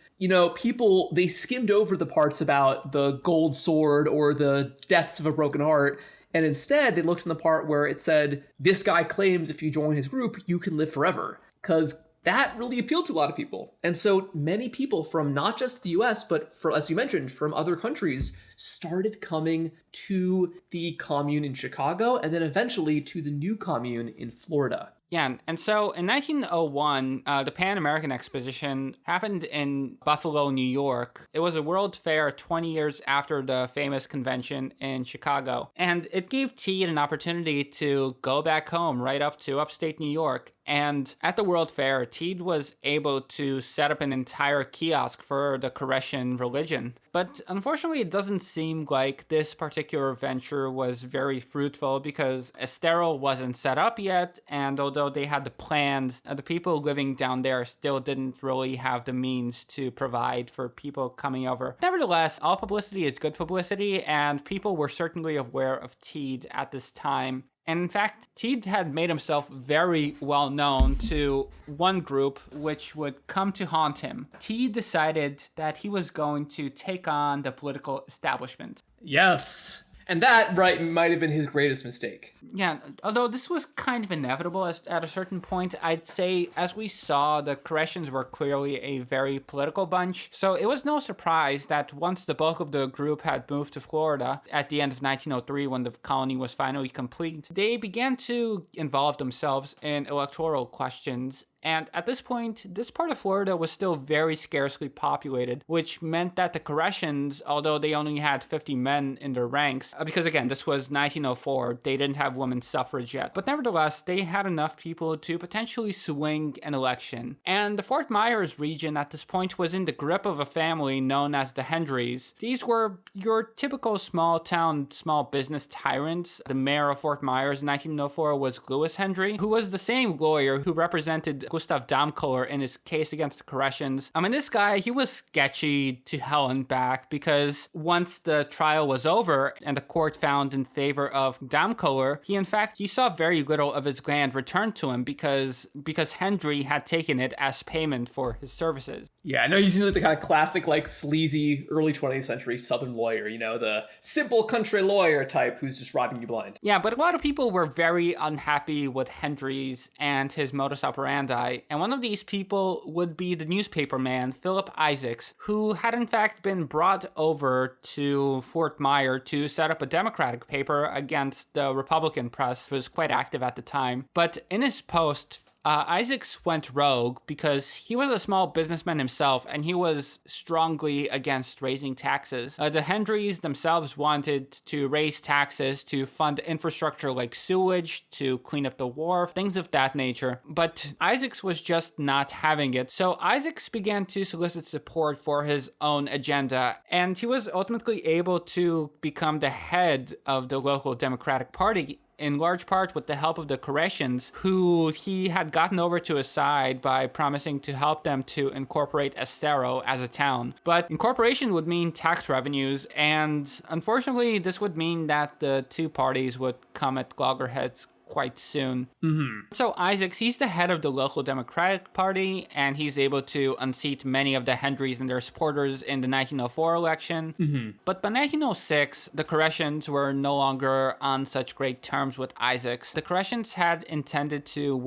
people, they skimmed over the parts about the gold sword or the deaths of a broken heart, and instead they looked in the part where it said, this guy claims if you join his group, you can live forever. Because that really appealed to a lot of people. And so many people from not just the US, but as you mentioned, from other countries, started coming to the commune in Chicago and then eventually to the new commune in Florida. Yeah, and so in 1901, the Pan American Exposition happened in Buffalo, New York. It was a world fair 20 years after the famous convention in Chicago, and it gave Teed an opportunity to go back home right up to upstate New York. And at the World Fair, Teed was able to set up an entire kiosk for the Koreshan religion. But unfortunately, it doesn't seem like this particular venture was very fruitful because Estero wasn't set up yet, and although they had the plans, the people living down there still didn't really have the means to provide for people coming over. Nevertheless, all publicity is good publicity, and people were certainly aware of Teed at this time. And in fact, Teed had made himself very well known to one group which would come to haunt him. Teed decided that he was going to take on the political establishment. Yes. And that, right, might have been his greatest mistake. Yeah, although this was kind of inevitable at a certain point, I'd say, as we saw, the Koreshans were clearly a very political bunch, so it was no surprise that once the bulk of the group had moved to Florida at the end of 1903, when the colony was finally complete, they began to involve themselves in electoral questions. And at this point, this part of Florida was still very scarcely populated, which meant that the Koreshans, although they only had 50 men in their ranks, because again, this was 1904, they didn't have women's suffrage yet, but nevertheless, they had enough people to potentially swing an election. And the Fort Myers region at this point was in the grip of a family known as the Hendrys. These were your typical small town, small business tyrants. The mayor of Fort Myers in 1904 was Lewis Hendry, who was the same lawyer who represented Gustav Domkoller in his case against the Koreshans. And this guy, he was sketchy to hell and back, because once the trial was over and the court found in favor of Domkoller, he saw very little of his land returned to him because Hendry had taken it as payment for his services. Yeah, I know he's like the kind of classic, like, sleazy early 20th century Southern lawyer, you know, the simple country lawyer type who's just robbing you blind. Yeah, but a lot of people were very unhappy with Hendry's and his modus operandi, and one of these people would be the newspaper man, Philip Isaacs, who had in fact been brought over to Fort Myers to set up a Democratic paper against the Republican press, was quite active at the time. But in his post, Isaacs went rogue because he was a small businessman himself, and he was strongly against raising taxes. The Hendrys themselves wanted to raise taxes to fund infrastructure like sewage, to clean up the wharf, things of that nature. But Isaacs was just not having it. So Isaacs began to solicit support for his own agenda, and he was ultimately able to become the head of the local Democratic Party, in large part with the help of the Koreshans, who he had gotten over to his side by promising to help them to incorporate Estero as a town. But incorporation would mean tax revenues, and unfortunately, this would mean that the two parties would come at loggerheads quite soon. So Isaacs, he's the head of the local Democratic Party, and he's able to unseat many of the Hendrys and their supporters in the 1904 election. But by 1906, the Koreshans were no longer on such great terms with Isaacs. The Koreshans had intended to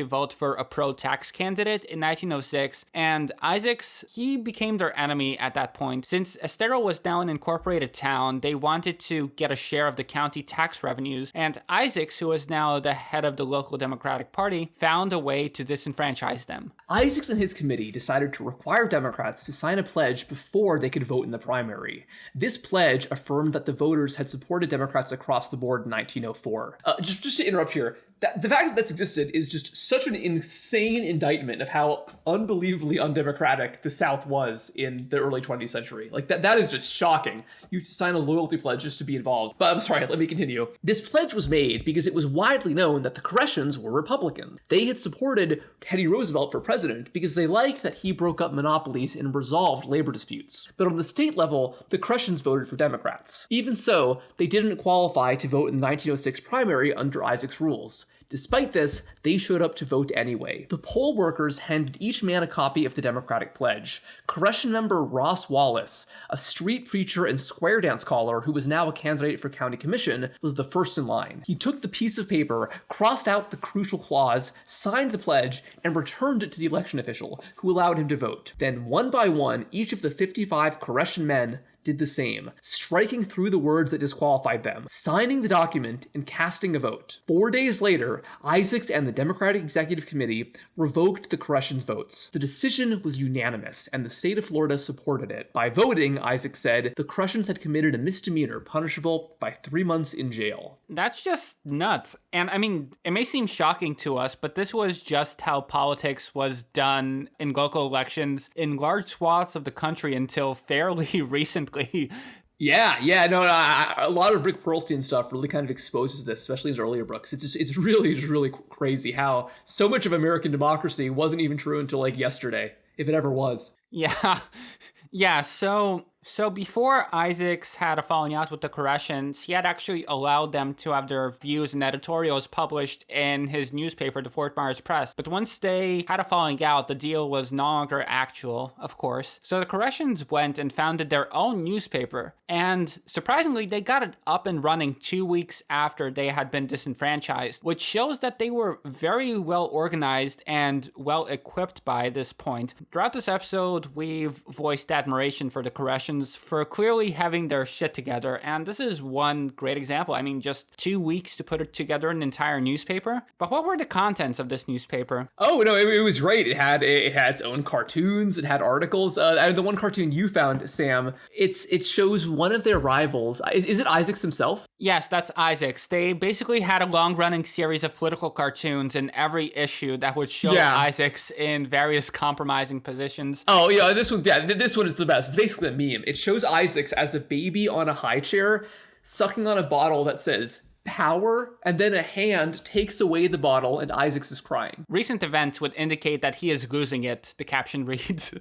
vote for a pro-tax candidate in 1906, and Isaacs, he became their enemy at that point. Since Estero was now an incorporated town, they wanted to get a share of the county tax revenues, and Isaacs, who was now the head of the local Democratic Party, found a way to disenfranchise them. Isaacs and his committee decided to require Democrats to sign a pledge before they could vote in the primary. This pledge affirmed that the voters had supported Democrats across the board in 1904. Just to interrupt here, the fact that this existed is just such an insane indictment of how unbelievably undemocratic the South was in the early 20th century. Like, that is just shocking. You sign a loyalty pledge just to be involved. But I'm sorry, let me continue. This pledge was made because it was widely known that the Koreshans were Republicans. They had supported Teddy Roosevelt for president because they liked that he broke up monopolies and resolved labor disputes. But on the state level, the Koreshans voted for Democrats. Even so, they didn't qualify to vote in the 1906 primary under Isaac's rules. Despite this, they showed up to vote anyway. The poll workers handed each man a copy of the Democratic Pledge. Koreshan member Ross Wallace, a street preacher and square dance caller who was now a candidate for county commission, was the first in line. He took the piece of paper, crossed out the crucial clause, signed the pledge, and returned it to the election official, who allowed him to vote. Then, one by one, each of the 55 Koreshan men did the same, striking through the words that disqualified them, signing the document, and casting a vote. 4 days later, Isaacs and the Democratic Executive Committee revoked the Koreshans' votes. The decision was unanimous, and the state of Florida supported it. By voting, Isaacs said, the Koreshans had committed a misdemeanor punishable by 3 months in jail. That's just nuts. And I mean, it may seem shocking to us, but this was just how politics was done in local elections in large swaths of the country until fairly recently. Yeah, no, a lot of Rick Perlstein stuff really kind of exposes this, especially in his earlier books. It's really crazy how so much of American democracy wasn't even true until like yesterday, if it ever was. Yeah, so before Isaacs had a falling out with the Koreshans, he had actually allowed them to have their views and editorials published in his newspaper, the Fort Myers Press. But once they had a falling out, the deal was no longer actual, of course. So the Koreshans went and founded their own newspaper. And surprisingly, they got it up and running 2 weeks after they had been disenfranchised, which shows that they were very well organized and well equipped by this point. Throughout this episode, we've voiced admiration for the Koreshans for clearly having their shit together, and this is one great example. I mean, just 2 weeks to put together an entire newspaper. But what were the contents of this newspaper? Oh no, it was great. It had its own cartoons. It had articles. The one cartoon you found, Sam, it shows one of their rivals. Is it Isaacs himself? Yes, that's Isaacs. They basically had a long-running series of political cartoons in every issue that would show Isaacs in various compromising positions. Oh yeah, this one is the best. It's basically a meme. It shows Isaacs as a baby on a high chair, sucking on a bottle that says power, and then a hand takes away the bottle and Isaacs is crying. Recent events would indicate that he is losing it, the caption reads.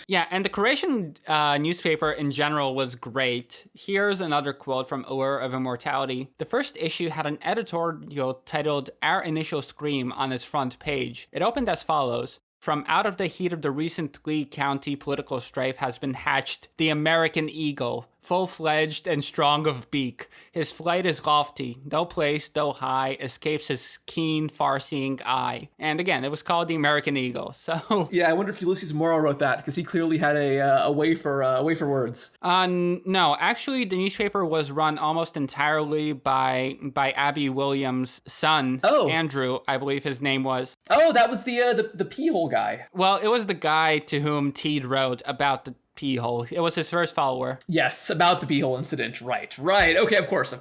Yeah, and the Koreshan newspaper in general was great. Here's another quote from Allure of Immortality. The first issue had an editorial titled Our Initial Scream on its front page. It opened as follows. From out of the heat of the recent Lee County political strife has been hatched the American Eagle, full-fledged and strong of beak. His flight is lofty, though placed, though high, escapes his keen, far-seeing eye. And again, it was called the American Eagle, so... Yeah, I wonder if Ulysses Morrow wrote that, because he clearly had a way for words. No, actually, the newspaper was run almost entirely by Abby Williams' son, Andrew, I believe his name was. Oh, that was the pee-hole guy. Well, it was the guy to whom Teed wrote about the pee hole. It was his first follower. Yes, about the pee hole incident. Right. Okay, of course.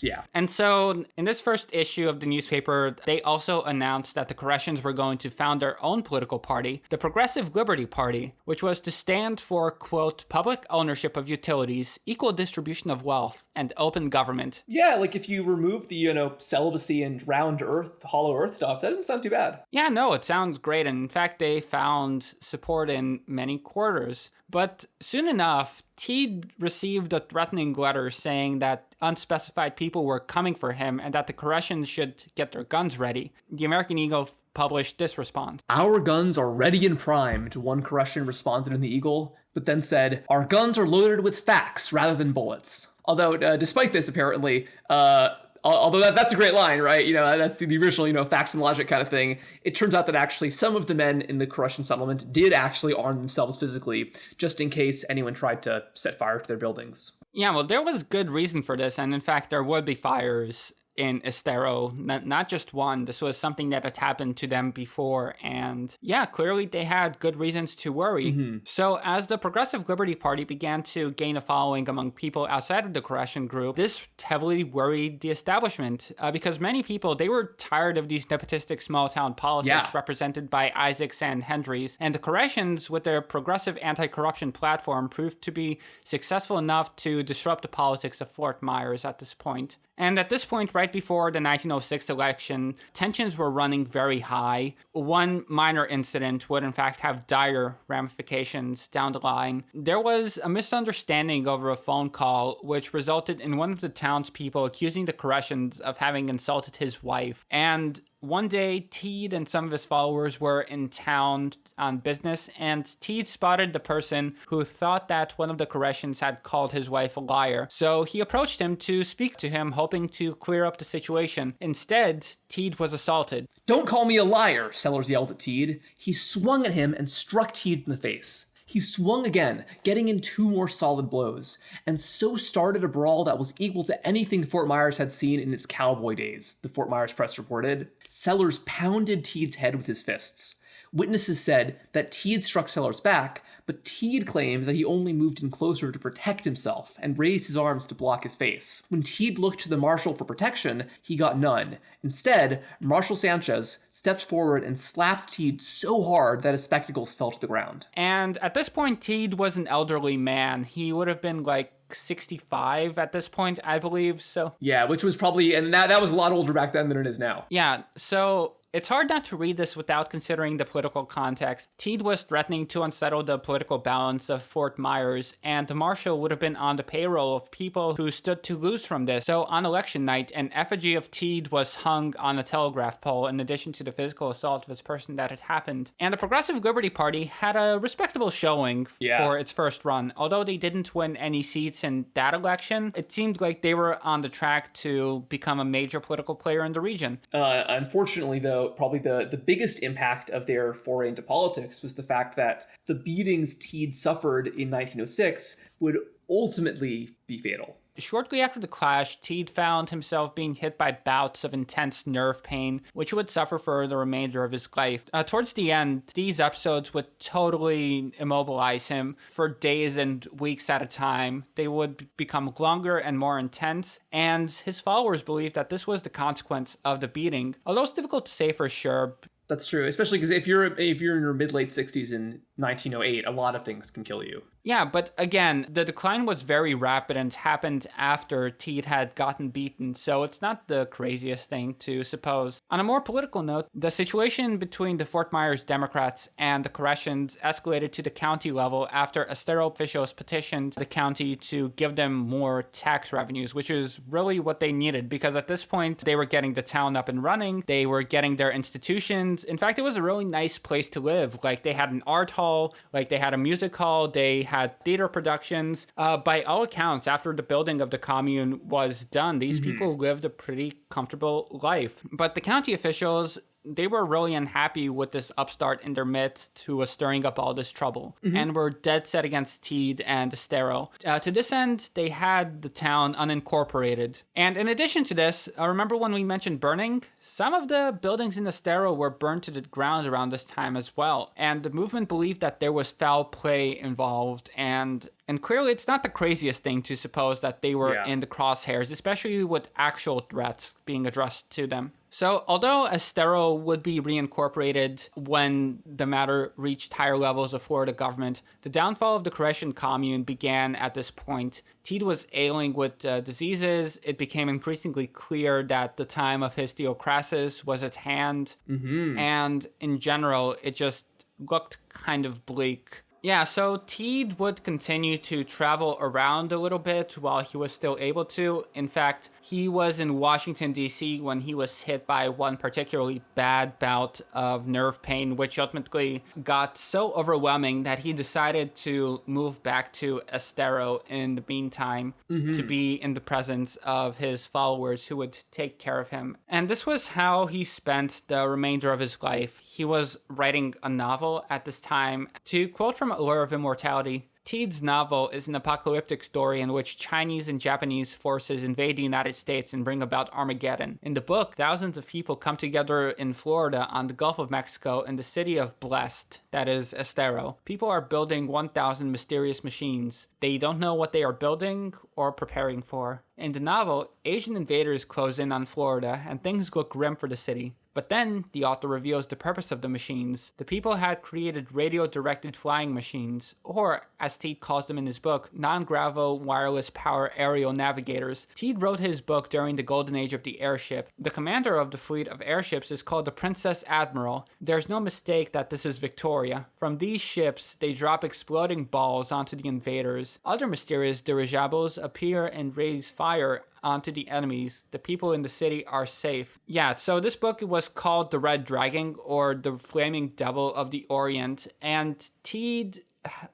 Yeah. And so in this first issue of the newspaper, they also announced that the Koreshans were going to found their own political party, the Progressive Liberty Party, which was to stand for, quote, public ownership of utilities, equal distribution of wealth, and open government. Yeah, like if you remove the, celibacy and round earth, hollow earth stuff, that doesn't sound too bad. Yeah, no, it sounds great. And in fact, they found support in many quarters. But soon enough, Teed received a threatening letter saying that unspecified people were coming for him and that the Koreshans should get their guns ready. The American Eagle published this response. Our guns are ready and primed, one Koreshan responded in the Eagle, but then said, our guns are loaded with facts rather than bullets. Although, despite this, apparently, although that's a great line, right? That's the original, facts and logic kind of thing. It turns out that actually some of the men in the Koreshan settlement did actually arm themselves physically, just in case anyone tried to set fire to their buildings. Yeah, well, there was good reason for this, and in fact, there would be fires in Estero, not just one. This was something that had happened to them before, and yeah, clearly they had good reasons to worry. Mm-hmm. So as the Progressive Liberty Party began to gain a following among people outside of the Koreshan group, this heavily worried the establishment, because many people, they were tired of these nepotistic small-town politics represented by Isaacs and Hendrys, and the Koreshans, with their progressive anti-corruption platform, proved to be successful enough to disrupt the politics of Fort Myers at this point. And at this point, right before the 1906 election, tensions were running very high. One minor incident would in fact have dire ramifications down the line. There was a misunderstanding over a phone call, which resulted in one of the townspeople accusing the Koreshans of having insulted his wife. And one day, Teed and some of his followers were in town on business, and Teed spotted the person who thought that one of the Koreshans had called his wife a liar. So he approached him to speak to him, hoping to clear up the situation. Instead, Teed was assaulted. Don't call me a liar, Sellers yelled at Teed. He swung at him and struck Teed in the face. He swung again, getting in 2 more solid blows, and so started a brawl that was equal to anything Fort Myers had seen in its cowboy days, the Fort Myers Press reported. Sellers pounded Teed's head with his fists. Witnesses said that Teed struck Sellers back, but Teed claimed that he only moved in closer to protect himself and raised his arms to block his face. When Teed looked to the marshal for protection, he got none. Instead, Marshal Sanchez stepped forward and slapped Teed so hard that his spectacles fell to the ground. And at this point, Teed was an elderly man. He would have been like 65 at this point, I believe, so... Yeah, which was probably... And that was a lot older back then than it is now. Yeah, so... It's hard not to read this without considering the political context. Teed was threatening to unsettle the political balance of Fort Myers, and the marshal would have been on the payroll of people who stood to lose from this. So on election night, an effigy of Teed was hung on a telegraph pole in addition to the physical assault of his person that had happened. And the Progressive Liberty Party had a respectable showing for its first run. Although they didn't win any seats in that election, it seemed like they were on the track to become a major political player in the region. Unfortunately, though, probably the biggest impact of their foray into politics was the fact that the beatings Teed suffered in 1906 would ultimately be fatal. Shortly after the clash, Teed found himself being hit by bouts of intense nerve pain, which he would suffer for the remainder of his life. Towards the end, these episodes would totally immobilize him for days and weeks at a time. They would become longer and more intense, and his followers believed that this was the consequence of the beating. Although it's difficult to say for sure. That's true, especially because if you're in your mid-late 60s in 1908, a lot of things can kill you. Yeah, but again, the decline was very rapid and happened after Teed had gotten beaten, so it's not the craziest thing to suppose. On a more political note, the situation between the Fort Myers Democrats and the Koreshans escalated to the county level after Estero officials petitioned the county to give them more tax revenues, which is really what they needed, because at this point, they were getting the town up and running, they were getting their institutions. In fact, it was a really nice place to live. Like, they had an art hall, like they had a music hall, they had theater productions. By all accounts, after the building of the commune was done, these people lived a pretty comfortable life. But the county officials, they were really unhappy with this upstart in their midst who was stirring up all this trouble and were dead set against Teed and Estero. To this end, they had the town unincorporated. And in addition to this, remember when we mentioned burning? Some of the buildings in Estero were burned to the ground around this time as well. And the movement believed that there was foul play involved, and clearly it's not the craziest thing to suppose that they were in the crosshairs, especially with actual threats being addressed to them. So, although Estero would be reincorporated when the matter reached higher levels of Florida government, the downfall of the Koreshan commune began at this point. Teed was ailing with diseases. It became increasingly clear that the time of his theocrasis was at hand. And in general, it just looked kind of bleak. Yeah, so Teed would continue to travel around a little bit while he was still able to. In fact, he was in Washington, D.C. when he was hit by one particularly bad bout of nerve pain, which ultimately got so overwhelming that he decided to move back to Estero in the meantime to be in the presence of his followers who would take care of him. And this was how he spent the remainder of his life. He was writing a novel at this time. To quote from Allure of Immortality, Teed's novel is an apocalyptic story in which Chinese and Japanese forces invade the United States and bring about Armageddon. In the book, thousands of people come together in Florida on the Gulf of Mexico in the city of Blessed, that is, Estero. People are building 1,000 mysterious machines. They don't know what they are building or preparing for. In the novel, Asian invaders close in on Florida and things look grim for the city. But then, the author reveals the purpose of the machines. The people had created radio-directed flying machines, or, as Teed calls them in his book, non-gravel wireless power aerial navigators. Teed wrote his book during the golden age of the airship. The commander of the fleet of airships is called the Princess Admiral. There's no mistake that this is Victoria. From these ships, they drop exploding balls onto the invaders. Other mysterious dirigibles appear and raise fire onto the enemies. The people in the city are safe. Yeah, so this book was called The Red Dragon, or The Flaming Devil of the Orient, and Teed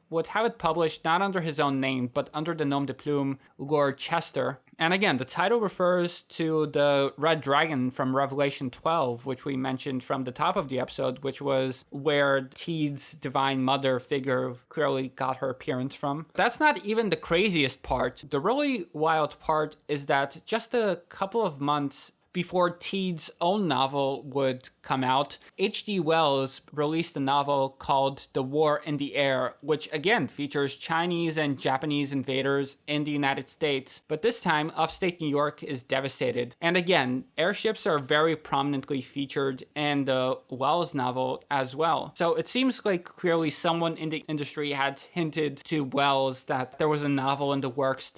would have it published not under his own name, but under the nom de plume Lord Chester. And again, the title refers to the red dragon from Revelation 12, which we mentioned from the top of the episode, which was where Teed's divine mother figure clearly got her appearance from. That's not even the craziest part. The really wild part is that just a couple of months before Teed's own novel would come out, H.G. Wells released a novel called The War in the Air, which again features Chinese and Japanese invaders in the United States. But this time, upstate New York is devastated. And again, airships are very prominently featured in the Wells novel as well. So it seems like clearly someone in the industry had hinted to Wells that there was a novel in the works,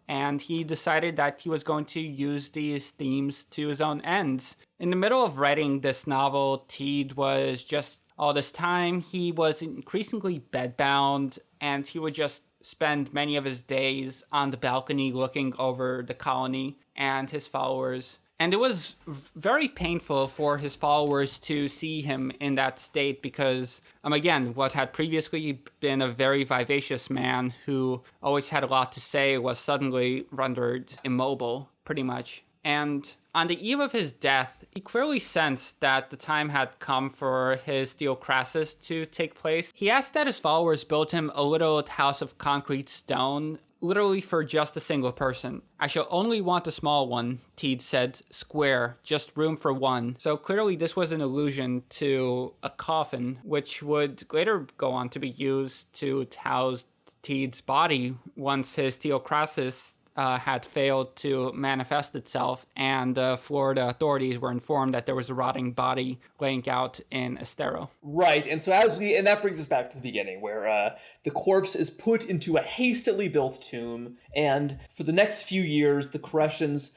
and he decided that he was going to use these themes to his own ends. In the middle of writing this novel, Teed was just, all this time, he was increasingly bedbound, and he would just spend many of his days on the balcony looking over the colony and his followers. And it was very painful for his followers to see him in that state because, again, what had previously been a very vivacious man who always had a lot to say was suddenly rendered immobile, pretty much. And on the eve of his death, he clearly sensed that the time had come for his theocrasis to take place. He asked that his followers build him a little house of concrete stone, literally for just a single person. "I shall only want a small one," Teed said, "square, just room for one." So clearly this was an allusion to a coffin, which would later go on to be used to house Teed's body once his theocrasis had failed to manifest itself, and the Florida authorities were informed that there was a rotting body laying out in Estero. Right, and so and that brings us back to the beginning, where the corpse is put into a hastily built tomb, and for the next few years, the Koreshans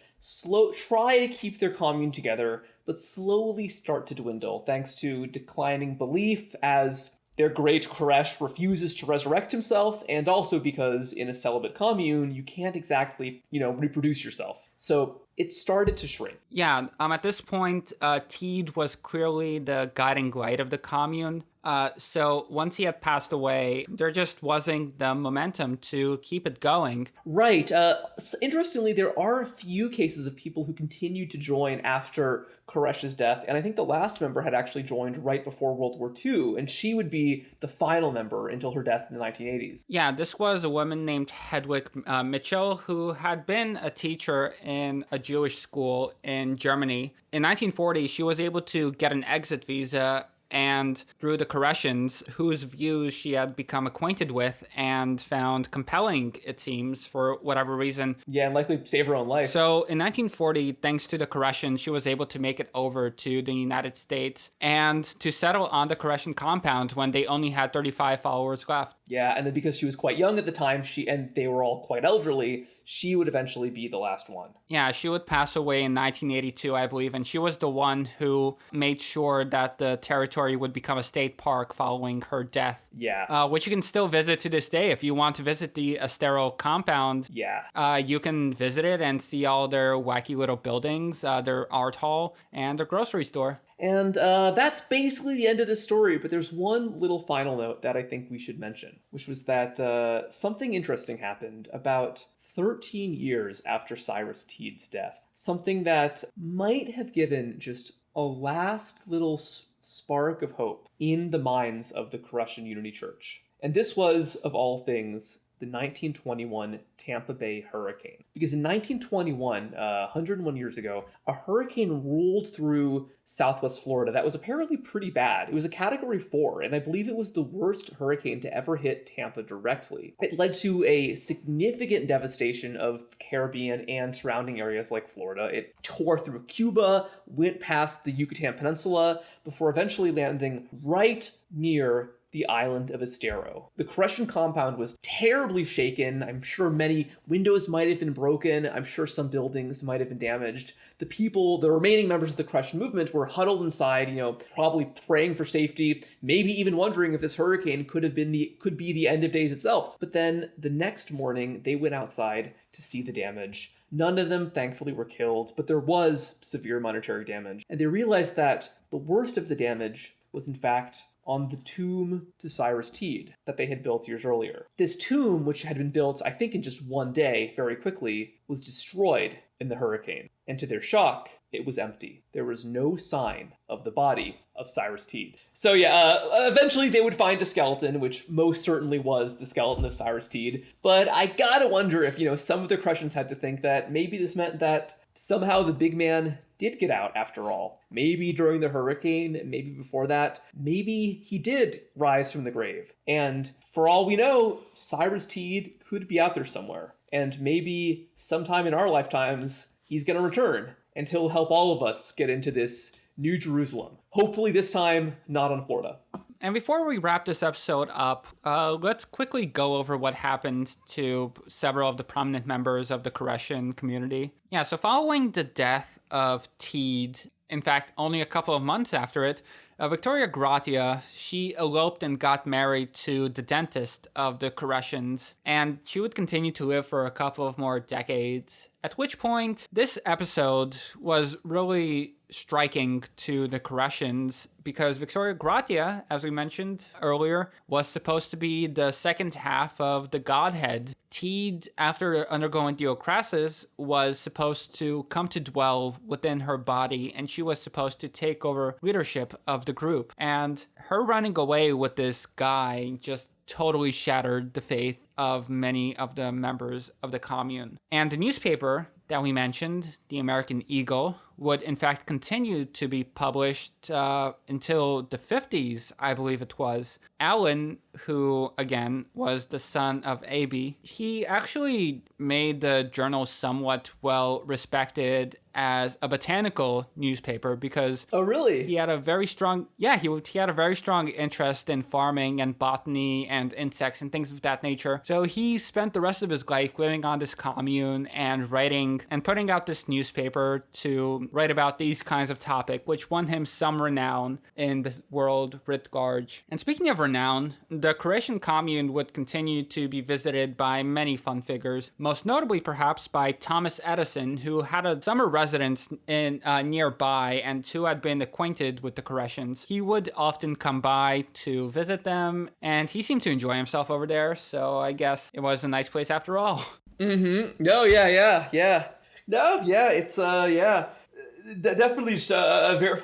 try to keep their commune together, but slowly start to dwindle, thanks to declining belief as their great Koresh refuses to resurrect himself, and also because in a celibate commune, you can't exactly, reproduce yourself. So it started to shrink. Yeah, at this point, Teed was clearly the guiding light of the commune. So once he had passed away, there just wasn't the momentum to keep it going. Right. Interestingly, there are a few cases of people who continued to join after Koresh's death, and I think the last member had actually joined right before World War II, and she would be the final member until her death in the 1980s. Yeah, this was a woman named Hedwig Mitchell, who had been a teacher in a Jewish school in Germany. In 1940, she was able to get an exit visa and through the Koreshans, whose views she had become acquainted with and found compelling, it seems, for whatever reason. Yeah, and likely save her own life. So in 1940, thanks to the Koreshans, she was able to make it over to the United States and to settle on the Koreshan compound when they only had 35 followers left. Yeah, and then because she was quite young at the time, and they were all quite elderly, she would eventually be the last one. Yeah, she would pass away in 1982, I believe, and she was the one who made sure that the territory would become a state park following her death. Yeah. Which you can still visit to this day. If you want to visit the Estero compound, yeah, you can visit it and see all their wacky little buildings, their art hall, and their grocery store. And that's basically the end of this story, but there's one little final note that I think we should mention, which was that something interesting happened about 13 years after Cyrus Teed's death. Something that might have given just a last little spark of hope in the minds of the Koreshan Unity Church. And this was, of all things, the 1921 Tampa Bay hurricane. Because in 1921, 101 years ago, a hurricane rolled through southwest Florida that was apparently pretty bad. It was a Category 4, and I believe it was the worst hurricane to ever hit Tampa directly. It led to a significant devastation of the Caribbean and surrounding areas like Florida. It tore through Cuba, went past the Yucatan Peninsula, before eventually landing right near the island of Estero. The Koreshan compound was terribly shaken. I'm sure many windows might have been broken. I'm sure some buildings might have been damaged. The remaining members of the Koreshan movement were huddled inside, probably praying for safety, maybe even wondering if this hurricane could be the end of days itself. But then the next morning, they went outside to see the damage. None of them, thankfully, were killed, but there was severe monetary damage. And they realized that the worst of the damage was, in fact, on the tomb to Cyrus Teed that they had built years earlier. This tomb, which had been built, I think, in just one day, very quickly, was destroyed in the hurricane. And to their shock, it was empty. There was no sign of the body of Cyrus Teed. So eventually they would find a skeleton, which most certainly was the skeleton of Cyrus Teed. But I gotta wonder if, some of the Koreshans had to think that maybe this meant that somehow the big man did get out after all. Maybe during the hurricane, maybe before that, maybe he did rise from the grave. And for all we know, Cyrus Teed could be out there somewhere. And maybe sometime in our lifetimes, he's gonna return. And he'll help all of us get into this New Jerusalem. Hopefully this time, not on Florida. And before we wrap this episode up, let's quickly go over what happened to several of the prominent members of the Koreshan community. Yeah, so following the death of Teed, in fact, only a couple of months after it, Victoria Gratia, she eloped and got married to the dentist of the Koreshans, and she would continue to live for a couple of more decades. At which point, this episode was really striking to the Koreshans because Victoria Gratia, as we mentioned earlier, was supposed to be the second half of the Godhead. Teed, after undergoing theocrasis, was supposed to come to dwell within her body, and she was supposed to take over leadership of the group. And her running away with this guy just totally shattered the faith of many of the members of the commune. And the newspaper that we mentioned, the American Eagle, would in fact continue to be published until the 50s, I believe it was. Allen, who again was the son of Aby, he actually made the journal somewhat well respected as a botanical newspaper because he had a very strong he had a very strong interest in farming and botany and insects and things of that nature. So he spent the rest of his life living on this commune and writing and putting out this newspaper to write about these kinds of topics, which won him some renown in the world writ large. And speaking of renown, the Koreshan commune would continue to be visited by many fun figures, most notably perhaps by Thomas Edison, who had a summer residence in nearby and who had been acquainted with the Koreshans. He would often come by to visit them, and he seemed to enjoy himself over there, so I guess it was a nice place after all. Mm-hmm. No, yeah. No, yeah, it's, definitely just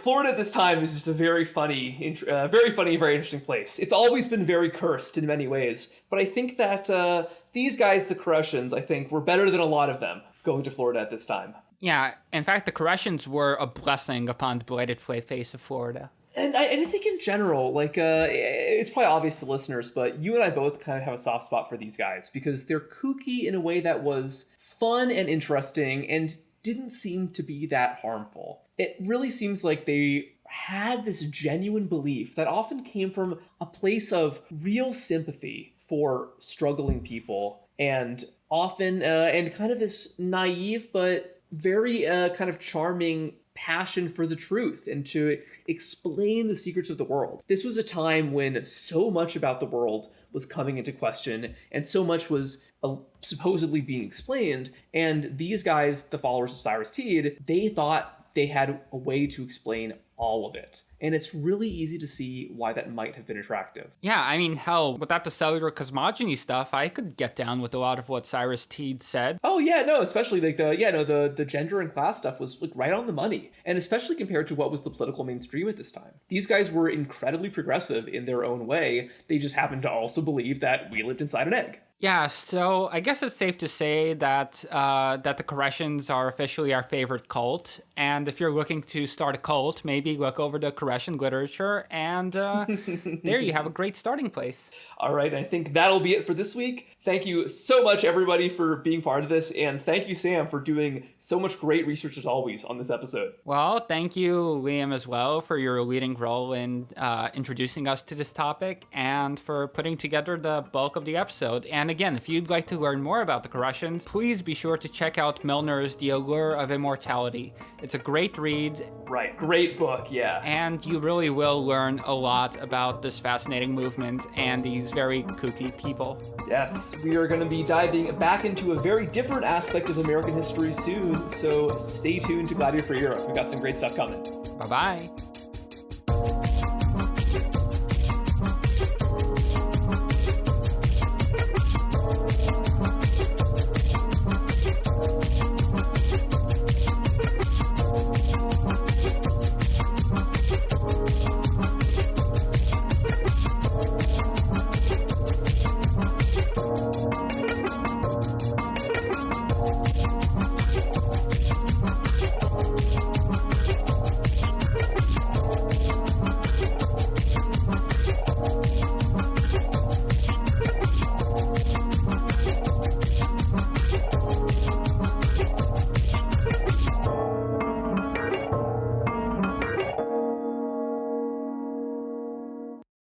Florida at this time is just a very funny, very interesting place. It's always been very cursed in many ways, but I think that these guys, the Koreshans, I think, were better than a lot of them going to Florida at this time. Yeah, in fact, the Koreshans were a blessing upon the blighted face of Florida. And I think in general, it's probably obvious to listeners, but you and I both kind of have a soft spot for these guys because they're kooky in a way that was fun and interesting and didn't seem to be that harmful. It really seems like they had this genuine belief that often came from a place of real sympathy for struggling people and often, and kind of this naive but very kind of charming passion for the truth and to explain the secrets of the world. This was a time when so much about the world was coming into question and so much was supposedly being explained. And these guys, the followers of Cyrus Teed, they thought they had a way to explain all of it. And it's really easy to see why that might have been attractive. Yeah, I mean, hell, without the cellular cosmogony stuff, I could get down with a lot of what Cyrus Teed said. Oh yeah, no, especially the gender and class stuff was right on the money. And especially compared to what was the political mainstream at this time. These guys were incredibly progressive in their own way. They just happened to also believe that we lived inside an egg. Yeah, so I guess it's safe to say that that the Koreshans are officially our favorite cult. And if you're looking to start a cult, maybe look over the Koreshan literature, and there you have a great starting place. All right, I think that'll be it for this week. Thank you so much, everybody, for being part of this, and thank you, Sam, for doing so much great research as always on this episode. Well, thank you, Liam, as well, for your leading role in introducing us to this topic and for putting together the bulk of the episode. And again, if you'd like to learn more about the Koreshans, please be sure to check out Milner's The Allure of Immortality. It's a great read. Right, great book, yeah. And you really will learn a lot about this fascinating movement and these very kooky people. Yes, we are going to be diving back into a very different aspect of American history soon, so stay tuned to Gladiator for Europe. We've got some great stuff coming. Bye-bye.